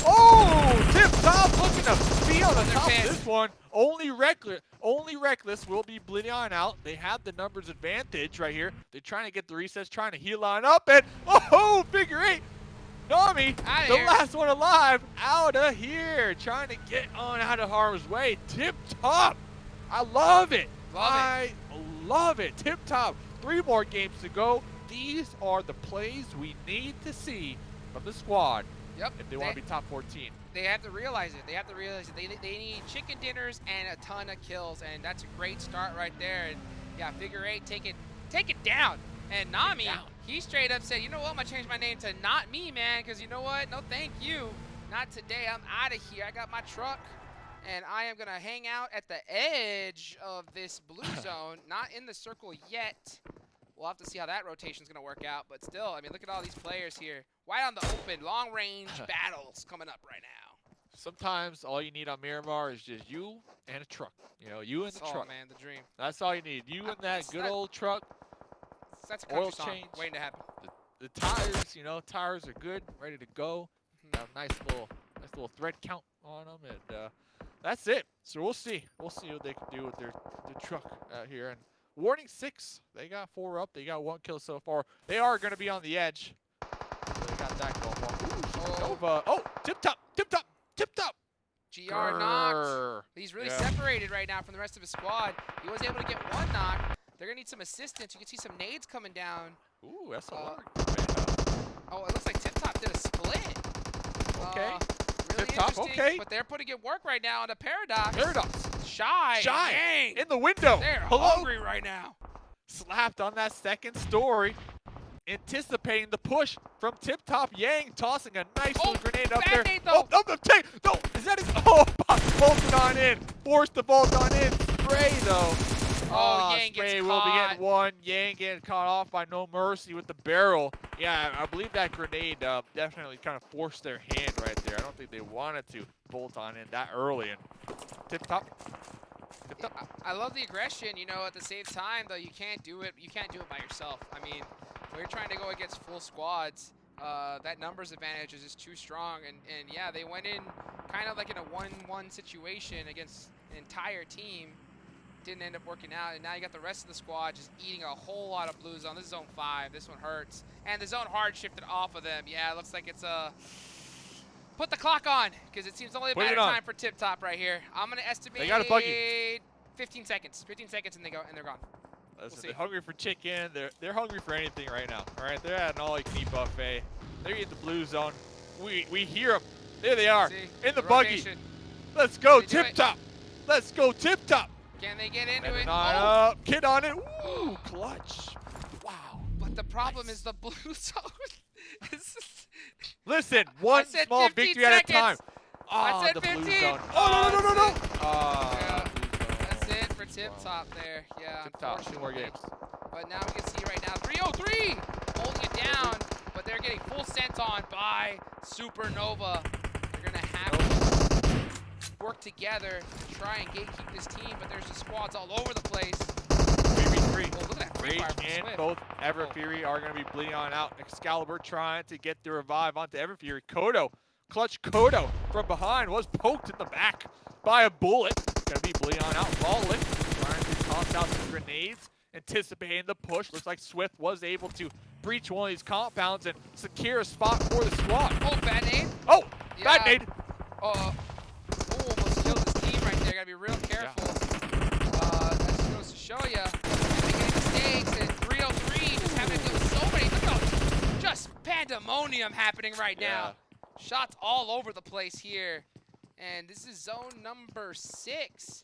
Oh, Tip top looking to be on the top of this one. Only Reckless will be bleeding on out. They have the numbers advantage right here. They're trying to get the resets, trying to heal on up, and oh, Figure 8. Nami, the last one alive, out of here. Trying to get on out of harm's way. Tip top. I love it. I love it. Tip top. 3 more games to go. These are the plays we need to see from the squad. Yep. If they want to be top 14. They have to realize it. They have to realize it. They need chicken dinners and a ton of kills, and that's a great start right there. And yeah, Figure 8, take it down. And Nami, he straight up said, you know what, I'm gonna change my name to Not Me, man, because you know what? No, thank you. Not today. I'm out of here. I got my truck, and I am gonna hang out at the edge of this blue zone, not in the circle yet. We'll have to see how that rotation's gonna work out, but still, I mean, look at all these players here. Wide on the open, long-range battles coming up right now. Sometimes all you need on Miramar is just you and a truck. You know, you and the truck. Oh, man, the dream. That's all you need. You and that good old truck. That's a country oil song change. waiting to happen. The tires, you know, tires are good, ready to go. Have a nice little thread count on them, and that's it. So we'll see. We'll see what they can do with their truck out here. And Warning 6, they got 4 up. They got 1 kill so far. They are going to be on the edge. So they got that going on. Nova. Oh, tip top. GR knocked. He's really separated right now from the rest of his squad. He was able to get 1 knock. They're going to need some assistance. You can see some nades coming down. Ooh, that's a lot. Oh, it looks like Tiptop did a split. Okay. Really Tiptop, okay. But they're putting in work right now on the Paradox. Shy. Dang. In the window. They're hungry right now. Slapped on that second story. Anticipating the push from Tiptop. Yang tossing a nice little grenade up there. No, is that his? Oh, bolted on in. Forced the bolt on in. Spray though. Oh, Yang Spray gets will be caught. getting 1. Yang getting caught off by No Mercy with the barrel. Yeah, I believe that grenade definitely kind of forced their hand right there. I don't think they wanted to bolt on in that early. And Tiptop. I love the aggression, you know, at the same time though you can't do it by yourself. I mean, when you're trying to go against full squads, that numbers advantage is just too strong, and yeah, they went in kind of like in a 1-1 situation against an entire team. didn't end up working out, and now you got the rest of the squad just eating a whole lot of blue zone. This is zone 5. This one hurts. And the zone hard shifted off of them. Yeah, it looks like it's put the clock on, because it seems only a matter of time for Tiptop right here. I'm going to estimate they got a buggy. 15 seconds. 15 seconds, and they're gone. Listen, they're hungry for chicken. They're hungry for anything right now. All right, they're at an all-you-can-eat buffet. They're in the blue zone. We hear them. There they are in the buggy. Let's go, Tiptop. Let's go, Tiptop. Can they get into it? Up, kid on it. Ooh, clutch. Wow. But the problem is the blue zone. Listen, one small victory at a time. I said the 15. Blue zone. Oh, no. Yeah. That's it for Tiptop there. Yeah, Tiptop, 2 more games. But now we can see right now, 303 holding it down, but they're getting full sent on by Supernova. They're going to have to work together to try and gatekeep this team, but there's just squads all over the place. 3v3. Oh, look at that Rage and both Everfury are going to be bleeding on out. Excalibur trying to get the revive onto Everfury. Kodo, clutch Kodo from behind, was poked in the back by a bullet. Going to be bleeding on out. Vikendi trying to toss out some grenades, anticipating the push. Looks like Swift was able to breach one of these compounds and secure a spot for the squad. Oh, bad nade. Oh, yeah. bad nade. Almost killed his team right there. Got to be real careful. That just goes to show you. Making mistakes, and 303 just having to deal with so many. Look at just pandemonium happening right now. Shots all over the place here. And this is zone number 6.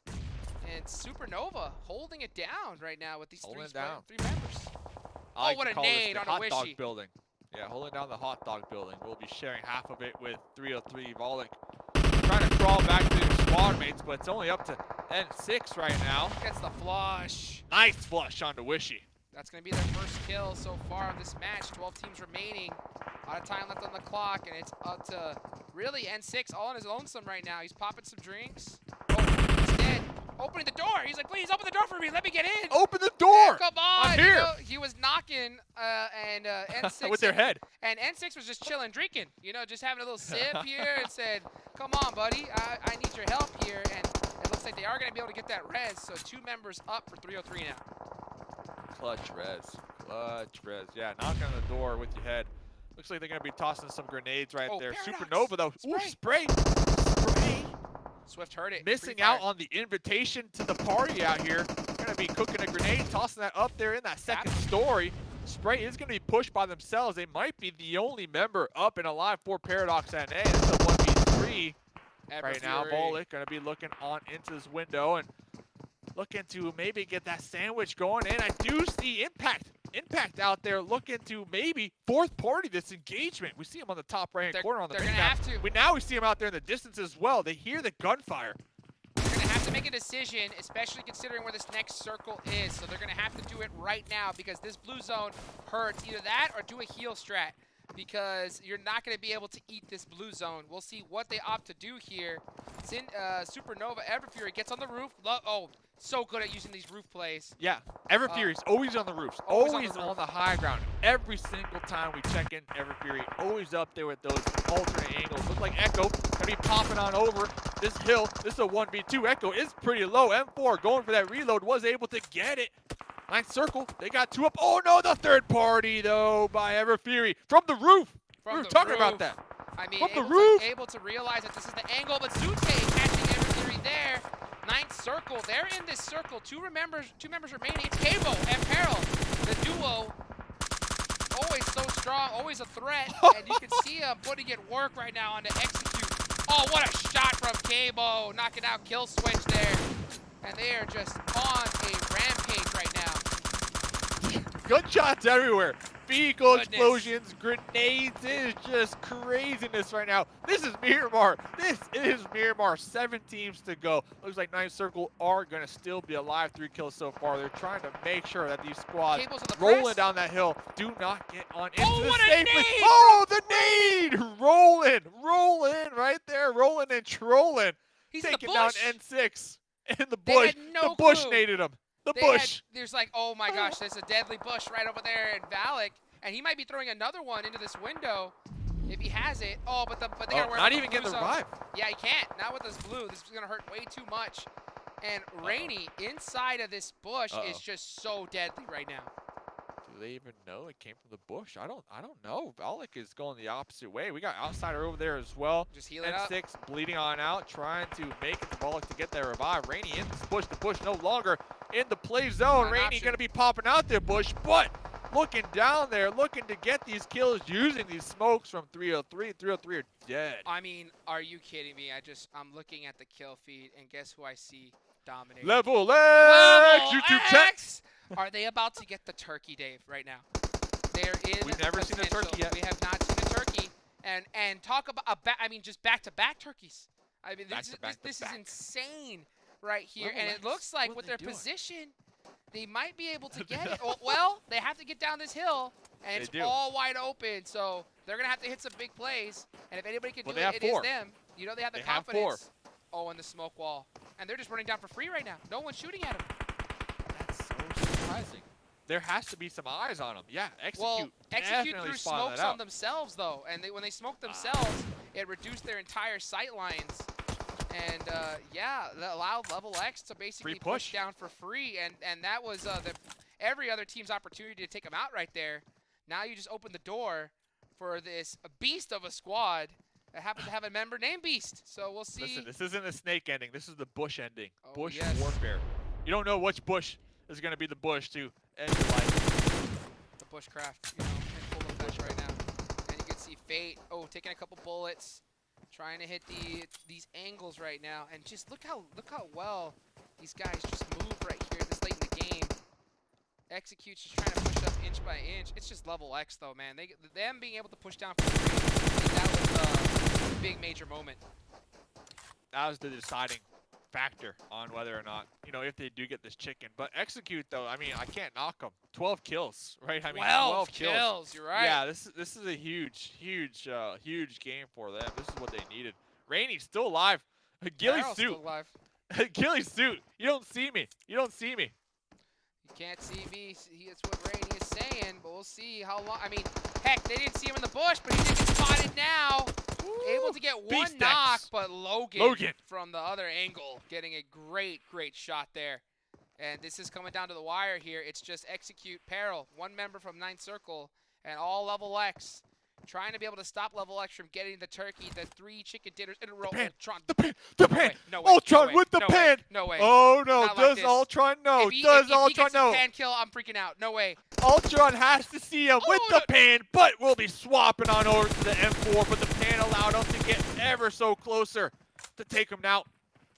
And Supernova holding it down right now with these three members. Oh, what a nade on a wishy. Hot dog building. Yeah, holding down the hot dog building. We'll be sharing half of it with 303 Vikendi. Trying to crawl back to their squad mates, but it's only up to N6 right now. Gets the flush. Nice flush onto Wishy. That's going to be their first kill so far of this match. 12 teams remaining. A lot of time left on the clock, and it's up to really N6 all on his lonesome right now. He's popping some drinks. Oh, he's dead. Opening the door. He's like, please open the door for me. Let me get in. Open the door. Come on. I'm here. You know, he was knocking, and N6 with their head. And N6 was just chilling, drinking. You know, just having a little sip here, and said, "Come on, buddy. I need your help here." And it looks like they are going to be able to get that res. So 2 members up for 303 now. Clutch res. Clutch res. Yeah, knock on the door with your head. Looks like they're going to be tossing some grenades right there. Paradox. Supernova, though. Spray. Ooh, spray. Spray. Swift heard it. Missing out on the invitation to the party out here. Going to be cooking a grenade, tossing that up there in that second story. Spray is going to be pushed by themselves. They might be the only member up and alive for ParadoxNA. It's a 1v3 right now. Vikendi going to be looking on into this window and looking to maybe get that sandwich going in. I do see Impact out there looking to maybe fourth party this engagement. We see him on the top right-hand corner on the They're going to have to. Now we see him out there in the distance as well. They hear the gunfire. They're going to have to make a decision, especially considering where this next circle is. So they're going to have to do it right now because this blue zone hurts. Either that or do a heal strat because you're not going to be able to eat this blue zone. We'll see what they opt to do here. Supernova Everfury gets on the roof. Oh, so good at using these roof plays. Yeah, Everfury's always on the roofs, always on the high ground. Every single time we check in, Everfury always up there with those alternate angles. Look like Echo gonna be popping on over this hill. This is a 1v2. Echo is pretty low. M4 going for that reload, was able to get it. Ninth circle, they got 2 up. Oh no, the third party though by Everfury from the roof. We were talking about that. I mean, from the roof. Able to realize that this is the angle, but Sute catching Everfury there. Ninth circle, they're in this circle. Two members remaining. It's Cabo and Peril. The duo, always so strong, always a threat. And you can see him putting it work right now on the execute. Oh, what a shot from Cabo, knocking out kill switch there. And they are just on a rampage right now. Gunshots everywhere. Vehicle explosions, grenades. It is just craziness right now. This is Miramar. This is Miramar. 7 teams to go. Looks like Ninth Circle are going to still be alive. 3 kills so far. They're trying to make sure that these squads rolling down that hill do not get on into the safe place. Oh, the nade! Rolling right there. Rolling and trolling. He's taking down N6 in the bush. The bush naded him. The bush. There's like, oh my gosh, there's a deadly bush right over there in Valak, and he might be throwing another one into this window if he has it. Oh, but they gotta worry not about even the getting the zone. revive. Yeah, he can't. Not with this blue. This is gonna hurt way too much. And Rainy inside of this bush is just so deadly right now. Do they even know it came from the bush? I don't know. LeveLx is going the opposite way. We got Outsider over there as well. Just heal it up. N6 bleeding on out, trying to make it to LeveLx to get that revive. Rainy in this bush. The bush no longer in the play zone. Rainy going to be popping out there, bush, but looking down there, looking to get these kills using these smokes from 303. 303 are dead. I mean, are you kidding me? I'm looking at the kill feed, and guess who I see dominating? LeveLx! YouTube chat! Are they about to get the turkey, Dave, right now? There is We've never seen a turkey yet. We have not seen a turkey. And talk about, just back-to-back turkeys. I mean, this is insane right here. LeveLx, and it looks like with their position, they might be able to get it. Well, they have to get down this hill, and it's all wide open. So they're going to have to hit some big plays. And if anybody can do it, it is them. You know, they have the confidence. Oh, and the smoke wall. And they're just running down for free right now. No one's shooting at them. That's so surprising. There has to be some eyes on them. Yeah, Execute threw smokes on themselves, though. And when they smoked themselves, it reduced their entire sight lines. And, yeah, that allowed LeveLx to basically push down for free. And that was every other team's opportunity to take them out right there. Now you just open the door for this beast of a squad that happens to have a member named Beast. So we'll see. Listen, this isn't the snake ending. This is the bush ending. Bush warfare. You don't know which bush is going to be the bush to end your life. The bushcraft, in full effect right now. And you can see Fate, taking a couple bullets, trying to hit these angles right now. And just look how well these guys just move right here this late in the game. Execute's just trying to push up inch by inch. It's just LeveLx though, man. Them being able to push down for free, I think that was a big major moment. That was the deciding factor on whether or not, if they do get this chicken. But Execute though, I mean, I can't knock them. 12 kills, right? I mean, 12 kills. You're right. Yeah, this is a huge game for them. This is what they needed. Rainy's still alive. Ghillie suit. Still alive. Ghillie suit. You don't see me. You don't see me. You can't see me. That's what Rainy is saying, but we'll see how long. I mean, heck, they didn't see him in the bush, but he did get spotted now. Able to get one knock, but Logan from the other angle getting a great shot there. And this is coming down to the wire here. It's just Execute, Peril, one member from 9th Circle, and all LeveLx. Trying to be able to stop LeveLx from getting the turkey, the 3 chicken dinners in a row. The pan! Ultron with the pan! No way. Oh no, does Ultron know? Does Ultron know? If he gets a pan kill, I'm freaking out. No way. Ultron has to see him with the pan, but we'll be swapping on over to the M4, but the pan allowed him to get ever so closer to take him out.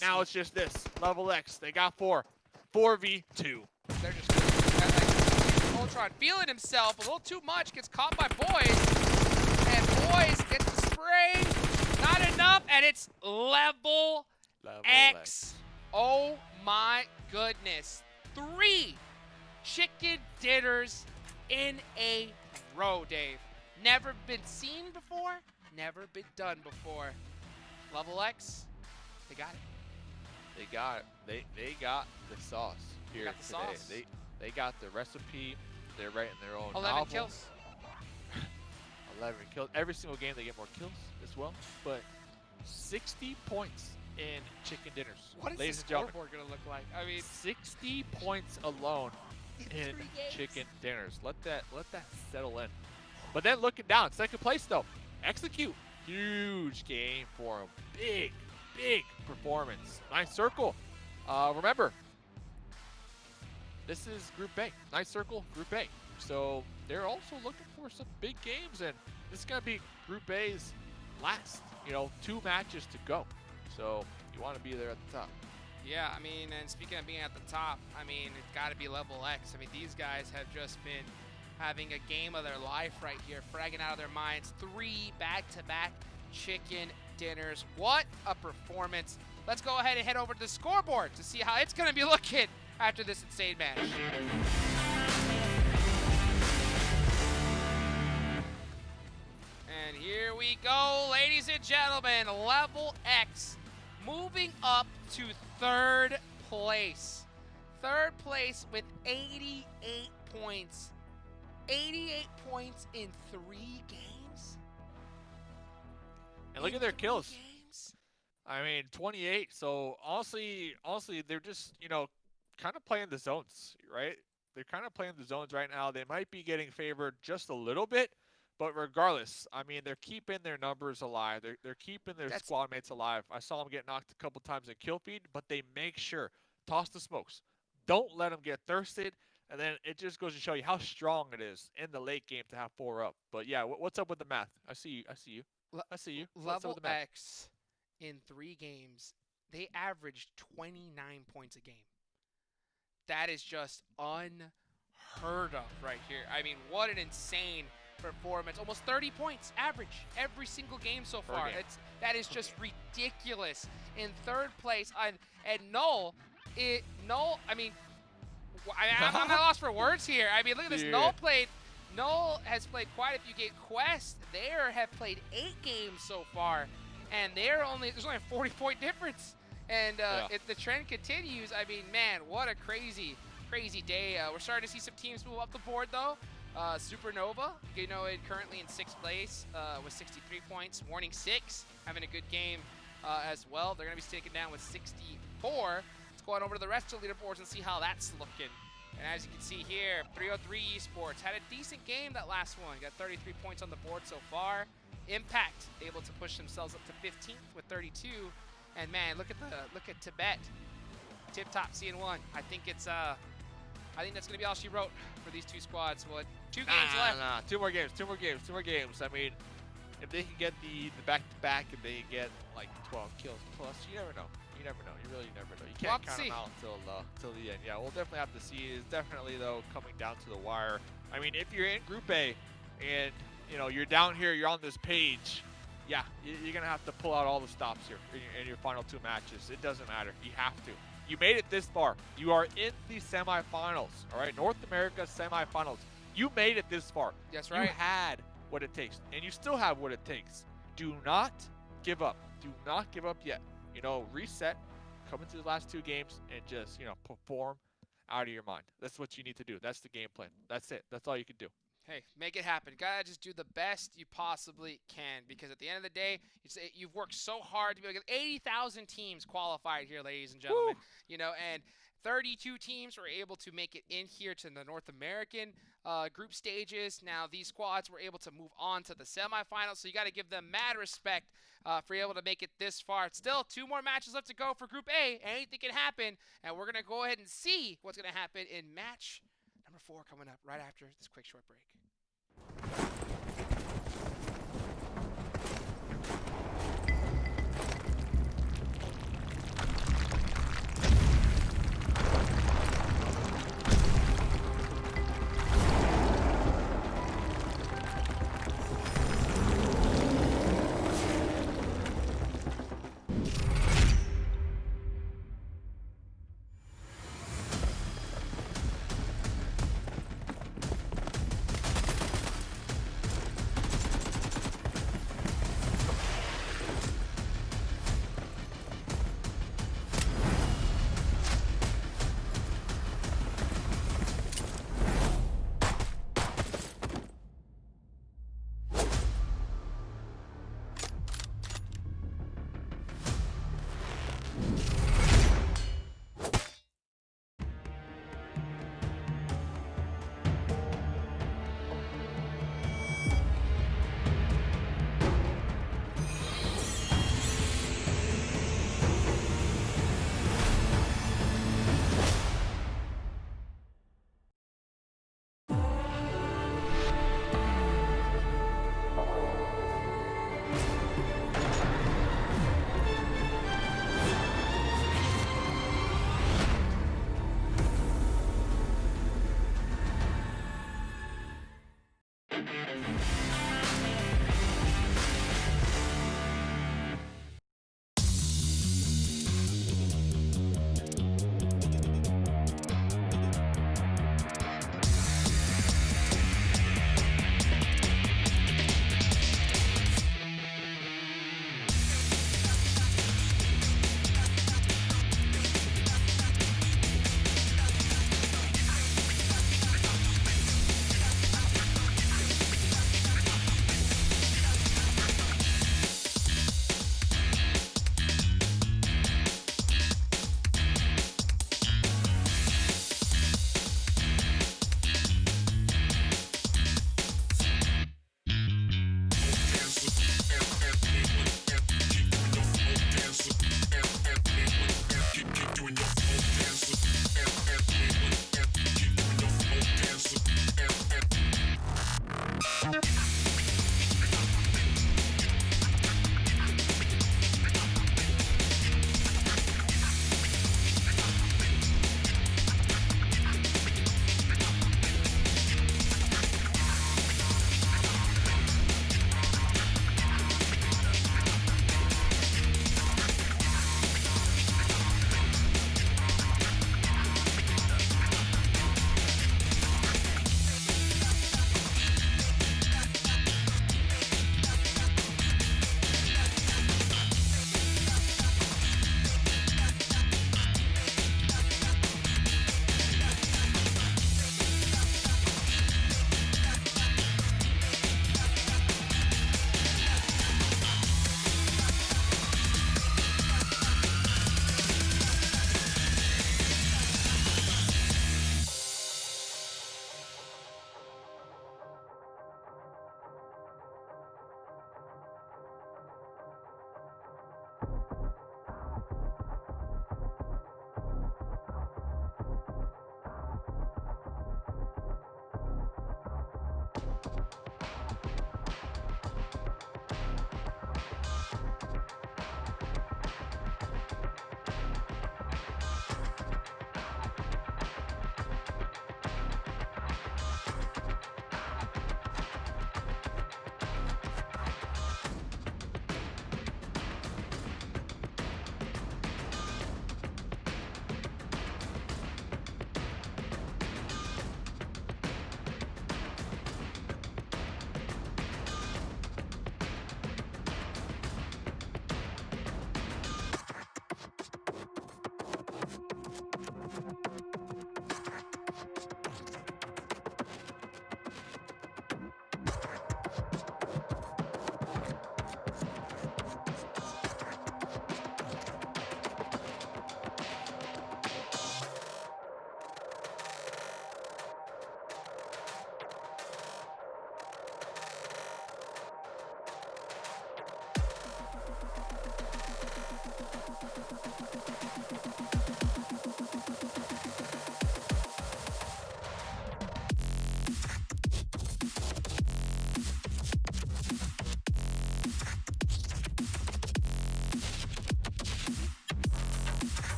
Now it's just this. LeveLx, they got 4. 4v2. They're just Ultron feeling himself a little too much, gets caught by Boys. And Boys gets the spray. Not enough, and it's LeveLx. Oh my goodness. 3 chicken dinners in a row, Dave. Never been seen before, never been done before. LeveLx, they got it. They got it. They got the sauce here today. They got the recipe. They're writing their own 11 novel. kills. 11 kills. Every single game they get more kills as well. But 60 points in chicken dinners. What is this scoreboard going to look like? I mean, 60 points alone in chicken dinners. Let that settle in. But then looking down, second place though. Execute. Huge game for him. Big performance. 9th Circle. Remember, this is Group A. 9th Circle, Group A. So they're also looking for some big games, and this is going to be Group A's last, 2 matches to go. So you want to be there at the top. Yeah, I mean, and speaking of being at the top, I mean, it's got to be LeveLx. I mean, these guys have just been having a game of their life right here, fragging out of their minds. 3 back-to-back chicken dinners. What a performance. Let's go ahead and head over to the scoreboard to see how it's going to be looking after this insane match. And here we go, ladies and gentlemen. LeveLx moving up to 3rd place. 3rd place with 88 points. 88 points in 3 games. And look at their kills. I mean, 28. So honestly, they're just kind of playing the zones, right? They're kind of playing the zones right now. They might be getting favored just a little bit, but regardless, I mean, they're keeping their numbers alive. They're keeping their That's squad mates alive. I saw them get knocked a couple times in kill feed, but they make sure toss the smokes. Don't let them get thirsted. And then it just goes to show you how strong it is in the late game to have 4 up. But yeah, what's up with the math? I see you. I see you. I see you. What's up with the math? LeveLx in 3 games, they averaged 29 points a game. That is just unheard of right here. I mean, what an insane performance. Almost 30 points average every single game so far. That is just ridiculous. In 3rd place, and Null, I mean, I'm at a loss for words here. I mean, look at this. Dude. Null has played quite a few games. Quest, they have played 8 games so far, and there's only a 40-point difference. And if the trend continues, I mean, man, what a crazy day. We're starting to see some teams move up the board, though. Supernova, currently in 6th place with 63 points. Warning 6, having a good game as well. They're going to be taken down with 64. Let's go on over to the rest of the leaderboards and see how that's looking. And as you can see here, 303 eSports had a decent game that last one. Got 33 points on the board so far. Impact able to push themselves up to 15th with 32. And man, look at TIBET, Tiptop Cn1. I think that's gonna be all she wrote for these 2 squads. What, 2 games left? Nah. 2 more games. I mean, if they can get the back-to-back, if they get like 12 kills plus, you never know. You really never know. You can't count them out until the end. Yeah, we'll definitely have to see. It's definitely though coming down to the wire. I mean, if you're in Group A and you're down here, you're on this page. Yeah, you're going to have to pull out all the stops here in your final 2 matches. It doesn't matter. You have to. You made it this far. You are in the semifinals, all right? North America semifinals. You made it this far. That's right. You had what it takes, and you still have what it takes. Do not give up. Do not give up yet. Reset, come into the last 2 games, and just, perform out of your mind. That's what you need to do. That's the game plan. That's it. That's all you can do. Hey, make it happen. Gotta just do the best you possibly can, because at the end of the day, you've worked so hard to be able to get 80,000 teams qualified here, ladies and gentlemen. Woo. And 32 teams were able to make it in here to the North American group stages. Now, these squads were able to move on to the semifinals, so you got to give them mad respect for able to make it this far. It's still 2 more matches left to go for Group A. Anything can happen, and we're going to go ahead and see what's going to happen in match number 4 coming up right after this quick short break.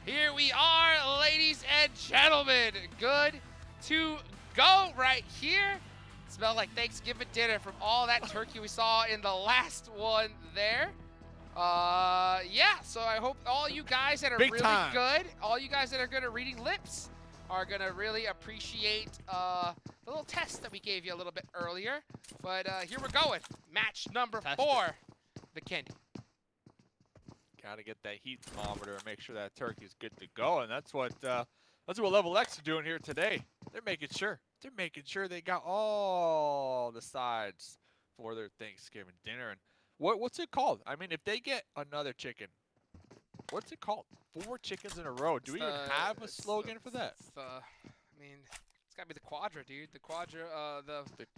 Here we are, ladies and gentlemen. Good to go right here. Smell like Thanksgiving dinner from all that turkey we saw in the last one there. Yeah, so I hope all you guys that are really good, all you guys that are good at reading lips, are going to really appreciate the little test that we gave you a little bit earlier. But here we're going. Match number 4, Vikendi. Gotta get that heat thermometer and make sure that turkey's good to go, and that's what LeveLx are doing here today. They're making sure they got all the sides for their Thanksgiving dinner. And what's it called? I mean, if they get another chicken, what's it called? 4 chickens in a row. Do we even have a slogan for that? I mean, it's gotta be the Quadra, dude. The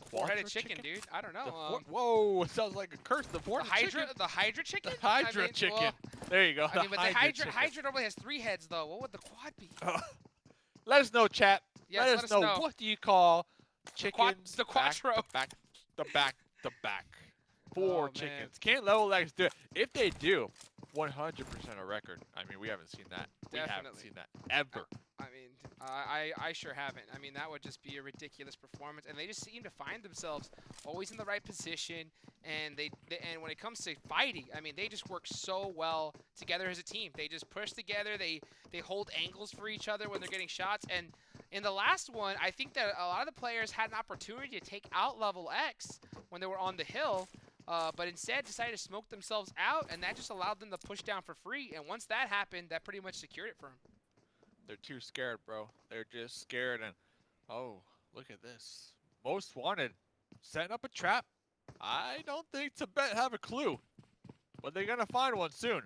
four-headed chicken, dude. I don't know. Whoa, it sounds like a curse. The Hydra chicken? The Hydra chicken. Well, there you go. I mean, but the Hydra normally has 3 heads, though. What would the quad be? Let us know, chat. Yes, let us know. What do you call chickens? The Quattro. The back. 4 chickens. Can't LeveLx do it? If they do, 100% a record. I mean, we haven't seen that. Definitely. We haven't seen that ever. I mean, I sure haven't. I mean, that would just be a ridiculous performance. And they just seem to find themselves always in the right position. And and when it comes to fighting, I mean, they just work so well together as a team. They just push together. They hold angles for each other when they're getting shots. And in the last one, I think that a lot of the players had an opportunity to take out LeveLx when they were on the hill. But instead decided to smoke themselves out, and that just allowed them to push down for free. And once that happened, that pretty much secured it for them. They're too scared, bro. They're just scared. And oh, look at this. MostWanted setting up a trap. I don't think TIBET have a clue, but they're gonna find one soon.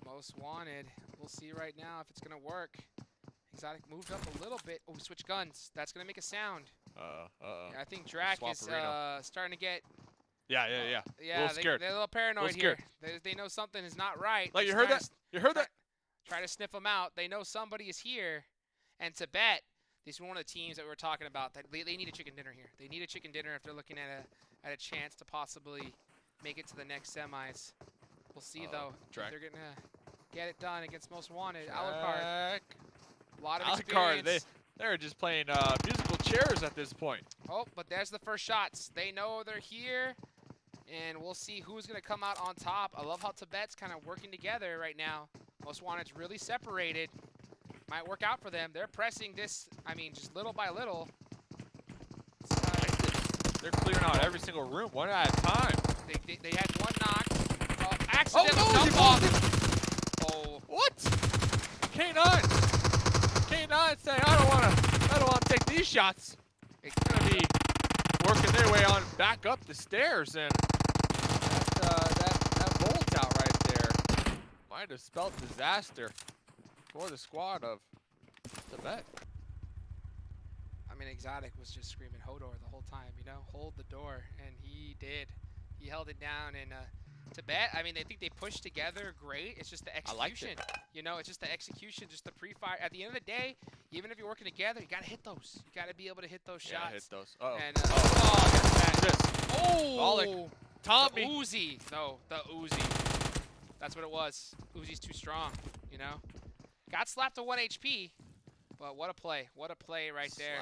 MostWanted. We'll see right now if it's gonna work. Exotic moved up a little bit. Oh, switch guns. That's gonna make a sound. I think Drac is starting to get. Yeah. Yeah, they're a little paranoid here. They know something is not right. Like, you heard that? You heard that? Try to sniff them out. They know somebody is here. And TIBET, this is one of the teams that we were talking about. That they need a chicken dinner here. They need a chicken dinner if they're looking at a chance to possibly make it to the next semis. We'll see, though, if they're going to get it done against MostWanted. Alucard. A lot of experience. They're just playing musical chairs at this point. Oh, but there's the first shots. They know they're here. And we'll see who's going to come out on top. I love how TIBET's kind of working together right now. MostWanted's really separated. Might work out for them. They're pressing this, I mean, just little by little. They're clearing out every single room, one at a time. They had one knock. Accidental jump off. Oh. What? K9 saying, I don't want to take these shots. It's going to be working their way on back up the stairs, and that bolt out right there might have spelled disaster for the squad of TIBET. I mean, Exotic was just screaming Hodor the whole time, you know, hold the door, and he did. He held it down, and TIBET, I mean, they think they push together great. It's just the execution. You know, it's just the execution, just the pre-fire. At the end of the day, even if you're working together, you got to hit those. You got to be able to hit those shots. Hit those. Uh-oh. And, Oh, Tommy. The Uzi. No, the Uzi. That's what it was. Uzi's too strong, you know? Got slapped to 1 HP, but what a play. What a play right there.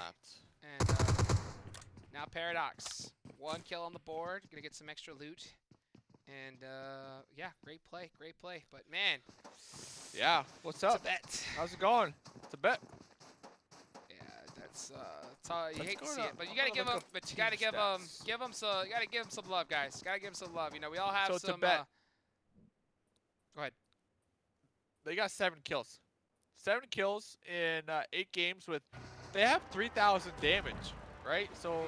And now Paradox. 1 kill on the board. Gonna get some extra loot. And, yeah, great play. Great play. But, man. Yeah, what's up? TIBET. How's it going? TIBET. Yeah, that's how you hate to see it. But you gotta give them, some love, guys. Gotta give them some love. You know, we all have some, TIBET. Go ahead. They got 7 kills. 7 kills in 8 games with, they have 3,000 damage, right? So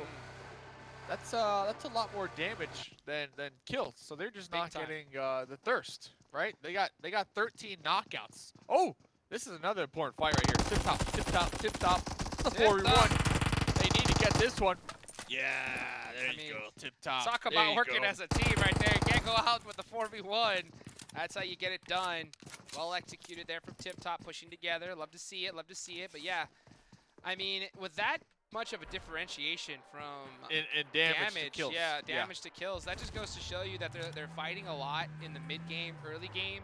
that's a lot more damage than kills. So they're just not getting the thirst, right? They got 13 knockouts. Oh, this is another important fight right here. Tip top. The 4v1. They need to get this one. Yeah, there you go. Tip top. Talk about working as a team right there. You can't go out with the 4v1. That's how you get it done. Well executed there from Tiptop, pushing together. Love to see it. Love to see it. But yeah, I mean, with that much of a differentiation from in damage to kills. Yeah, damage to kills. That just goes to show you that they're fighting a lot in the mid game, early game,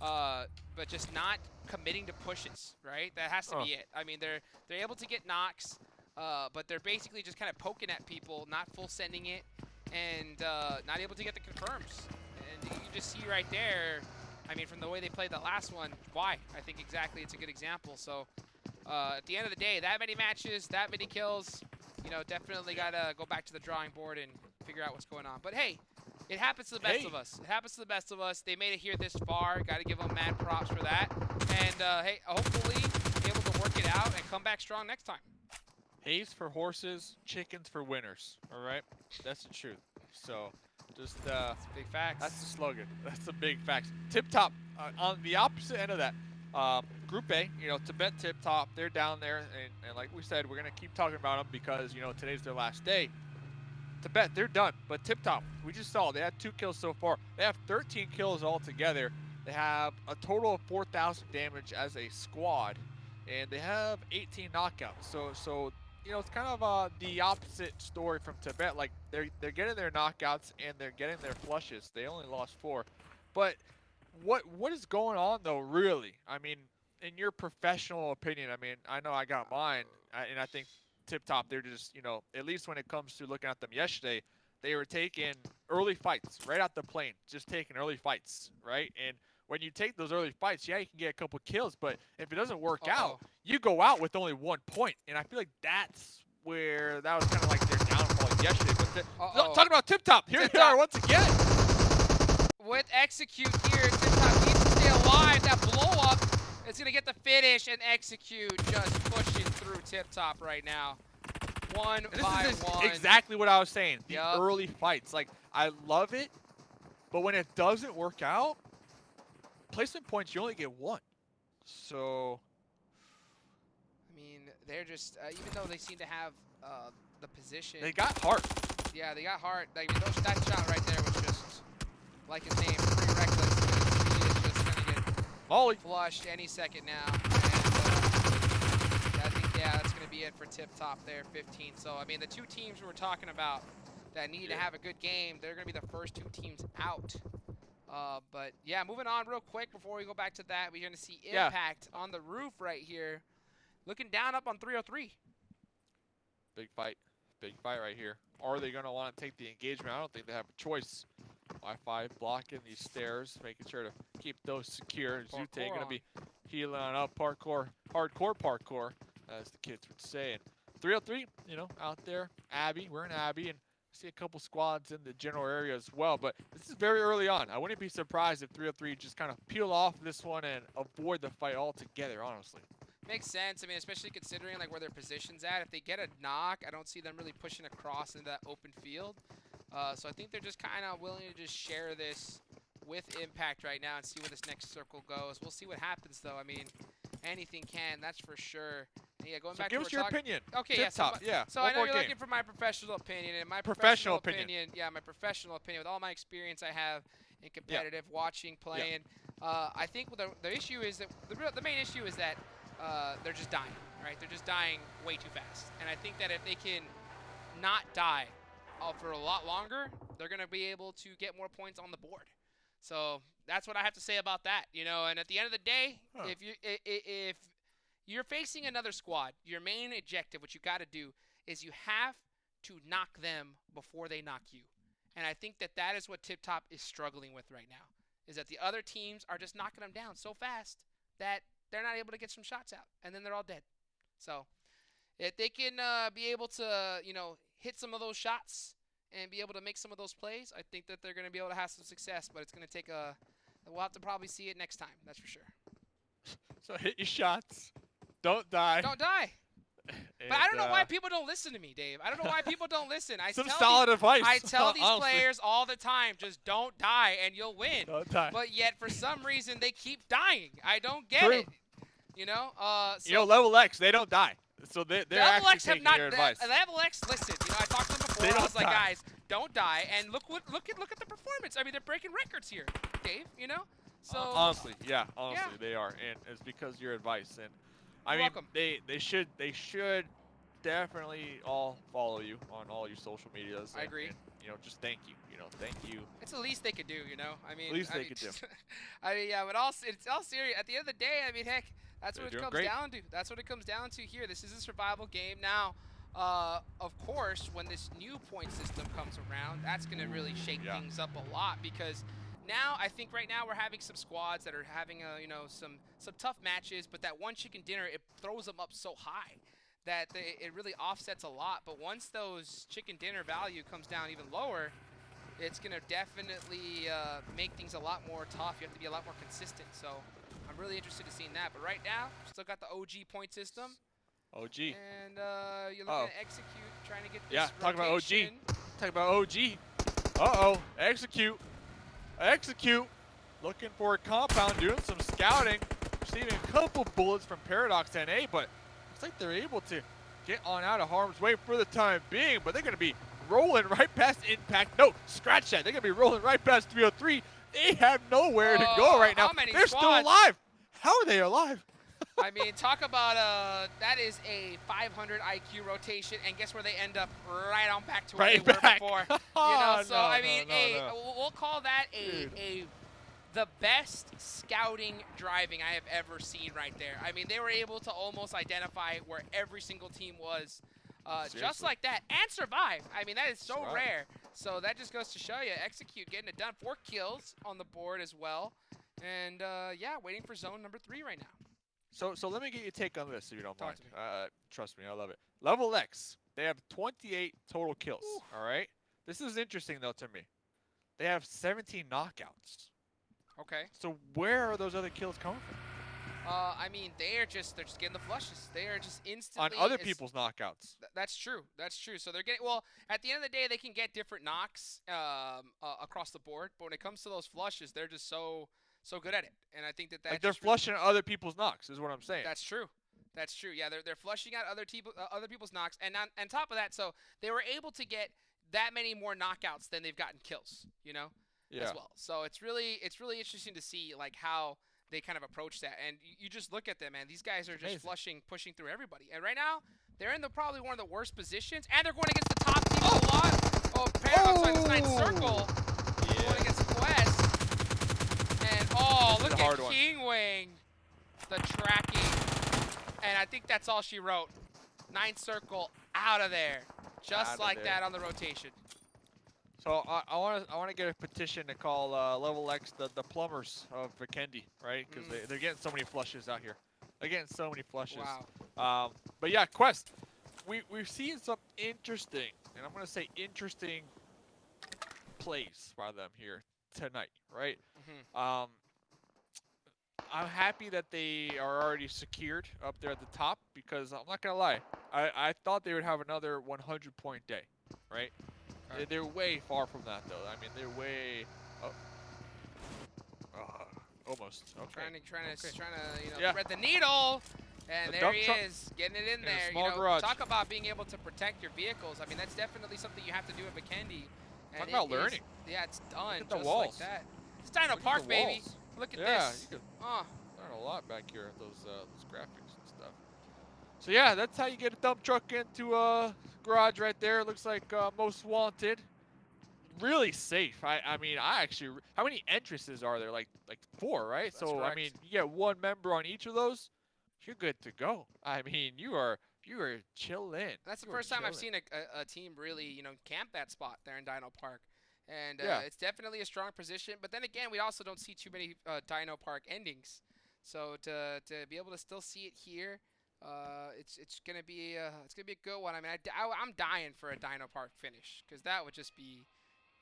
but just not committing to pushes. Right? That has to be it. I mean, they're able to get knocks, but they're basically just kind of poking at people, not full sending it, and not able to get the confirms. And you can just see right there, I mean, from the way they played that last one, why. I think exactly it's a good example. So at the end of the day, that many matches, that many kills, you know, definitely got to go back to the drawing board and figure out what's going on. But hey, it happens to the best of us. It happens to the best of us. They made it here this far. Got to give them mad props for that. And hey, hopefully be able to work it out and come back strong next time. Hayes for horses, chickens for winners. All right? That's the truth. So just that's big facts. That's the slogan. That's the big facts. Tiptop on the opposite end of that. Group A, you know, TIBET, Tiptop, they're down there, and like we said, we're gonna keep talking about them because you know today's their last day. TIBET, they're done, but Tiptop, we just saw they had 2 kills so far. They have 13 kills altogether. They have a total of 4,000 damage as a squad, and they have 18 knockouts. So you know, it's kind of the opposite story from TIBET. Like they're getting their knockouts and they're getting their flushes. They only lost 4, but what is going on though? Really, I mean, in your professional opinion, I mean, I know I got mine, and I think Tiptop, they're just, you know, at least when it comes to looking at them yesterday, they were taking early fights right out the plane, just taking early fights, right? And when you take those early fights, yeah, you can get a couple kills, but if it doesn't work out, you go out with only 1 point. And I feel like that's where that was kind of like their downfall yesterday. But talking about Tiptop, here they are once again. With execute here, Tiptop needs to stay alive. That blow up is going to get the finish, and execute just pushing through Tiptop right now. One by one. Exactly what I was saying. The early fights. Like, I love it, but when it doesn't work out, placement points, you only get 1. So, I mean, they're just, even though they seem to have the position. They got heart. Yeah, they got heart. Like, that shot right there was just, like his name, pretty reckless. It's just going to get flushed any second now. And I think, yeah, that's going to be it for Tiptop there, 15. So, I mean, the 2 teams we were talking about that need to have a good game, they're going to be the first 2 teams out. But yeah, moving on real quick before we go back to that, we're going to see Impact on the roof right here, looking down up on 303. Big fight right here. Are they going to want to take the engagement? I don't think they have a choice. Wi-Fi blocking these stairs, making sure to keep those secure. Zute going to be healing on up, hardcore parkour, as the kids would say. And 303, you know, out there, Abby, we're in Abby, and see a couple squads in the general area as well, but this is very early on. I wouldn't be surprised if 303 just kind of peel off this one and avoid the fight altogether, honestly. Makes sense. I mean, especially considering like where their position's at. If they get a knock, I don't see them really pushing across into that open field. So I think they're just kind of willing to just share this with Impact right now and see where this next circle goes. We'll see what happens, though. I mean, anything can, that's for sure. And yeah, going back to give us your opinion. Okay, Tiptop, So I know you're looking for my professional opinion, and my professional opinion, yeah, my professional opinion with all my experience I have and competitive, watching, playing. I think the issue is that the main issue is that they're just dying, right? They're just dying way too fast. And I think that if they can not die for a lot longer, they're going to be able to get more points on the board. So that's what I have to say about that, you know. And at the end of the day, if you're facing another squad, your main objective, what you got to do, is you have to knock them before they knock you. And I think that that is what Tiptop is struggling with right now, is that the other teams are just knocking them down so fast that they're not able to get some shots out, and then they're all dead. So if they can be able to, you know, hit some of those shots and be able to make some of those plays, I think that they're going to be able to have some success, but it's going to take we'll have to probably see it next time, that's for sure. So hit your shots. Don't die. Don't die. But I don't know why people don't listen to me, Dave. I don't know why people don't listen. Some solid advice. I tell these players all the time, just don't die and you'll win. Don't die. But yet, for some reason, they keep dying. I don't get it. You know? You know, LeveLx, they don't die. So they're actually taking your advice. LeveLx, listen, you know, I talked to them before. I was like, guys, don't die. And look at the performance. I mean, they're breaking records here, Dave, you know? So honestly, they are. And it's because of your advice. And I mean, welcome. they should definitely all follow you on all your social medias. I agree. And, you know, just thank you. You know, thank you. It's the least they could do, you know. I mean, least they could do. I mean, yeah, but it's all serious. At the end of the day, I mean, heck, that's what it comes down to. That's what it comes down to here. This is a survival game now. Of course, when this new point system comes around, that's going to really shake things up a lot, because now I think right now we're having some squads that are having you know, some tough matches, but that one chicken dinner, it throws them up so high that it really offsets a lot. But once those chicken dinner value comes down even lower, it's going to definitely make things a lot more tough. You have to be a lot more consistent. So I'm really interested in seeing that. But right now, still got the OG point system. OG. And you're looking to execute, trying to get this talk about rotation. OG. Talk about OG. Uh-oh. Execute. Execute. Looking for a compound, doing some scouting. Receiving a couple bullets from ParadoxNA, but looks like they're able to get on out of harm's way for the time being, but they're going to be rolling right past Impact. No, scratch that. They're going to be rolling right past 303. They have nowhere to go right now. They're still alive. How are they alive? I mean, talk about that is a 500 IQ rotation, and guess where they end up? Right on back to where they were before. You know, so I mean, we'll call that the best scouting driving I have ever seen right there. I mean, they were able to almost identify where every single team was, just like that, and survive. I mean, that is so rare. So that just goes to show you, execute, getting it done. 4 kills on the board as well, and yeah, waiting for zone number 3 right now. So let me get your take on this, if you don't mind. Trust me, I love it. LeveLx, they have 28 total kills. Ooh. All right. This is interesting though to me. They have 17 knockouts. Okay. So where are those other kills coming from? I mean, they're just getting the flushes. They are just instantly on other people's knockouts. That's true. That's true. So they're getting, well, at the end of the day, they can get different knocks across the board, but when it comes to those flushes, they're just so good at it. And I think that that's like they're flushing other people's knocks is what I'm saying. That's true. That's true. Yeah, they're flushing out other people's knocks, and on top of that, so they were able to get that many more knockouts than they've gotten kills, you know, as well. So it's really interesting to see like how they kind of approach that. And you just look at them, man. These guys are just flushing, pushing through everybody. And right now, they're in probably one of the worst positions, and they're going against the top team a lot. Oh, Paradox on this 9th circle. Yeah. Going against Quest. And look at King Wing, the tracking. And I think that's all she wrote. 9th circle out of there, just like that on the rotation. So I want to get a petition to call LeveLx the plumbers of Vikendi, right? Because they're getting so many flushes out here. They're getting so many flushes. Wow. But yeah, Quest, we've seen some interesting, and I'm gonna say interesting plays by them here tonight, right? I'm happy that they are already secured up there at the top, because I'm not gonna lie, I thought they would have another 100-point day, right? They're way far from that, though. I mean, they're way almost. Okay. Trying to you know, thread the needle, and there he is, getting it in there. You know, talk about being able to protect your vehicles. I mean, that's definitely something you have to do at Vikendi. Talk about learning. Yeah, it's done Look at the just walls. like that. It's Dino Look at Park, the baby. walls. Look at Yeah, this. you can learn a lot back here. Those graphics and stuff. So yeah, that's how you get a dump truck into a garage right there. Looks like MostWanted. Really safe. I mean, I actually. How many entrances are there? Like 4, right? That's so correct. I mean, you get 1 member on each of those. You're good to go. I mean, you are chilling. That's the You are first time I've chilling. seen a team really, camp that spot there in Dino Park. And Yeah. it's definitely a strong position. But then again, we also don't see too many Dino Park endings. So to be able to still see it here, it's gonna be a good one. I mean, I'm dying for a Dino Park finish because that would just be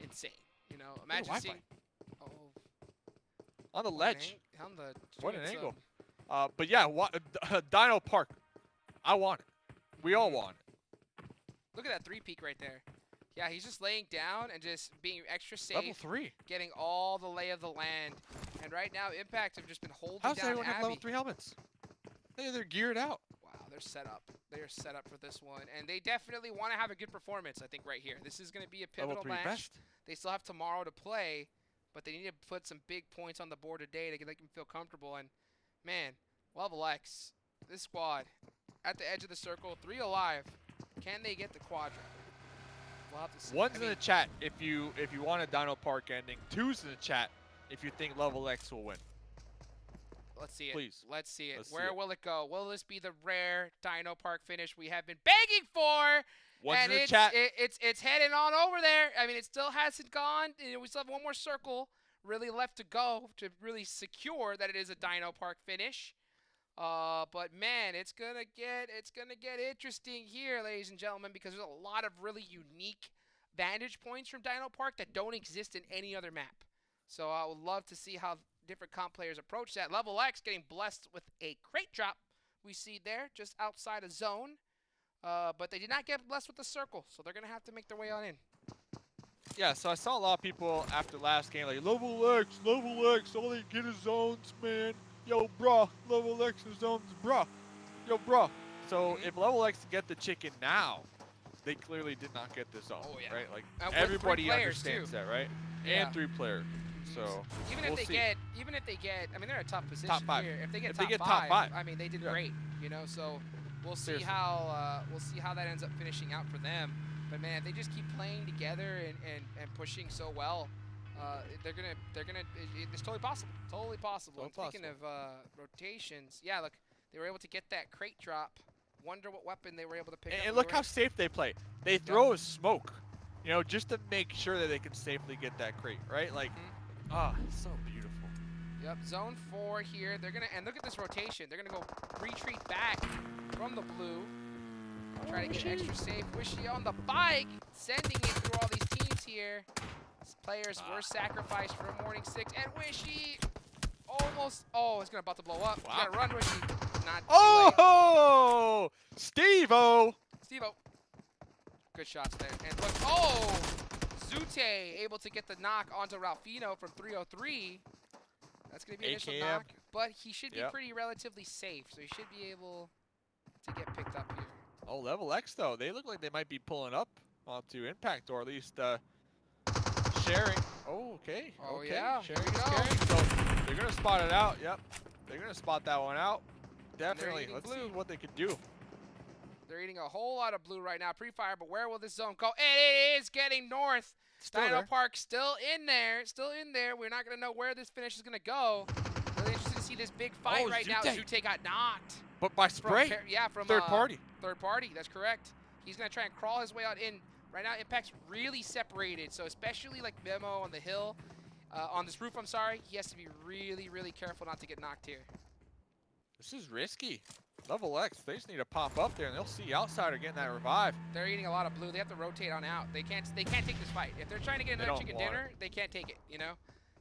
insane. Imagine Wi-Fi. seeing. Oh, On the what an ledge. on the What an doing angle. some- But yeah, Dino Park. I want it. We all want it. Look at that 3-peak right there. Yeah, he's just laying down and just being extra safe. Level 3. Getting all the lay of the land. And right now, Impact have just been holding How's down everyone have level Abby. 3 helmets? They're geared out. Wow, they're set up. They are set up for this one. And they definitely want to have a good performance, I think, right here. This is going to be a pivotal Level 3 match. best. They still have tomorrow to play, but they need to put some big points on the board today to make them feel comfortable. And, man, LeveLx, this squad, at the edge of the circle, 3 alive. Can they get the quadra? We'll have to see. One's in the chat if you want a Dino Park ending. 2's in the chat if you think LeveLx will win. Let's see it. Please. Let's see it. Let's see Where it. will it go? Will this be the rare Dino Park finish we have been begging for? One's and in the it's, chat. it's heading on over there. I mean, it still hasn't gone. We still have one more circle really left to go to really secure that it is a Dino Park finish. But man, it's gonna get interesting here, ladies and gentlemen, because there's a lot of really unique vantage points from Dino Park that don't exist in any other map. So I would love to see how different comp players approach that. LeveLx getting blessed with a crate drop we see there just outside of zone. But they did not get blessed with the circle, so they're gonna have to make their way on in. Yeah, so I saw a lot of people after last game like, LeveLx, all they get is zones, man. Yo, bruh, LeveLx is zones, bruh. Yo, bruh. So if LeveLx get the chicken now, they clearly did not get the zone, Oh, yeah. right? Like With everybody 3 players, understands too. that, right? Yeah. And 3-player. So even we'll if they see. get, I mean, they're in a tough position Top 5. here. If they get, If they top, get five, top 5, I mean, they did yeah. great, So we'll see Seriously. how that ends up finishing out for them. But man, if they just keep playing together and pushing so well, they're gonna. It's totally possible. Totally possible. And speaking of rotations, yeah, look, they were able to get that crate drop. Wonder what weapon they were able to pick up. And look how safe they play. They throw a smoke, just to make sure that they can safely get that crate, right? Like, it's so beautiful. Yep, zone 4 here. They're gonna, and look at this rotation. They're gonna go retreat back from the blue. Try to get extra safe. Wishy on the bike, sending it through all these teams here. These players were sacrificed for a morning 6, and Wishy almost. Oh, it's about to blow up. Wow. You gotta run, Wishy. Not too Oh, Steve-O. Steve-O. Good shots there. And look, oh, Zute able to get the knock onto Ralphino from 303. That's going to be an initial AKM. knock, but he should be Yep. pretty relatively safe, so he should be able to get picked up here. Oh, LeveLx though, they look like they might be pulling up onto Impact, or at least sharing. Oh, okay. Oh, okay. yeah. Sharing Here is we go. caring. So they're gonna spot it out. Yep. They're gonna spot that one out. Definitely. eating Let's blue. see what they could do. They're eating a whole lot of blue right now, pre-fire, but where will this zone go? It is getting north. Still Dino there. Park still in there. We're not going to know where this finish is going to go. Really interested to see this big fight Oh, right now. Zute. Zute got knocked. But by From spray. from Third party. Third party, that's correct. He's going to try and crawl his way out in. Right now, Impact's really separated, so especially like Memo on the hill, on this roof, I'm sorry, he has to be really, really careful not to get knocked here. This is risky. LeveLx, they just need to pop up there, and they'll see Outsider getting that revive. They're eating a lot of blue. They have to rotate on out. They can't take this fight. If they're trying to get They another don't chicken want dinner, they can't take it,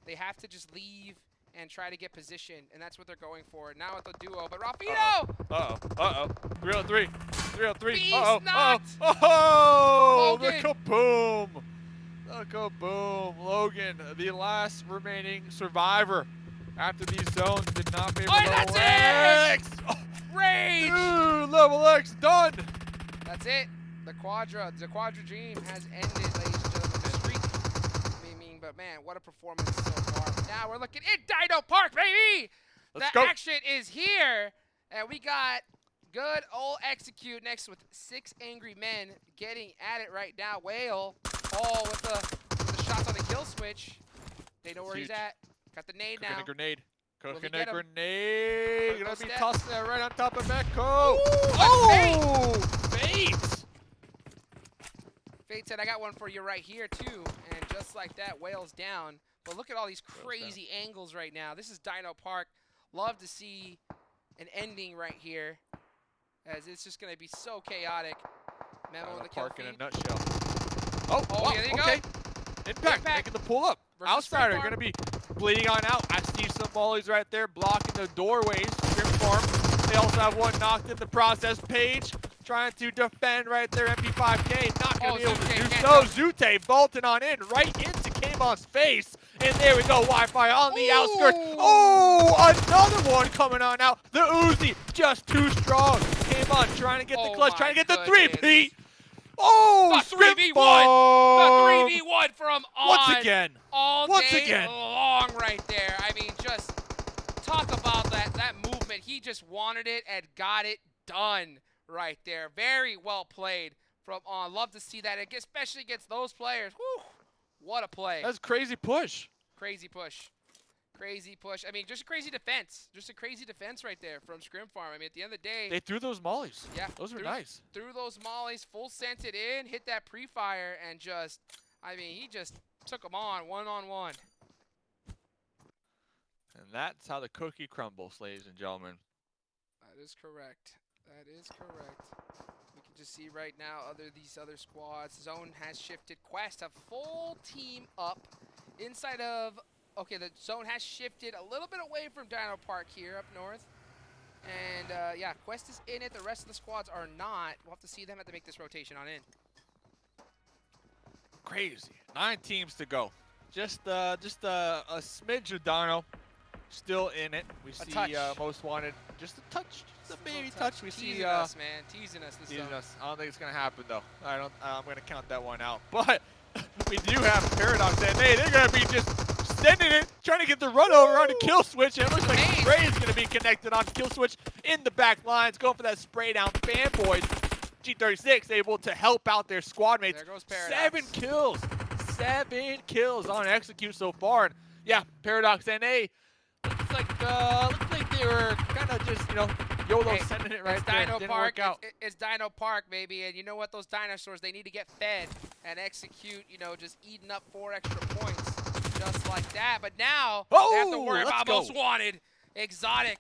They have to just leave and try to get position, and that's what they're going for. Now with the duo, but Ralphino! Uh-oh. 303. 303. Beast Uh-oh. knocked! Oh, the Logan! kaboom. The kaboom. Logan, the last remaining survivor after these zones did not be able Oh, to that's LeveLx. Oh, Rage! dude, LeveLx done. That's it. The Quadra dream has ended, ladies and gentlemen. The streak. But man, what a performance so far. now we're looking in Dino Park, baby. Let's The go. action is here, and we got good old Execute next with 6 angry men getting at it right now. Whale, all with the shots on the kill switch. They know where he's at. Got the nade now. Cooking a grenade. Cooking he a get him? grenade. Gonna be step. tossing that right on top of Mecco. Oh! Fate! Fate said, I got one for you right here, too. And just like that, Whale's down. But look at all these crazy angles right now. This is Dino Park. Love to see an ending right here, as it's just going to be so chaotic. Memo in the kill Park in a feed. nutshell. Oh, wow, yeah, there you okay. go. Impact making the pull up. Versus Outsider Scrim Farm. gonna be bleeding on out. I see some mollies right there blocking the doorways. Scrim Farm. They also have one knocked in the process. Page trying to defend right there. MP5K not gonna be able to do so. Zute bolting on in right into Kmon's face. And there we go. Wi-Fi on the outskirts. Oh, another one coming on out. The Uzi just too strong. Kmon trying to get the clutch, trying to get the 3P. Oh, the 3v1! The 3v1 from On. Once again. All Once day again. long right there. I mean, just talk about that movement. He just wanted it and got it done right there. Very well played from On. Love to see that, especially against those players. Whew, what a play. That's a crazy push. Crazy push. Crazy push. I mean, just a crazy defense. Just a crazy defense right there from Scrim Farm. I mean, at the end of the day, They threw those mollies. yeah, Those were nice. Threw those mollies, full sent it in, hit that pre-fire, and just, I mean, he just took them on one-on-one. And that's how the cookie crumbles, ladies and gentlemen. That is correct. That is correct. We can just see right now these other squads. Zone has shifted. Quest have full team up inside of. Okay, the zone has shifted a little bit away from Dino Park here up north. And, yeah, Quest is in it. The rest of the squads are not. We'll have to see them have to make this rotation on in. Crazy. 9 teams to go. Just a smidge of Dino still in it. We see MostWanted. Just a touch. Just a baby touch. We see teasing us, man. Teasing us this teasing zone. us. I don't think it's gonna happen though. I'm gonna count that one out. But we do have ParadoxNA. They're gonna be just sending it, trying to get the run over on the kill switch. And it looks like Spray is gonna be connected on kill switch in the back lines, going for that spray down. Fanboys, G36 able to help out their squad mates. There goes Paradox. 7 kills. 7 kills on Execute so far. And yeah, ParadoxNA looks like they were kind of just, YOLO sending it right there. Dino Didn't Park. work out. It's Dino Park, baby. And you know what? Those dinosaurs, they need to get fed and Execute, just eating up 4 extra points just like that. But now they have to worry about MostWanted. Exotic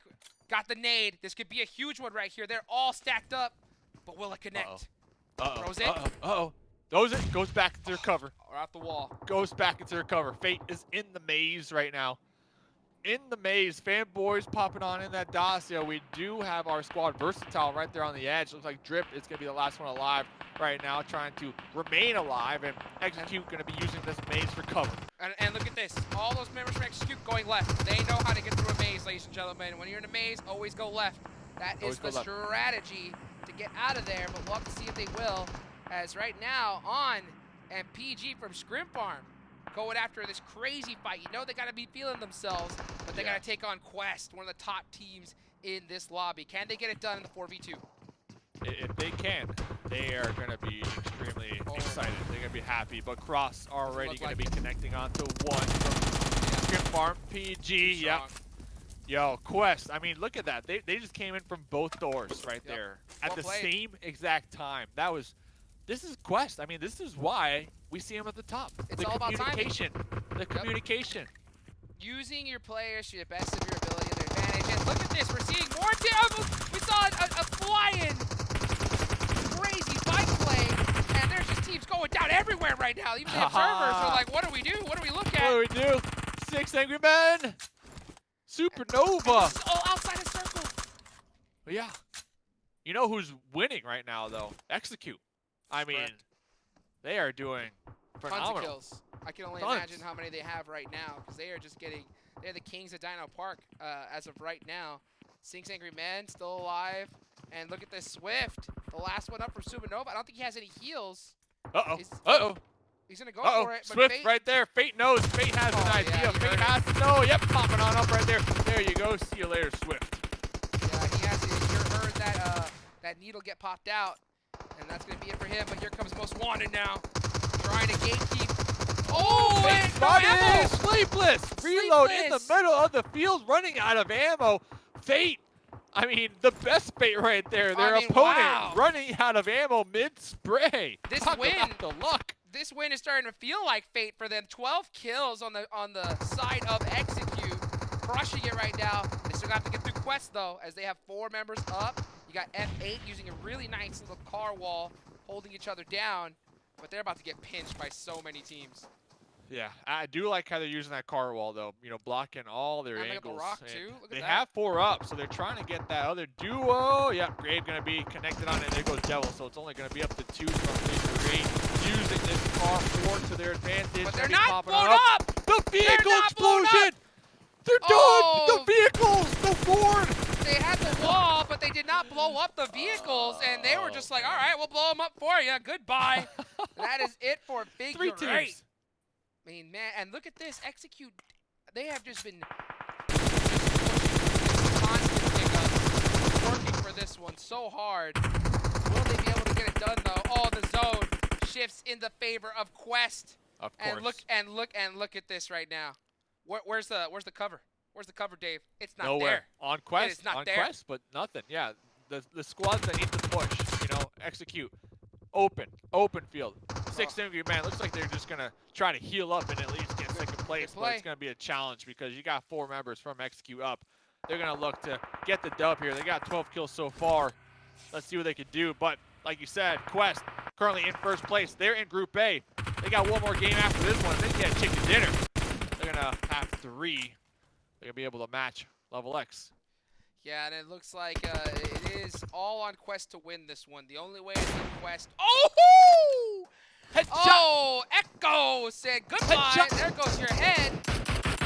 got the nade. This could be a huge one right here. They're all stacked up, but will it connect? Throws it. Throws it. Goes back into their cover. Or off the wall. Goes back into their cover. Fate is in the maze right now. In the maze. Fanboys popping on in that Dacia. We do have our squad Versatile right there on the edge. Looks like Drip is going to be the last one alive right now, trying to remain alive, and Execute going to be using this maze for cover. And look at this. All those members from Execute going left. They know how to get through a maze, ladies and gentlemen. When you're in a maze, always go left. That is the strategy to get out of there, but we'll have to see if they will. As right now, On and PG from Scrim Farm going after this crazy fight. You know they got to be feeling themselves, but they got to take on Quest, one of the top teams in this lobby. Can they get it done in the 4v2? If they can, they are going to be extremely excited. They're going to be happy. But Cross already going to be connecting onto one from Scrim Farm. PG, yep. Yo, Quest, I mean, look at that. They just came in from both doors right there at the same exact time. This is Quest. I mean, this is why we see them at the top. It's all about timing. The communication. Using your players to the best of your ability and their advantage. And look at this. We're seeing more damage. We saw a flying crazy bike play. And there's just teams going down everywhere right now. Even the observers are like, what do we do? What do we look at? What do we do? 6 angry men. Supernova. Oh, outside of circle. But yeah. You know who's winning right now, though? Execute. I mean, they are doing phenomenal. Tons of kills. I can only imagine how many they have right now, because they are just getting, they're the kings of Dino Park as of right now. 6 angry men still alive. And look at this Swift, the last one up from Supernova. I don't think he has any heals. Uh-oh. He's gonna go Uh-oh, for it. But Swift Fate, right there. Fate knows. Fate has an yeah, idea. he Fate heard has to know. Yep, popping on up right there. There you go. See you later, Swift. Yeah, he has sure heard that that needle get popped out, and that's gonna be it for him. But here comes MostWanted now, trying to gatekeep. Oh, and no ammo! Sleepless. Reload in the Sleepless. middle of the field, running out of ammo. Fate. I mean, the best Fate right there. Their opponent wow. running out of ammo mid-spray. This Talk win, about the luck. This win is starting to feel like Fate for them. 12 kills on the side of Execute, crushing it right now. They still have to get through quests though, as they have 4 members up. You got F8 using a really nice little car wall, holding each other down, but they're about to get pinched by so many teams. Yeah, I do like how they're using that car wall though. You know, blocking all their And they angles. got the rock And too. Look at they that. have 4 up, so they're trying to get that other duo. Yeah, Grave gonna be connected on it. There goes Devil, so it's only gonna be up to 2 from Grave, using this car 4 to their advantage. But they're Gonna be not popping blown on up. The vehicle not blown explosion! They're Oh. done! The vehicles! The board! They had the wall, but they did not blow up the vehicles, and they were just like, all right, we'll blow them up for you. Goodbye. That is it for Figure 3 8. teams. I mean, man, and look at this. Execute, they have just been constant pickups, working for this one so hard. Will they be able to get it done, though? Oh, the zone shifts in the favor of Quest. Of course. And look at this right now. Where's the cover? Where's the cover, Dave? It's not Nowhere. there. On Quest. It is not on there. Quest, but nothing. Yeah, the squads that need to push, you know, Execute. Open field. 6 Angry Man. Looks like they're just gonna try to heal up and at least get second place, but it's gonna be a challenge because you got 4 members from Execute up. They're gonna look to get the dub here. They got 12 kills so far. Let's see what they can do. But like you said, Quest currently in first place. They're in Group A. They got 1 more game after this one. They can get chicken dinner. They're gonna have 3. They're gonna be able to match LeveLx. Yeah, and it looks like it is all on Quest to win this one. The only way is in Quest. Oh! Headshot. Oh, Echo said goodbye. Headshot. There goes your head.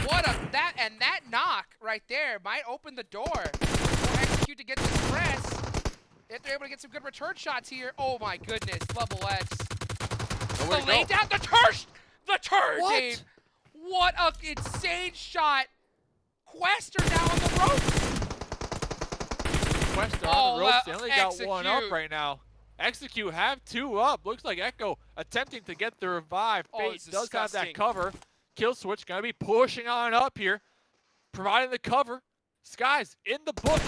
What a that knock right there might open the door for Execute to get this press. If they're able to get some good return shots here. Oh my goodness, LeveLx. The lay down, the turn, What? Dave. What a insane shot. Quest are now on the ropes. Quest on the ropes. They only got Execute. 1 up right now. Execute have 2 up. Looks like Echo attempting to get the revive. Fate it's does have that disgusting. cover. Kill Switch gonna be pushing on up here, providing the cover. Sky's in the bush.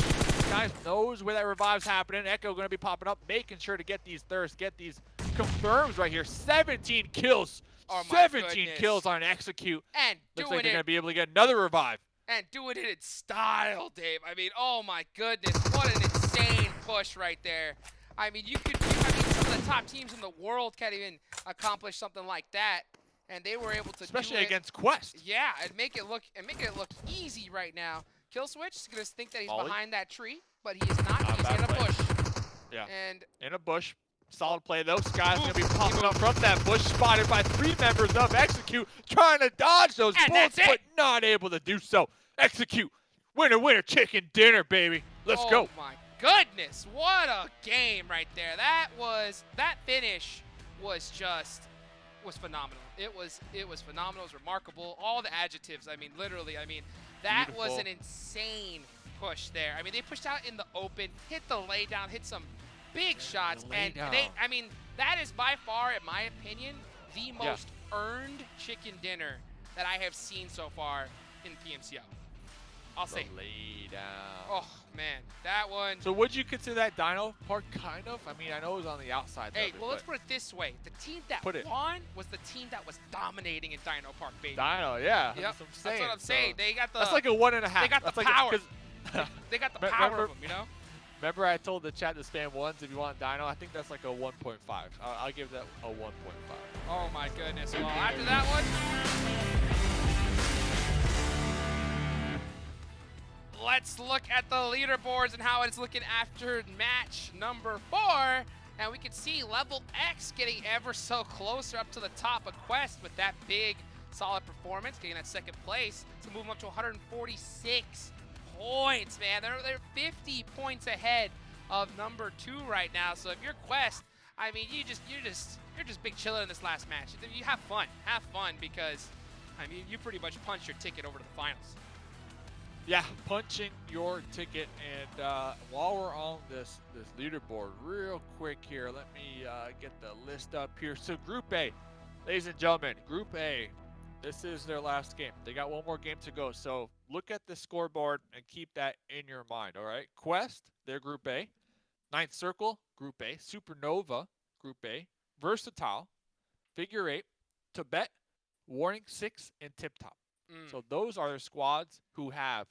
Sky knows where that revive's happening. Echo gonna be popping up, making sure to get these thirsts, get these confirms right here. 17 kills. Oh my 17 goodness. kills on Execute. And Looks doing like they're it gonna be able to get another revive. and doing it in style, Dave. I mean, oh my goodness, what an insane push right there. I mean, some of the top teams in the world can't even accomplish something like that, and they were able to Especially do it. against Quest. Yeah, and make it look easy right now. Killswitch is gonna think that he's Ollie. behind that tree, but he is not. Not He's bad in a play. bush. Yeah. And In a bush. Solid play though. Sky's gonna be Moved. popping up from that bush, spotted by 3 members of Execute, trying to dodge those And bullets, that's but it. not able to do so. Execute. Winner, winner, chicken dinner, baby. Let's go. Oh my goodness, what a game right there. That finish was phenomenal. It was phenomenal. It was remarkable. All the adjectives. I mean, literally. I mean, that was Beautiful. an insane push there. I mean, they pushed out in the open, hit the laydown, hit some big shots, and I mean, that is by far, in my opinion, the most earned chicken dinner that I have seen so far in PMCO. I'll say. Lay down. Oh man, that one. So would you consider that Dino Park kind of? I mean, I know it was on the outside. Hey, of it, well, let's but put it this way: the team that Put it. won was the team that was dominating in Dino Park, baby. Dino, yeah. Yep, That's what I'm saying. That's what I'm So saying. They got the. that's like a 1.5. They got the That's like power. 'cause- They got the Remember- power of them, you know. Remember I told the chat to spam 1s if you want Dino? I think that's like a 1.5. I'll give that a 1.5. Oh my goodness. Well, after that one, let's look at the leaderboards and how it's looking after match number 4. And we can see LeveLx getting ever so closer up to the top of Quest with that big, solid performance, getting that second place to move them up to 146 points, man. They're 50 points ahead of number 2 right now. So if you're Quest, I mean, you're just you're just big chilling in this last match. You have fun. Have fun because, I mean, you pretty much punch your ticket over to the finals. Yeah, punching your ticket. And while we're on this leaderboard, real quick here, let me get the list up here. So Group A, ladies and gentlemen, Group A, this is their last game. They got one more game to go. So look at the scoreboard and keep that in your mind, all right? Quest, they're Group A. Ninth Circle, Group A. Supernova, Group A. Versatile, Figure 8, Tibet, Warning 6, and Tiptop. So those are the squads who have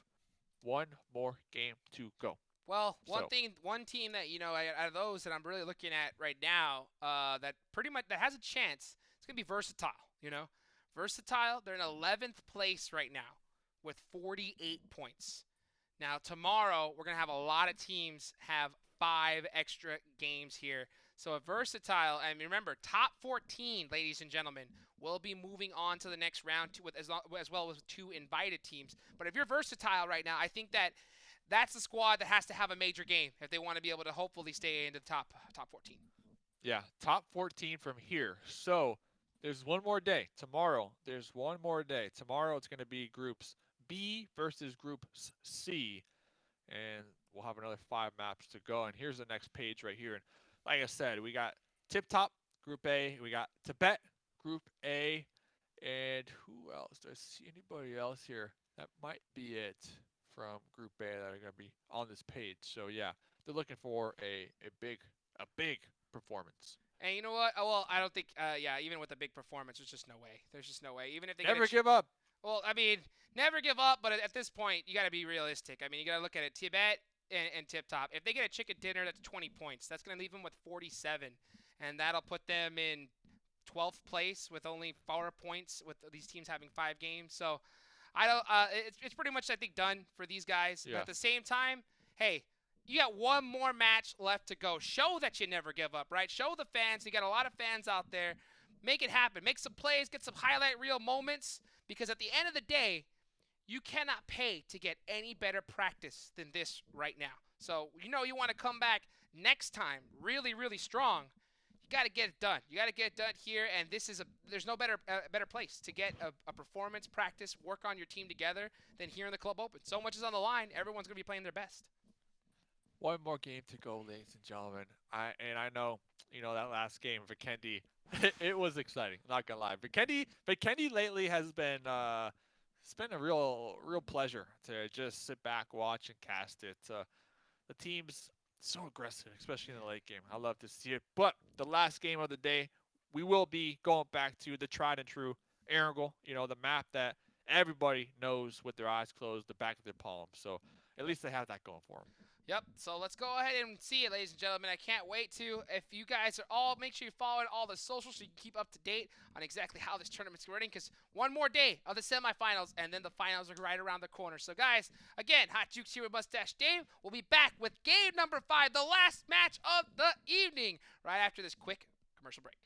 one more game to go. Well, one team that, you know, out of those that I'm really looking at right now, that pretty much that has a chance, it's gonna be Versatile. You know, Versatile, they're in 11th place right now with 48 points. Now tomorrow we're gonna have a lot of teams have 5 extra games here. So a Versatile, and remember, top 14, ladies and gentlemen, will be moving on to the next round as well as 2 invited teams. But if you're Versatile right now, I think that's the squad that has to have a major game if they want to be able to hopefully stay into the top 14. Yeah, top 14 from here. So there's one more day. Tomorrow, there's one more day. Tomorrow it's going to be Groups B versus Groups C. And we'll have another 5 maps to go. And here's the next page right here. And like I said, we got Tiptop, Group A. We got Tibet, Group A. And who else? Do I see anybody else here? That might be it from Group A that are going to be on this page. So, yeah, they're looking for a big performance. And you know what? Well, I don't think, even with a big performance, there's just no way. There's just no way. Even if they never give up. Well, I mean, never give up, but at this point, you got to be realistic. I mean, you got to look at it. Tibet and Tiptop. If they get a chicken dinner, that's 20 points. That's going to leave them with 47, and that'll put them in 12th place with only 4 points with these teams having 5 games. So, I don't. It's pretty much, I think, done for these guys. Yeah. But at the same time, hey, you got one more match left to go. Show that you never give up, right? Show the fans. You got a lot of fans out there. Make it happen. Make some plays. Get some highlight reel moments. Because at the end of the day, you cannot pay to get any better practice than this right now. So, you know, you want to come back next time really, really strong. You got to get it done. You got to get it done here, and there's no better place to get a performance practice, work on your team together than here in the Club Open. So much is on the line. Everyone's going to be playing their best. One more game to go, ladies and gentlemen. I know, you know, that last game, Vikendi, it was exciting. Not gonna lie, Vikendi lately has been it's been a real pleasure to just sit back, watch, and cast it. The team's so aggressive, especially in the late game. I love to see it. But the last game of the day, we will be going back to the tried and true Erangel. You know, the map that everybody knows with their eyes closed, the back of their palm. So at least they have that going for them. Yep, so let's go ahead and see it, ladies and gentlemen. I can't wait to. If you guys are all, make sure you're following all the socials so you can keep up to date on exactly how this tournament's running, because one more day of the semifinals, and then the finals are right around the corner. So, guys, again, Hot Jukes here with Mustache Dave. We'll be back with game number 5, the last match of the evening, right after this quick commercial break.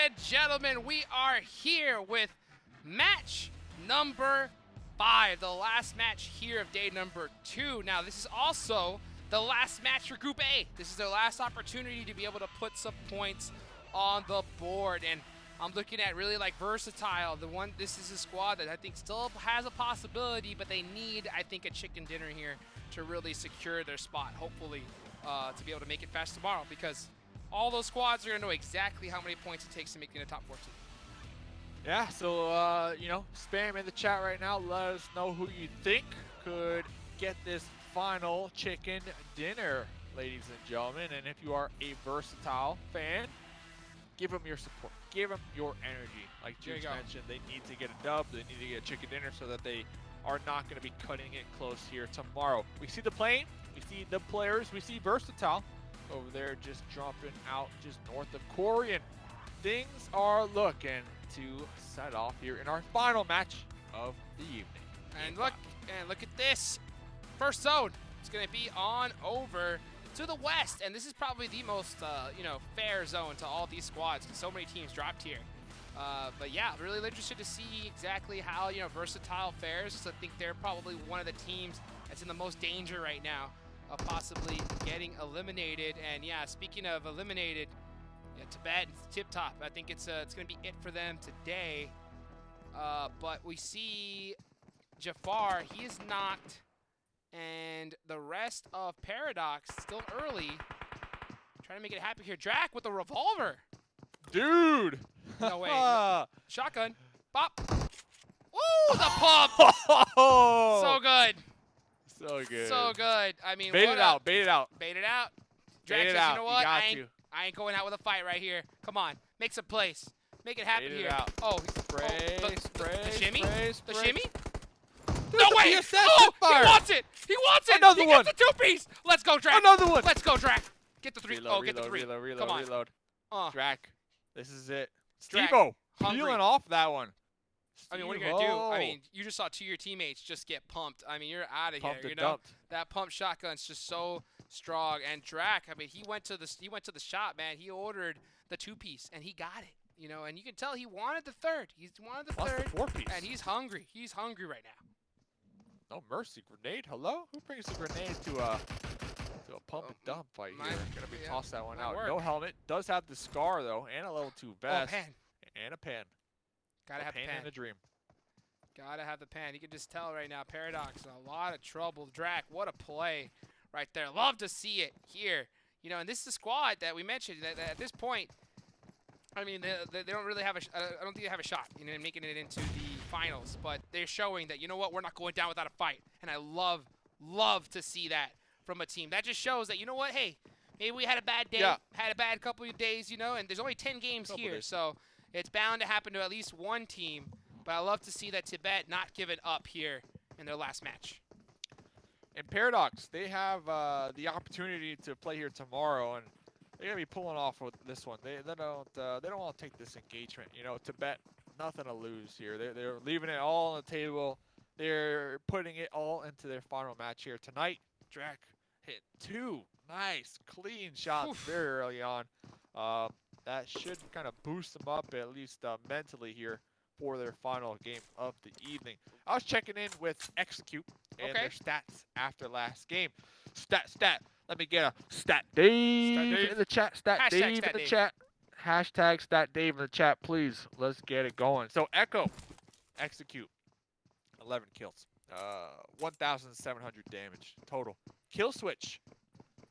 and gentlemen, we are here with match number 5, the last match here of day number 2. Now, this is also the last match for Group A. This is their last opportunity to be able to put some points on the board, and I'm looking at really like Versatile. This is a squad that I think still has a possibility, but they need, I think, a chicken dinner here to really secure their spot, hopefully, to be able to make it fast tomorrow, because all those squads are going to know exactly how many points it takes to make it in the top 14. Yeah, so, you know, spam in the chat right now. Let us know who you think could get this final chicken dinner, ladies and gentlemen. And if you are a Versatile fan, give them your support. Give them your energy. Like Juice mentioned, they need to get a dub. They need to get a chicken dinner so that they are not going to be cutting it close here tomorrow. We see the plane. We see the players. We see Versatile over there just jumping out just north of Korean. Things are looking to set off here in our final match of the evening. And look at this. First zone. It's going to be on over to the west, and this is probably the most fair zone to all these squads because so many teams dropped here. But yeah, really interested to see exactly how Versatile fares. So I think they're probably one of the teams that's in the most danger right now of possibly getting eliminated. And yeah, speaking of eliminated, yeah, TIBET and Tiptop, I think it's going to be it for them today. But we see Jafar, he is knocked, and the rest of Paradox still early. Trying to make it happen here. Drac with a revolver. Dude! No way. Shotgun. Bop. Ooh, the pump! So good. So good. So good. I mean, bait it out. Bait it out. Bait it out. Drac Bait it says, out. you know what? I ain't going out with a fight right here. Come on. Make some plays. Make it happen here. Out. Oh, spray, the shimmy? Spray. The shimmy? Dude, no way! Oh, he wants it! He wants it! Another he one! gets the 2-piece! Let's go, Drac! Another one! Let's go, Drac! Get the 3. Reload, get the 3. Reload, Come on. Reload. Drac, this is it. Drac, Stevo, hungry. peeling off that one. I mean, what are you going to do? I mean, you just saw 2 of your teammates just get pumped. I mean, you're out of here, you know? Dumped. That pump shotgun's just so strong. And Drac, I mean, he went to the shop, man. He ordered the 2-piece, and he got it. You know, and you can tell he wanted the 3rd. He wanted the 3rd. The 4-piece. And he's hungry. He's hungry right now. No mercy. Grenade? Hello? Who brings a grenade to a pump and dump fight here? Gonna be toss that one out. No helmet. Does have the scar though, and a level 2 vest. Oh, pen. And a pen. Gotta have the pen. And a dream. Gotta have the pen. You can just tell right now, Paradox in a lot of trouble. Drac, what a play right there. Love to see it here. You know, and this is a squad that we mentioned that at this point, I mean, they don't really have I don't think they have a shot, you know, in making it into the finals. But they're showing that, you know what, we're not going down without a fight. And I love to see that from a team. That just shows that, you know what, hey, maybe we had a bad day, had a bad couple of days, you know, and there's only 10 games here. So it's bound to happen to at least one team. But I love to see that TIBET not give it up here in their last match. And Paradox, they have the opportunity to play here tomorrow, and they're gonna be pulling off with this one. They don't want to take this engagement. You know, TIBET, nothing to lose here. They're leaving it all on the table. They're putting it all into their final match here tonight. Drac hit 2 nice, clean shots very early on. That should kind of boost them up at least mentally here for their final game of the evening. I was checking in with Execute and their stats after last game. Stat. Let me get a Stat Dave in the chat. Stat Dave in the chat. Hashtag Stat Dave in the chat, please. Let's get it going. So Echo, Execute, 11 kills, 1,700 damage total. Kill Switch,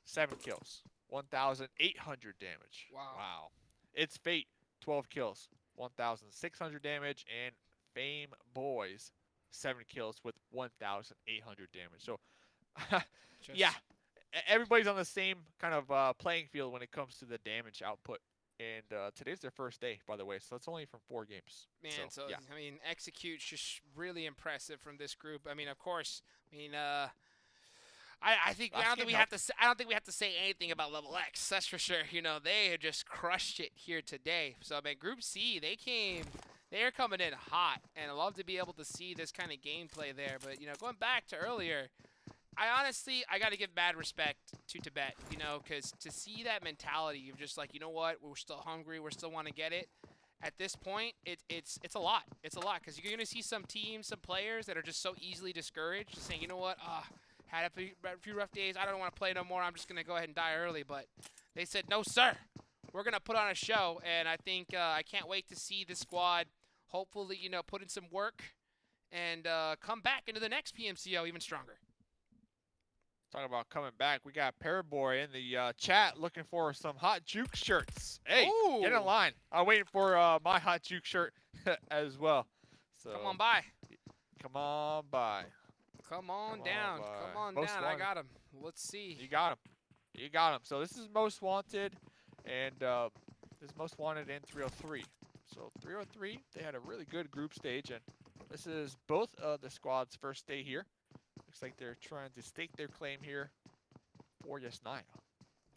7 kills, 1,800 damage. Wow. It's Fate, 12 kills, 1,600 damage, and Fame Boys, 7 kills with 1,800 damage. So, yeah, everybody's on the same kind of playing field when it comes to the damage output. And today's their first day, by the way, so it's only from 4 games. Man, so yeah. I mean, Execute's just really impressive from this group. I mean, of course, I don't think we have to say anything about LeveLx. That's for sure. You know, they have just crushed it here today. So, I mean, Group C, they're coming in hot, and I love to be able to see this kind of gameplay there. But, you know, going back to earlier, I got to give mad respect to TIBET, you know, because to see that mentality of just like, you know what, we're still hungry, we still want to get it. at this point, it's a lot. It's a lot because you're going to see some teams, some players that are just so easily discouraged, just saying, you know what, had a few rough days. I don't want to play no more. I'm just going to go ahead and die early. But they said, no, sir. We're going to put on a show, and I think I can't wait to see the squad hopefully, you know, put in some work and come back into the next PMCO even stronger. Talking about coming back, we got Paraboy in the chat looking for some hot juke shirts. Hey, get in line. I'm waiting for my hot juke shirt as well. So come on by. Come on by. Come on down. Come on Most down. Wanted. I got him. Let's see. You got him. You got him. So this is Most Wanted, and this is Most Wanted in 303. So 303, they had a really good group stage, and this is both of the squad's first day here. Looks like they're trying to stake their claim here for Yesnaya.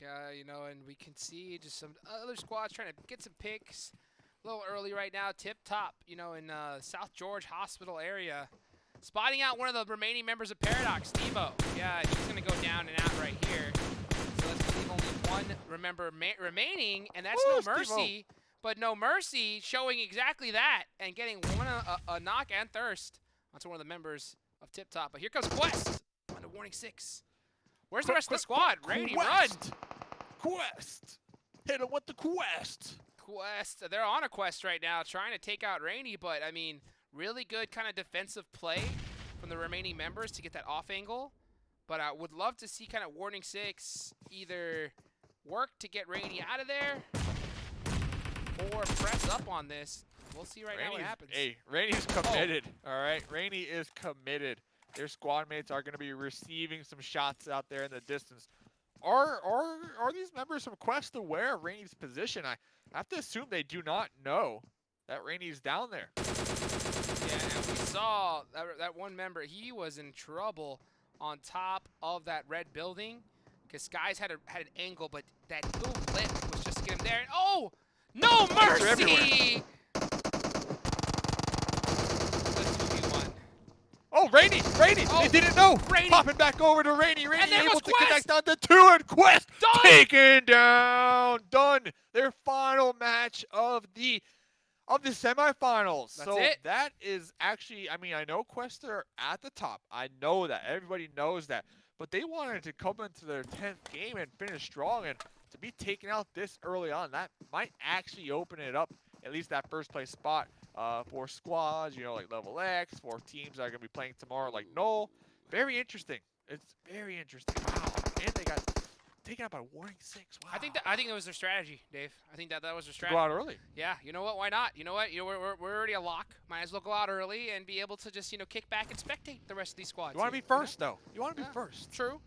Yeah, you know, and we can see just some other squads trying to get some picks. A little early right now. Tiptop, you know, in South George Hospital area. Spotting out one of the remaining members of Paradox, Stevo. Yeah, he's going to go down and out right here. So let's leave only one remaining, and that's Woo, No Mercy. Stevo. But No Mercy showing exactly that and getting a knock and thirst onto one of the members of Tiptop. But here comes Quest on the warning 6. Where's the rest of the squad? Rainy, run! Quest! Hit him with the Quest! Quest. They're on a quest right now, trying to take out Rainy, but I mean, really good kind of defensive play from the remaining members to get that off angle. But I would love to see kind of warning 6 either work to get Rainy out of there or press up on this. We'll see right now what happens. Hey, Rainy's committed, all right? Rainy is committed. Their squad mates are going to be receiving some shots out there in the distance. Are these members from Quest aware of Rainy's position? I have to assume they do not know that Rainy's down there. Yeah, and we saw that one member. He was in trouble on top of that red building because Skies had an angle, but that little blip was just to get him there. And oh, No Mercy! Oh, Rainy! Oh, they didn't know! Rainy. Popping back over to Rainy. Rainy there able goes to Quest. connect on the 2, and Quest Done. taken down. Done. Their final match of the semifinals. That's so it. that is actually, I mean, I know Quest are at the top. I know that. Everybody knows that. But they wanted to come into their 10th game and finish strong, and to be taken out this early on, that might actually open it up, at least that first place spot. For squads, you know, like LeveLx, for teams that are going to be playing tomorrow, like Null. Very interesting. It's very interesting. Wow. And they got taken out by warning 6. Wow. I think it was their strategy, Dave. I think that was their strategy. Go out early. Yeah, you know what? Why not? You know what? We're already a lock. Might as well go out early and be able to just, you know, kick back and spectate the rest of these squads. You want to be first, though. You want to be first. True.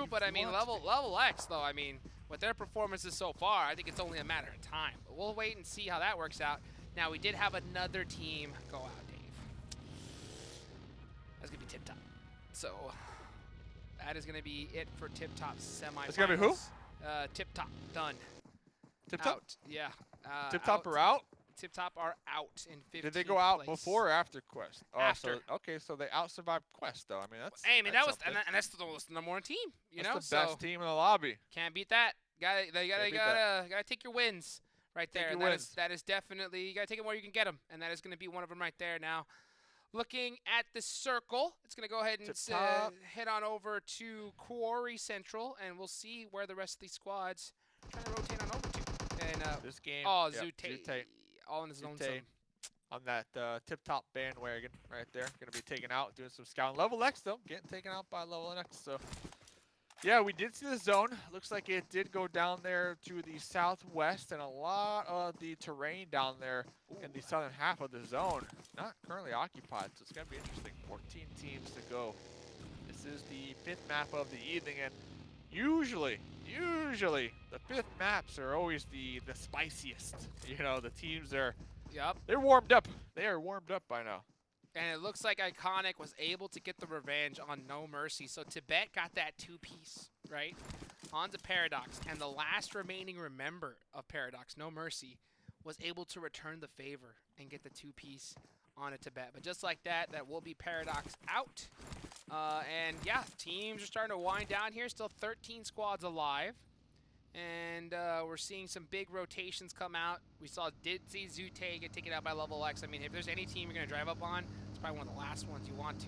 But I mean, LeveLx, though, I mean, with their performances so far, I think it's only a matter of time. But we'll wait and see how that works out. Now, we did have another team go out, Dave. That's going to be Tiptop. So, that is going to be it for Tiptop's semifinals. It's going to be who? Tiptop, done. Tiptop? Out, yeah. Tiptop are out? Tiptop are out in 15th Did they go out place. before or after Quest? Oh, After. So they out-survived Quest, though. I mean, that's Hey, I mean, that's that was, something. and that's the number one team, you know? That's the best so team in the lobby. can't beat that. Gotta take your wins right there. Take And your that is definitely, you gotta take them where you can get them, and that is gonna be one of them right there. Now, looking at the circle, it's gonna go ahead and head on over to Quarry Central, and we'll see where the rest of these squads trying to rotate on over to. And This game. oh, yep, Zute, all in his own zone. On that Tiptop bandwagon right there. Going to be taken out, doing some scouting. LeveLx, though, getting taken out by LeveLx. So, yeah, we did see the zone. Looks like it did go down there to the southwest, and a lot of the terrain down there in the southern half of the zone not currently occupied. So it's going to be interesting. 14 teams to go. This is the 5th map of the evening, and usually the 5th maps are always the spiciest. You know, the teams are they're warmed up. They are warmed up by now. And it looks like Iconic was able to get the revenge on No Mercy. So TIBET got that 2-piece, right? Onto Paradox. And the last remaining member of Paradox, No Mercy, was able to return the favor and get the 2-piece onto TIBET. But just like that, that will be Paradox out. And yeah, teams are starting to wind down here. Still 13 squads alive. And we're seeing some big rotations come out. Did see Zute get taken out by LeveLx. I mean, if there's any team you're going to drive up on, it's probably one of the last ones you want to.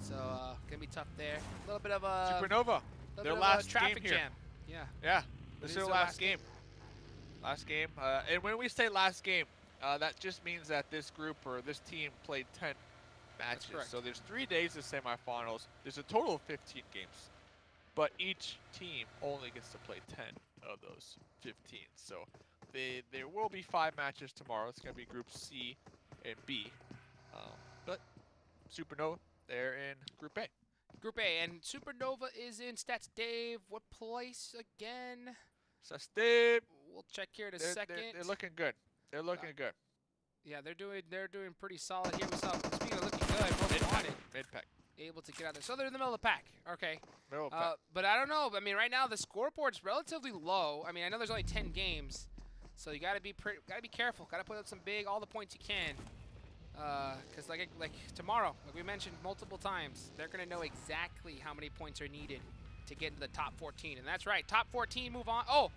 So, going to be tough there. A little bit of a... Supernova, their last traffic game here. jam. Yeah. Yeah, this is their last game. Last game. And when we say last game, that just means that this group or this team played 10 matches. So there's 3 days of semifinals. There's a total of 15 games. But each team only gets to play 10 of those 15. So there will be 5 matches tomorrow. It's going to be Group C and B. But Supernova, they're in Group A. Group A, and Supernova is in Stats Dave. What place again? Stats Dave. We'll check here in a second. They're looking good. They're looking good. Yeah, they're doing pretty solid here. We saw, speaking of looking good, MostWanted Mid-pack. Able to get out there. So they're in the middle of the pack. Okay. Middle of the pack. But I don't know. I mean, right now the scoreboard's relatively low. I mean, I know there's only 10 games, so you gotta be careful. Gotta put up some all the points you can. Because like tomorrow, like we mentioned multiple times, they're gonna know exactly how many points are needed to get into the top 14, and that's right. Top 14 move on. Oh,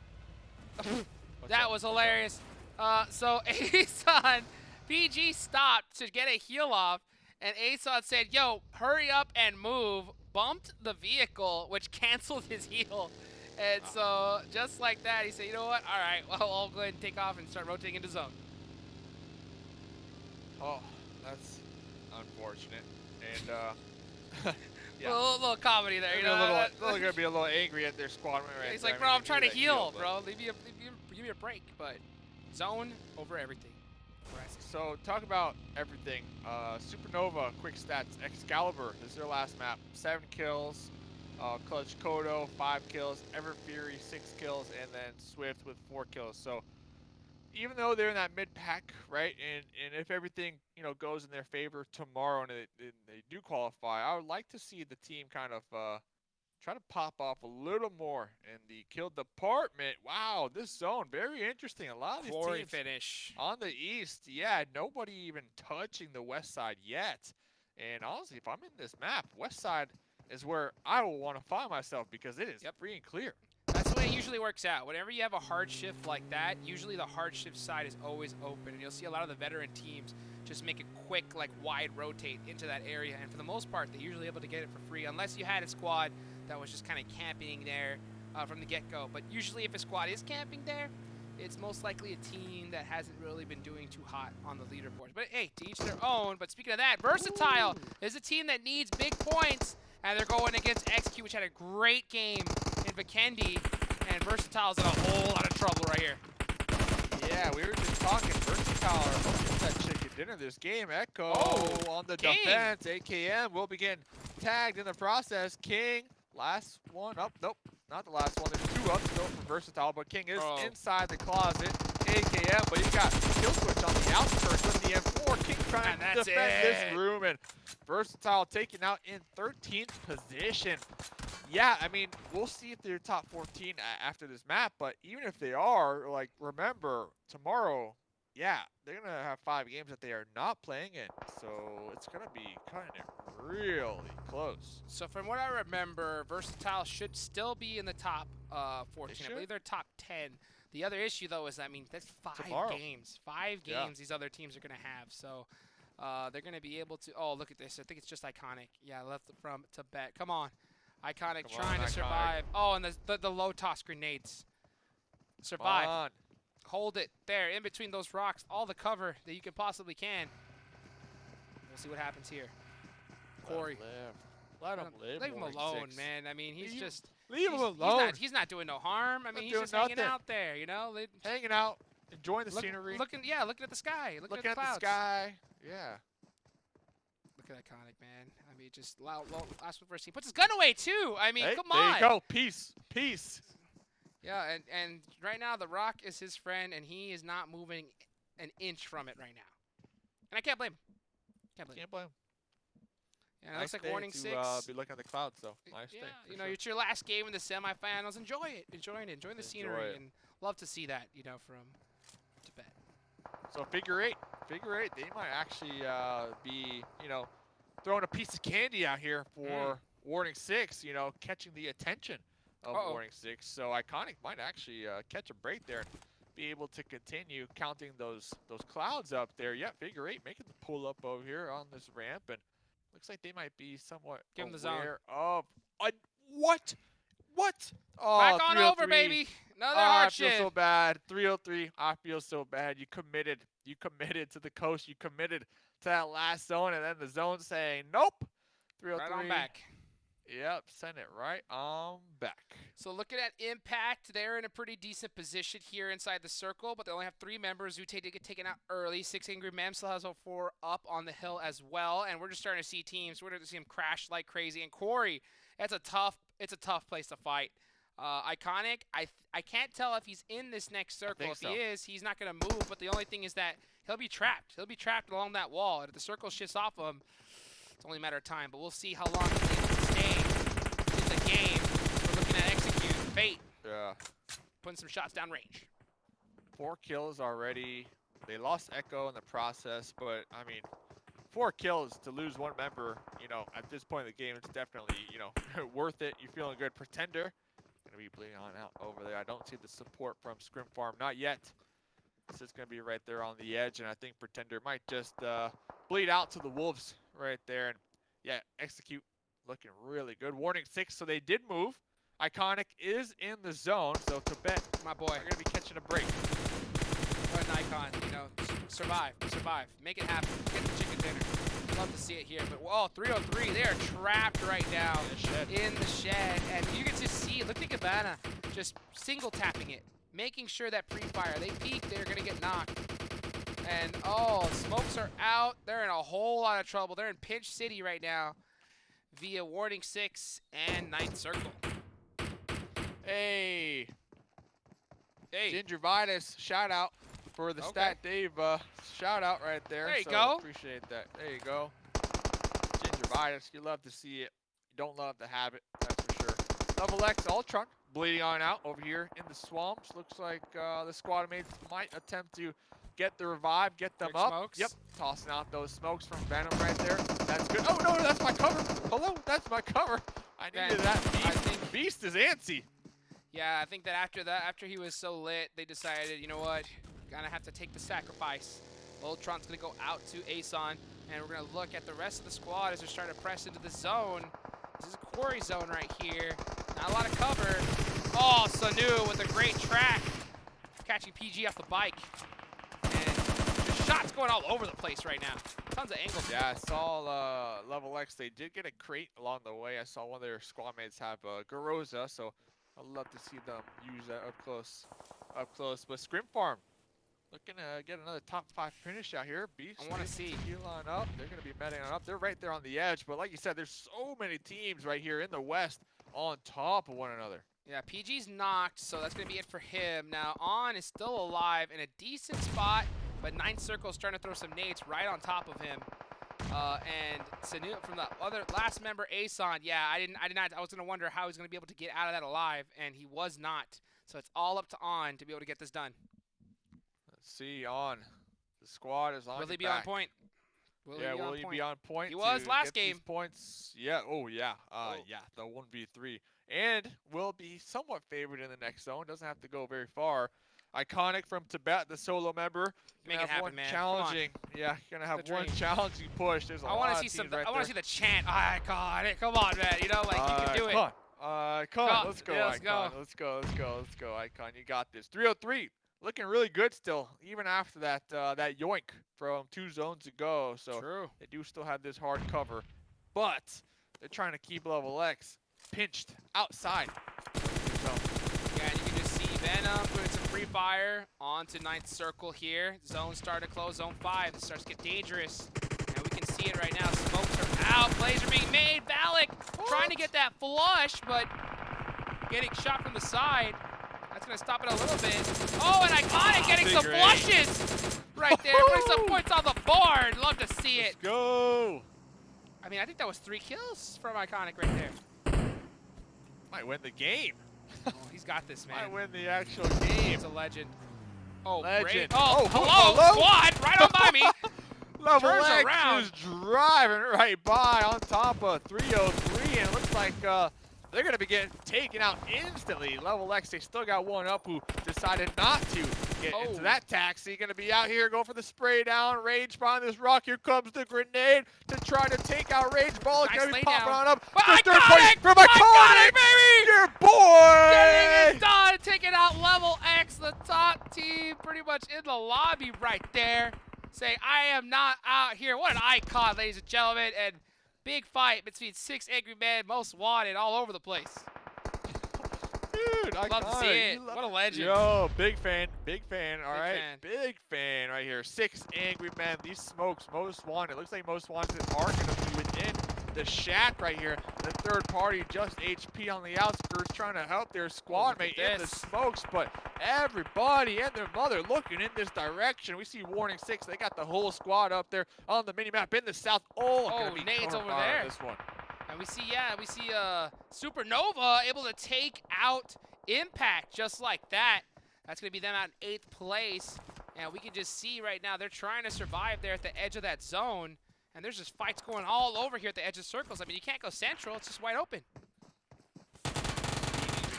that was hilarious. So Ason, PG stopped to get a heal off, and Ason said, "Yo, hurry up and move." Bumped the vehicle, which canceled his heal. And so, just like that, he said, "You know what? All right, well, I'll go ahead and take off and start rotating into zone." Oh, that's unfortunate. And yeah, a little comedy there. You know, they're gonna be a little angry at their squad. Right. He's like, "Bro, I'm trying to heal, bro. Give me a break." But zone over everything. So talk about everything. Supernova, quick stats. Excalibur is their last map. 7 kills. Clutch Kodo, 5 kills. Ever Fury, 6 kills, and then Swift with 4 kills. So even though they're in that mid pack, right, and if everything goes in their favor tomorrow and they do qualify, I would like to see the team kind of try to pop off a little more in the kill department. Wow, this zone, very interesting. A lot of these teams finish on the east. Yeah, nobody even touching the west side yet. And honestly, if I'm in this map, west side is where I will want to find myself because it is free and clear. That's the way it usually works out. Whenever you have a hard shift like that, usually the hard shift side is always open. And you'll see a lot of the veteran teams just make a quick, wide rotate into that area. And for the most part, they're usually able to get it for free, unless you had a squad that was just kind of camping there from the get-go. But usually if a squad is camping there, it's most likely a team that hasn't really been doing too hot on the leaderboards. But hey, to each their own. But speaking of that, Versatile is a team that needs big points, and they're going against XQ, which had a great game in Vikendi, and Versatile's in a whole lot of trouble right here. Yeah, we were just talking. Versatile are hosting that chicken dinner this game. Echo on the defense. AKM will begin tagged in the process. King, last one up. Nope, not the last one. There's 2 up still for Versatile, but King is inside the closet. AKM, but he's got kill switch on the outskirts with the M4. King trying to defend this room, and Versatile taken out in 13th position. Yeah, I mean, we'll see if they're top 14 after this map, but even if they are, remember, tomorrow, yeah, they're going to have 5 games that they are not playing in, so it's going to be cutting it really close. So from what I remember, Versatile should still be in the top 14. I believe they're top 10. The other issue, though, is, I mean, that's 5 games. 5 games these other teams are going to have, so they're going to be able to, oh, look at this. I think it's just Iconic. Yeah, left from Tibet. Come on. Iconic trying to survive. Oh, and the low toss grenades. Survive. Hold it there in between those rocks. All the cover that you can possibly can. We'll see what happens here. Corey. Let him live. Leave him alone, man. I mean, he's just... Leave him alone. He's not doing no harm. I mean, he's just hanging out there, you know? Hanging out, enjoying the scenery. Looking at the sky. Looking at the clouds. The sky. Yeah. Look at Iconic, man. I mean, just last one first. He puts his gun away, too. I mean, come on. There you go. Peace. Yeah, and right now, the Rock is his friend, and he is not moving an inch from it right now. And I can't blame him. Can't blame him. Yeah, it looks like Warning 6. Be looking at the clouds, though. Nice day. You know, it's your last game in the semifinals. Enjoy it. Enjoy the scenery. And love to see that, you know, from Tibet. So figure eight, they might actually be, throwing a piece of candy out here for Warning 6, catching the attention of Warning 6. So Iconic might actually catch a break there and be able to continue counting those clouds up there. Yeah, figure 8 making the pull up over here on this ramp, and looks like they might be somewhat Give him the zone. aware of what? What? Oh, Back on over, baby. Another hard I feel shift. so bad. 303. I feel so bad. You committed. You committed to the coast. You committed to that last zone, and then the zone saying nope. 303. Right on back. Yep, send it right on back. So looking at Impact, they're in a pretty decent position here inside the circle, but they only have 3 members. Zute to get taken out early. 6 Angry Men still has 4 up on the hill as well, and we're just starting to see teams. We're going to see them crash like crazy. And Corey, it's a tough place to fight. Iconic, I can't tell if he's in this next circle. If he is, he's not going to move, but the only thing is that he'll be trapped. He'll be trapped along that wall, and if the circle shifts off of him, it's only a matter of time, but we'll see how long he's able to stay in the game. We're looking at Execute. Fate. Yeah. Putting some shots down range. 4 kills already. They lost Echo in the process, but, I mean, 4 kills to lose 1 member, you know, at this point in the game, it's definitely, you know, worth it. You're feeling good. Pretender going to be bleeding on out over there. I don't see the support from Scrim Farm. Not yet. This is going to be right there on the edge, and I think Pretender might just bleed out to the Wolves right there. And yeah, Execute looking really good. Warning 6, so they did move. Iconic is in the zone, so TIBET, my boy, are going to be catching a break. What an icon, you know, survive, make it happen, get the chicken dinner. Love to see it here, but 303, they are trapped right now in the shed, and you can just see, look at Cabana just single tapping it, making sure that pre-fire, they peek, they're gonna get knocked. And smokes are out, they're in a whole lot of trouble. They're in Pinch City right now via Warning 6 and 9th Circle. Hey, Gingivitis, shout out for the Stat Dave shout out right there. There you go. Appreciate that. There you go. Gingivitis, you love to see it. You don't love to have it, that's for sure. LeveLx Ultron bleeding on out over here in the swamps. Looks like the squad mates might attempt to get the revive, get them up. Smokes. Yep, tossing out those smokes from Venom right there. That's good. Oh no, that's my cover. Hello, that's my cover. I needed that. Beast. I think Beast is antsy. Yeah, I think that after he was so lit, they decided, you know what, gonna have to take the sacrifice. Ultron's gonna go out to Ason, and we're gonna look at the rest of the squad as they're starting to press into the zone. This is a quarry zone right here. Not a lot of cover. Oh, Sanu with a great track, catching PG off the bike, and just shots going all over the place right now. Tons of angles. Yeah, I saw LeveLx. They did get a crate along the way. I saw one of their squad mates have Garoza, so I'd love to see them use that up close. But Scrim Farm looking to get another top 5 finish out here. Beast, I want to see. Heal on up. They're going to be metting on up. They're right there on the edge. But like you said, there's so many teams right here in the West on top of one another. Yeah, PG's knocked, so that's going to be it for him. Now, On is still alive in a decent spot, but 9th Circle's trying to throw some nades right on top of him. And Sanu from the last member, Ason, yeah, I was gonna wonder how he's gonna be able to get out of that alive, and he was not. So it's all up to On to be able to get this done. Let's see, On. The squad is on. Will he be on point? Will he be on point? He was last game. Points. Yeah. Oh yeah. Yeah. The 1v3, and will be somewhat favored in the next zone. Doesn't have to go very far. Iconic from TIBET, the solo member. Make it happen, man. Challenging. Yeah, gonna have one challenging push. There's a lot of teams right there. I want to see the chant. Iconic. Come on, man. You know, like you can do it. Come on. Let's go, Icon. Let's go, Icon. You got this. 303. Looking really good still, even after that that yoink from 2 zones ago. So true. They do still have this hard cover, but they're trying to keep LeveLx pinched outside. Yeah, and you can just see Venom putting some free fire onto 9th Circle here. Zone starting to close, zone 5. It starts to get dangerous. And we can see it right now. Smokes are out, plays are being made. Valak trying to get that flush, but getting shot from the side. That's going to stop it a little bit. Oh, and Iconic getting some flushes right there. Putting some points on the board. Love to see it. Let's go. I mean, I think that was 3 kills from Iconic right there. Might win the game. Oh, he's got this, man. Might win the actual game. He's a legend. Oh, legend. Great. Oh, hello, squad, right on by me. LeveLx is driving right by on top of 303, and it looks like they're going to be getting taken out instantly. LeveLx, they still got one up who decided not to get into that taxi. Going to be out here, go for the spray down. Rage behind this rock. Here comes the grenade to try to take out Rage. Ball is going to be popping on up. But Third place from Iconic, baby! Your boy! Getting it done, taking out LeveLx, the top team, pretty much in the lobby right there. Saying, I am not out here. What an icon, ladies and gentlemen. And big fight between 6 angry men, MostWanted, all over the place. Dude, love to see it. What a legend. Yo, big fan, all right? Fan. Big fan right here. 6 angry men. These smokes, MostWanted. Looks like MostWanted are going to be within the shack right here. The third party, just HP on the outskirts, trying to help their squad mate in the smokes, but everybody and their mother looking in this direction. We see Warning 6. They got the whole squad up there on the mini-map in the south. Oh, nades over there. This one. And we see, Supernova able to take out Impact just like that. That's going to be them out in 8th place. And we can just see right now they're trying to survive there at the edge of that zone. And there's just fights going all over here at the edge of circles. I mean, you can't go central. It's just wide open.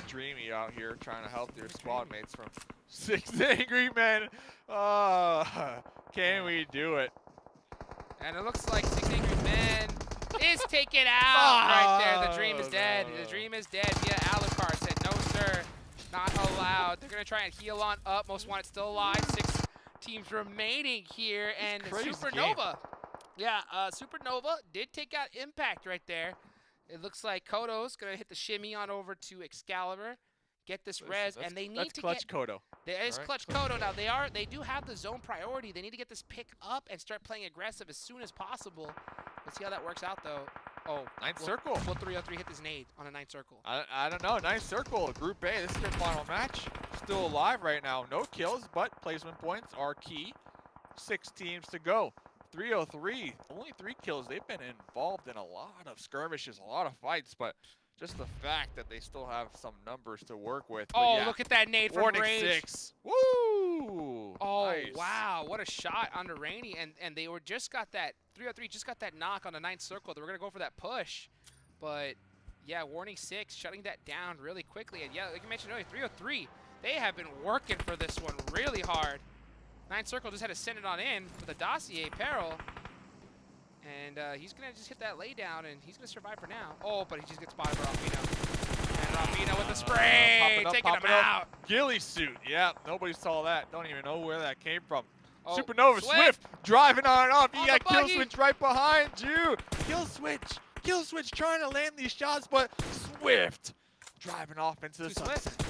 Dreamy out here trying to help their squad mates from 6 angry men. Can we do it? And it looks like 6 angry men is taken out right there. The dream is dead. The dream is dead via Alucard. Said, no, sir. Not allowed. They're going to try and heal on up. MostWanted still alive. 6 teams remaining here. And Supernova. Yeah, Supernova did take out Impact right there. It looks like Kodo's going to hit the shimmy on over to Excalibur, get this res, and they need to clutch get... Kodo. There is clutch Kodo. Now, they do have the zone priority. They need to get this pick up and start playing aggressive as soon as possible. Let's see how that works out, though. Oh, 9th circle. Will 303 hit this nade on a 9th circle? I don't know. 9th circle. Group A. This is their final match. Still alive right now. No kills, but placement points are key. 6 teams to go. 303, only 3 kills. They've been involved in a lot of skirmishes, a lot of fights, but just the fact that they still have some numbers to work with. Oh, yeah. Look at that nade from Rage. 6. Woo! Oh, nice. Wow. What a shot onto Rainy. And they were just got that, 303 just got that knock on the 9th circle. They were going to go for that push. But, yeah, Warning 6 shutting that down really quickly. And, yeah, like you mentioned earlier, 303, they have been working for this one really hard. 9th circle just had to send it on in for the dossier Peril. And he's going to just hit that laydown, and he's going to survive for now. Oh, but he just gets spotted by Alpino. And Alpino with the spray, taking him out. Ghillie suit, yeah, nobody saw that. Don't even know where that came from. Oh, Supernova Swift driving on off. You got Kill buggy. Switch right behind you. Kill Switch trying to land these shots, but Swift driving off into the sunset.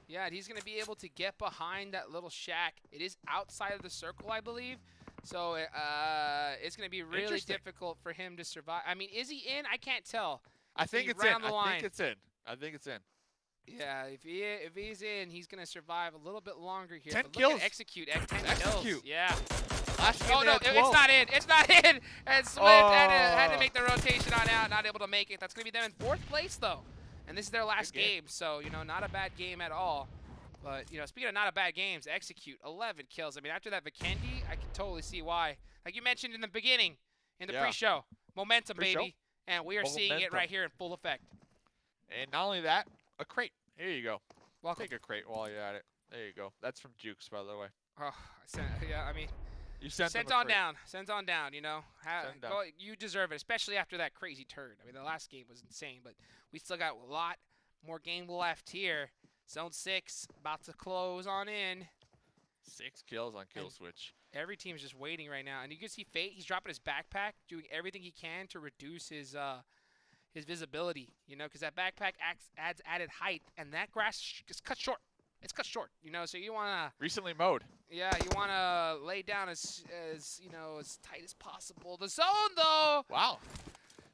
Yeah, and he's going to be able to get behind that little shack. It is outside of the circle, I believe. So it's going to be really difficult for him to survive. I mean, is he in? I can't tell. I think it's in. I think it's in. Yeah, if he's in, he's going to survive a little bit longer here. 10 but kills. Look at Execute. 10 kills. Yeah. Oh, no, it's not in. It's not in. And Swift had to make the rotation on out, not able to make it. That's going to be them in 4th place, though. And this is their last game, so, you know, not a bad game at all. But, you know, speaking of not a bad games, Execute, 11 kills. I mean, after that Vikendi, I can totally see why. Like you mentioned in the beginning, in the pre-show, momentum, baby. And we are seeing it right here in full effect. And not only that, a crate. Here you go. Welcome. Take a crate while you're at it. There you go. That's from Jukes, by the way. Oh, yeah, I mean, you sent on down. Send on down, you know. You deserve it, especially after that crazy turn. I mean, the last game was insane, but we still got a lot more game left here. Zone 6 about to close on in. 6 kills on Kill Switch. Every team is just waiting right now. And you can see Fate, he's dropping his backpack, doing everything he can to reduce his visibility, you know, because that backpack adds added height, and that grass is cut short. It's cut short, you know, so you want to... Recently mowed. Yeah, you want to lay down as you know, as tight as possible. The zone, though! Wow.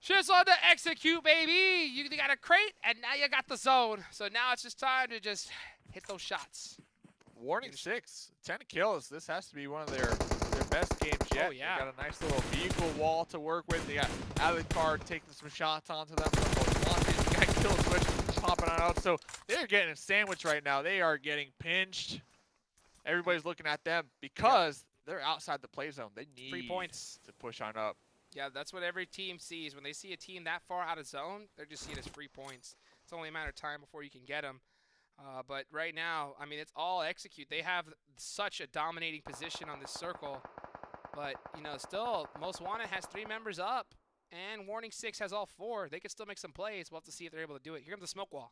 Just on to Execute, baby! You got a crate, and now you got the zone. So now it's just time to just hit those shots. Warning 6, 10 kills. This has to be one of their best games yet. Oh, yeah. They got a nice little vehicle wall to work with. They got Alucard taking some shots onto them. They got Kill Switch popping on out. So they're getting a sandwich right now. They are getting pinched. Everybody's looking at them because they're outside the play zone. They need 3 points to push on up. Yeah, that's what every team sees. When they see a team that far out of zone, they're just seeing it as free points. It's only a matter of time before you can get them. But right now, I mean, it's all execute. They have such a dominating position on this circle. But, you know, still, MostWanted has 3 members up, and Warning 6 has all 4. They could still make some plays. We'll have to see if they're able to do it. Here comes the smoke wall.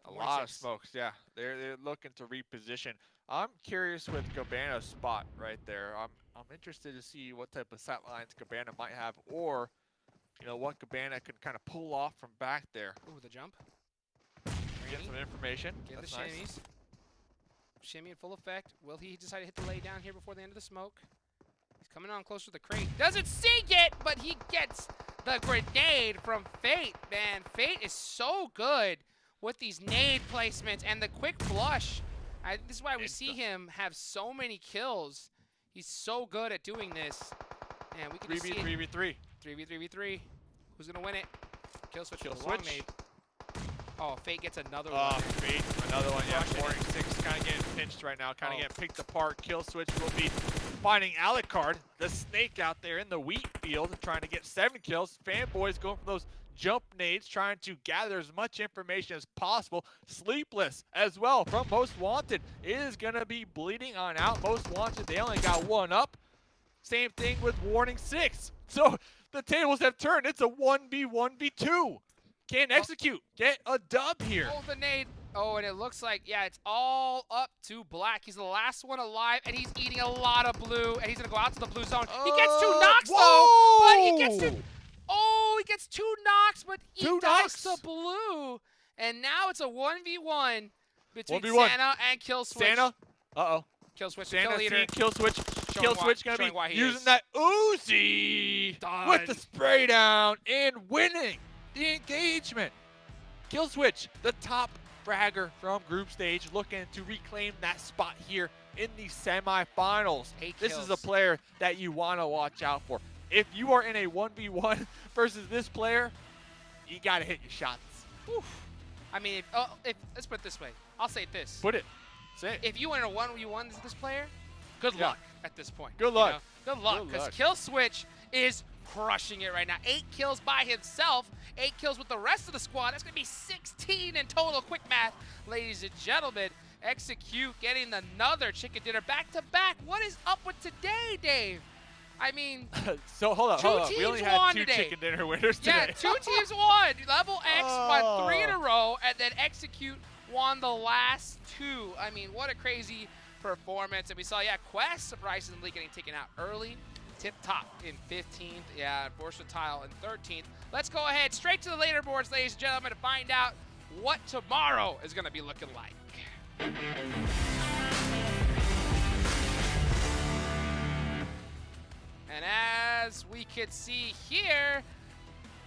A lot of smokes, yeah. They're looking to reposition. I'm curious with Cabana's spot right there. I'm interested to see what type of sight lines Cabana might have, or you know what Cabana can kind of pull off from back there. Ooh, the jump. Get some information. Get That's the shimmies. nice. Shimmy in full effect. Will he decide to hit the lay down here before the end of the smoke? He's coming on close to the crate. Doesn't sink it, but he gets the grenade from Fate. Man, Fate is so good with these nade placements and the quick flush. This is why we see him have so many kills. He's so good at doing this. And we can 3v3v3. 3v3v3. Who's gonna win it? Kill switch. Kill Long switch. nade. Oh, Fate gets another Oh, one. Fate, another one. Yeah, Crushing Warning 6 kind of getting pinched right now. Kind of getting picked apart. Kill switch will be finding Alucard, the snake out there in the wheat field, trying to get 7 kills. Fanboys going for those jump nades, trying to gather as much information as possible. Sleepless as well from MostWanted. It is going to be bleeding on out. MostWanted, they only got 1 up. Same thing with Warning 6. So the tables have turned. It's a 1v1v2. Can't execute. Get a dub here. Oh, the nade. Oh, and it looks like, yeah, it's all up to Black. He's the last one alive, and he's eating a lot of blue, and he's going to go out to the blue zone. He gets 2 knocks, though, but he gets to... Oh, he gets 2 knocks, but he dies to blue. And now it's a 1v1 between Santa and Kill Switch. Santa. Uh-oh. Kill Switch. Santa Kill leader. Kill Switch. Kill Switch going to be using that Uzi Done. with the spray down and winning the engagement. Kill Switch, the top fragger from group stage, looking to reclaim that spot here in the semifinals. 8 This kills. is a player that you want to watch out for. If you are in a 1v1 versus this player, you got to hit your shots. Oof. I mean, let's put it this way. I'll say this. Put it. Say it. If you win a 1v1 with this player, good luck at this point. Good luck. You know? Good luck, because Kill Switch is crushing it right now. 8 kills by himself, 8 kills with the rest of the squad. That's going to be 16 in total. Quick math, ladies and gentlemen. Execute getting another chicken dinner back-to-back. What is up with today, Dave? I mean, so hold on. We only had 2 today. chicken dinner winners today. Yeah, 2 teams won. LeveLx won 3 in a row, and then Execute won the last 2. I mean, what a crazy performance. And we saw, Quest surprisingly getting taken out early. Tiptop in 15th, Versatile in 13th. Let's go ahead straight to the leaderboards, ladies and gentlemen, to find out what tomorrow is going to be looking like. And as we can see here,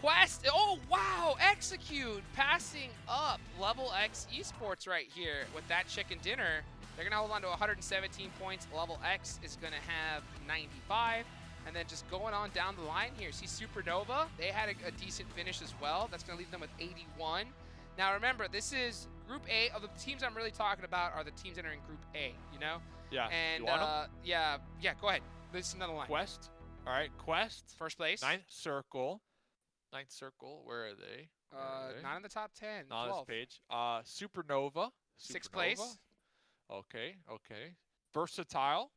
Quest, oh wow, Execute passing up LeveLx eSports right here with that chicken dinner. They're going to hold on to 117 points. LeveLx is going to have 95. And then just going on down the line here, see Supernova, they had a decent finish as well. That's going to leave them with 81. Now remember, this is Group A. Of the teams I'm really talking about are the teams entering Group A, you know? Yeah. And you want them? yeah, go ahead. This is another line. Quest. All right, Quest. First place. 9th circle. 9th circle. Where are they? Not in the top 10. Not on 12. this page. Supernova. 6th place. Okay. Versatile.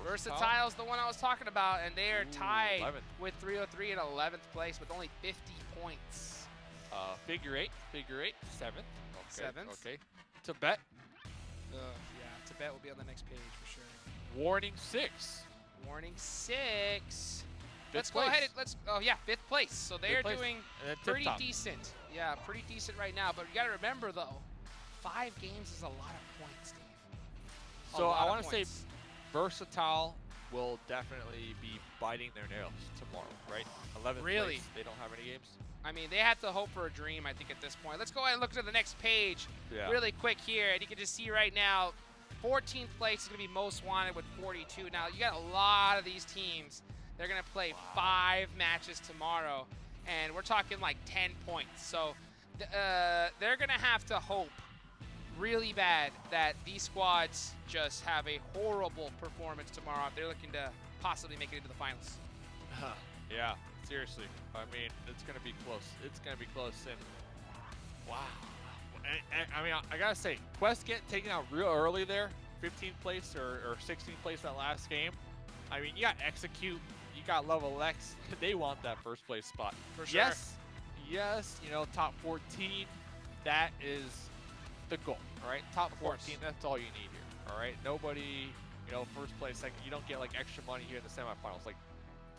Versatile's the one I was talking about, and they are tied 11th. with 303 in 11th place with only 50 points. Figure 8. 7th. Okay. 7th. Okay. Tibet. Yeah, Tibet will be on the next page for sure. Warning 6. Warning 6. Let's place. go ahead and 5th place. So they are doing pretty Tiptop. decent. Yeah, pretty decent right now. But you got to remember though, 5 games is a lot of points, Dave. So I want to say Versatile will definitely be biting their nails tomorrow, right? 11th Really? place. They don't have any games. I mean, they have to hope for a dream, I think, at this point. Let's go ahead and look to the next page really quick here. And you can just see right now, 14th place is going to be MostWanted with 42. Now, you got a lot of these teams. They're going to play 5 matches tomorrow. And we're talking like 10 points. So they're going to have to hope really bad that these squads just have a horrible performance tomorrow if they're looking to possibly make it into the finals. Yeah, seriously. I mean, it's going to be close. It's going to be close. And wow, I mean, I gotta say, Quest getting taken out real early there, 15th place or 16th place that last game. I mean, you got Execute, you got LeveLx. They want that first place spot. For sure. Yes, you know, top 14. That is the goal. All right, top 14. That's all you need here. All right, nobody, you know, first place, second. You don't get like extra money here in the semifinals. Like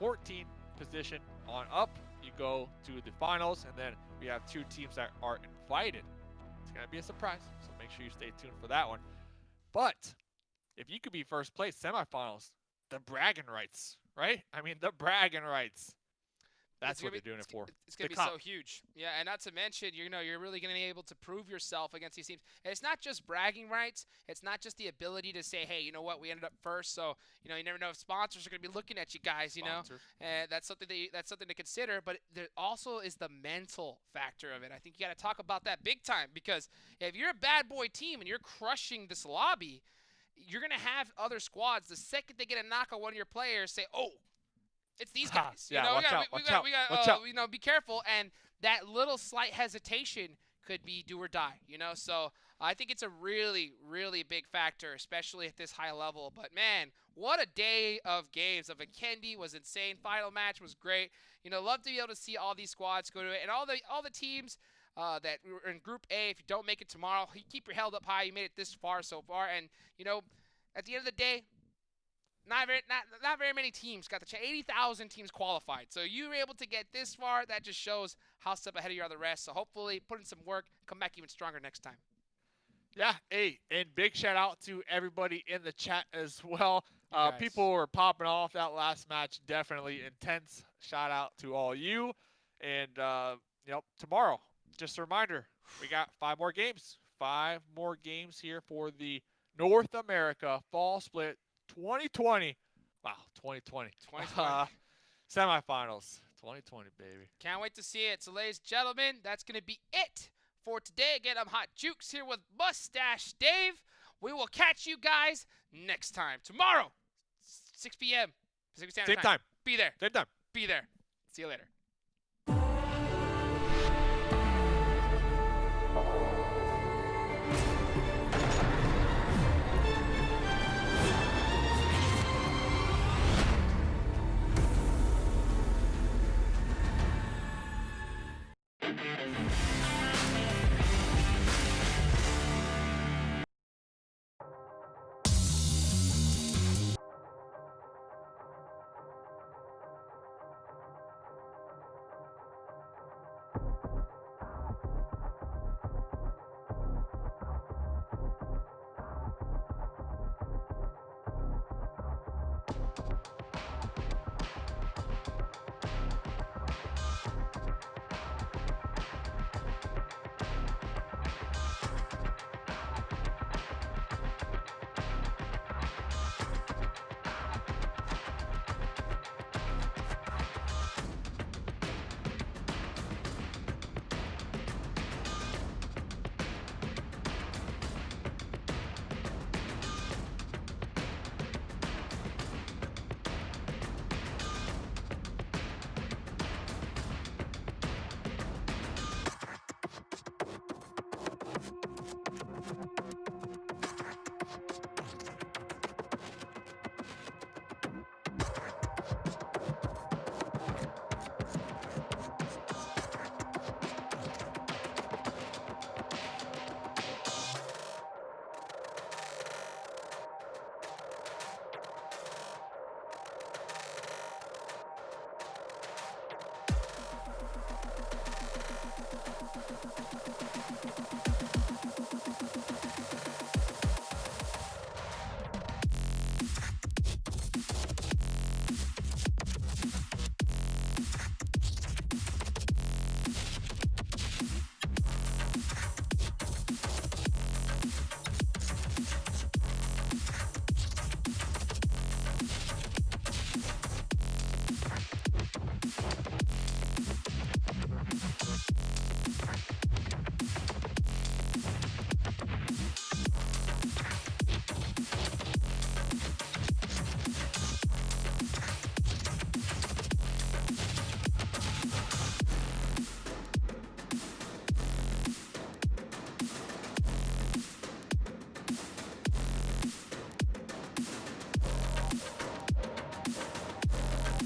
14th position on up, you go to the finals, and then we have 2 teams that are invited. It's gonna be a surprise, so make sure you stay tuned for that one. But if you could be first place semifinals, the bragging rights, right? I mean, the bragging rights. That's what they're doing it for. It's going to be so huge. Yeah, and not to mention, you know, you're really going to be able to prove yourself against these teams. And it's not just bragging rights. It's not just the ability to say, hey, you know what, we ended up first, so, you know, you never know if sponsors are going to be looking at you guys, you know. And that's something to consider. But there also is the mental factor of it. I think you got to talk about that big time, because if you're a bad boy team and you're crushing this lobby, you're going to have other squads, the second they get a knock on one of your players, say, oh, it's these guys. Yeah, you know, watch out. You know, be careful. And that little slight hesitation could be do or die, you know. So I think it's a really, really big factor, especially at this high level. But, man, what a day of games. The Vikendi was insane. Final match was great. You know, love to be able to see all these squads go to it. And all the teams that were in Group A, if you don't make it tomorrow, keep your head up high. You made it this far so far. And, you know, at the end of the day, not very many teams got the chance. 80,000 teams qualified. So you were able to get this far. That just shows how step ahead you are the rest. So hopefully put in some work, come back even stronger next time. Yeah, hey, and big shout out to everybody in the chat as well. People were popping off that last match. Definitely intense. Shout out to all you. And, you know, tomorrow, just a reminder, we got 5 more games. 5 more games here for the North America Fall Split 2020. Wow, 2020. 2020. Semifinals. 2020, baby. Can't wait to see it. So, ladies and gentlemen, that's going to be it for today. Again, I'm Hot Jukes here with Mustache Dave. We will catch you guys next time. Tomorrow, 6 p.m. Pacific Standard Same time. Be there. Same time. Be there. See you later.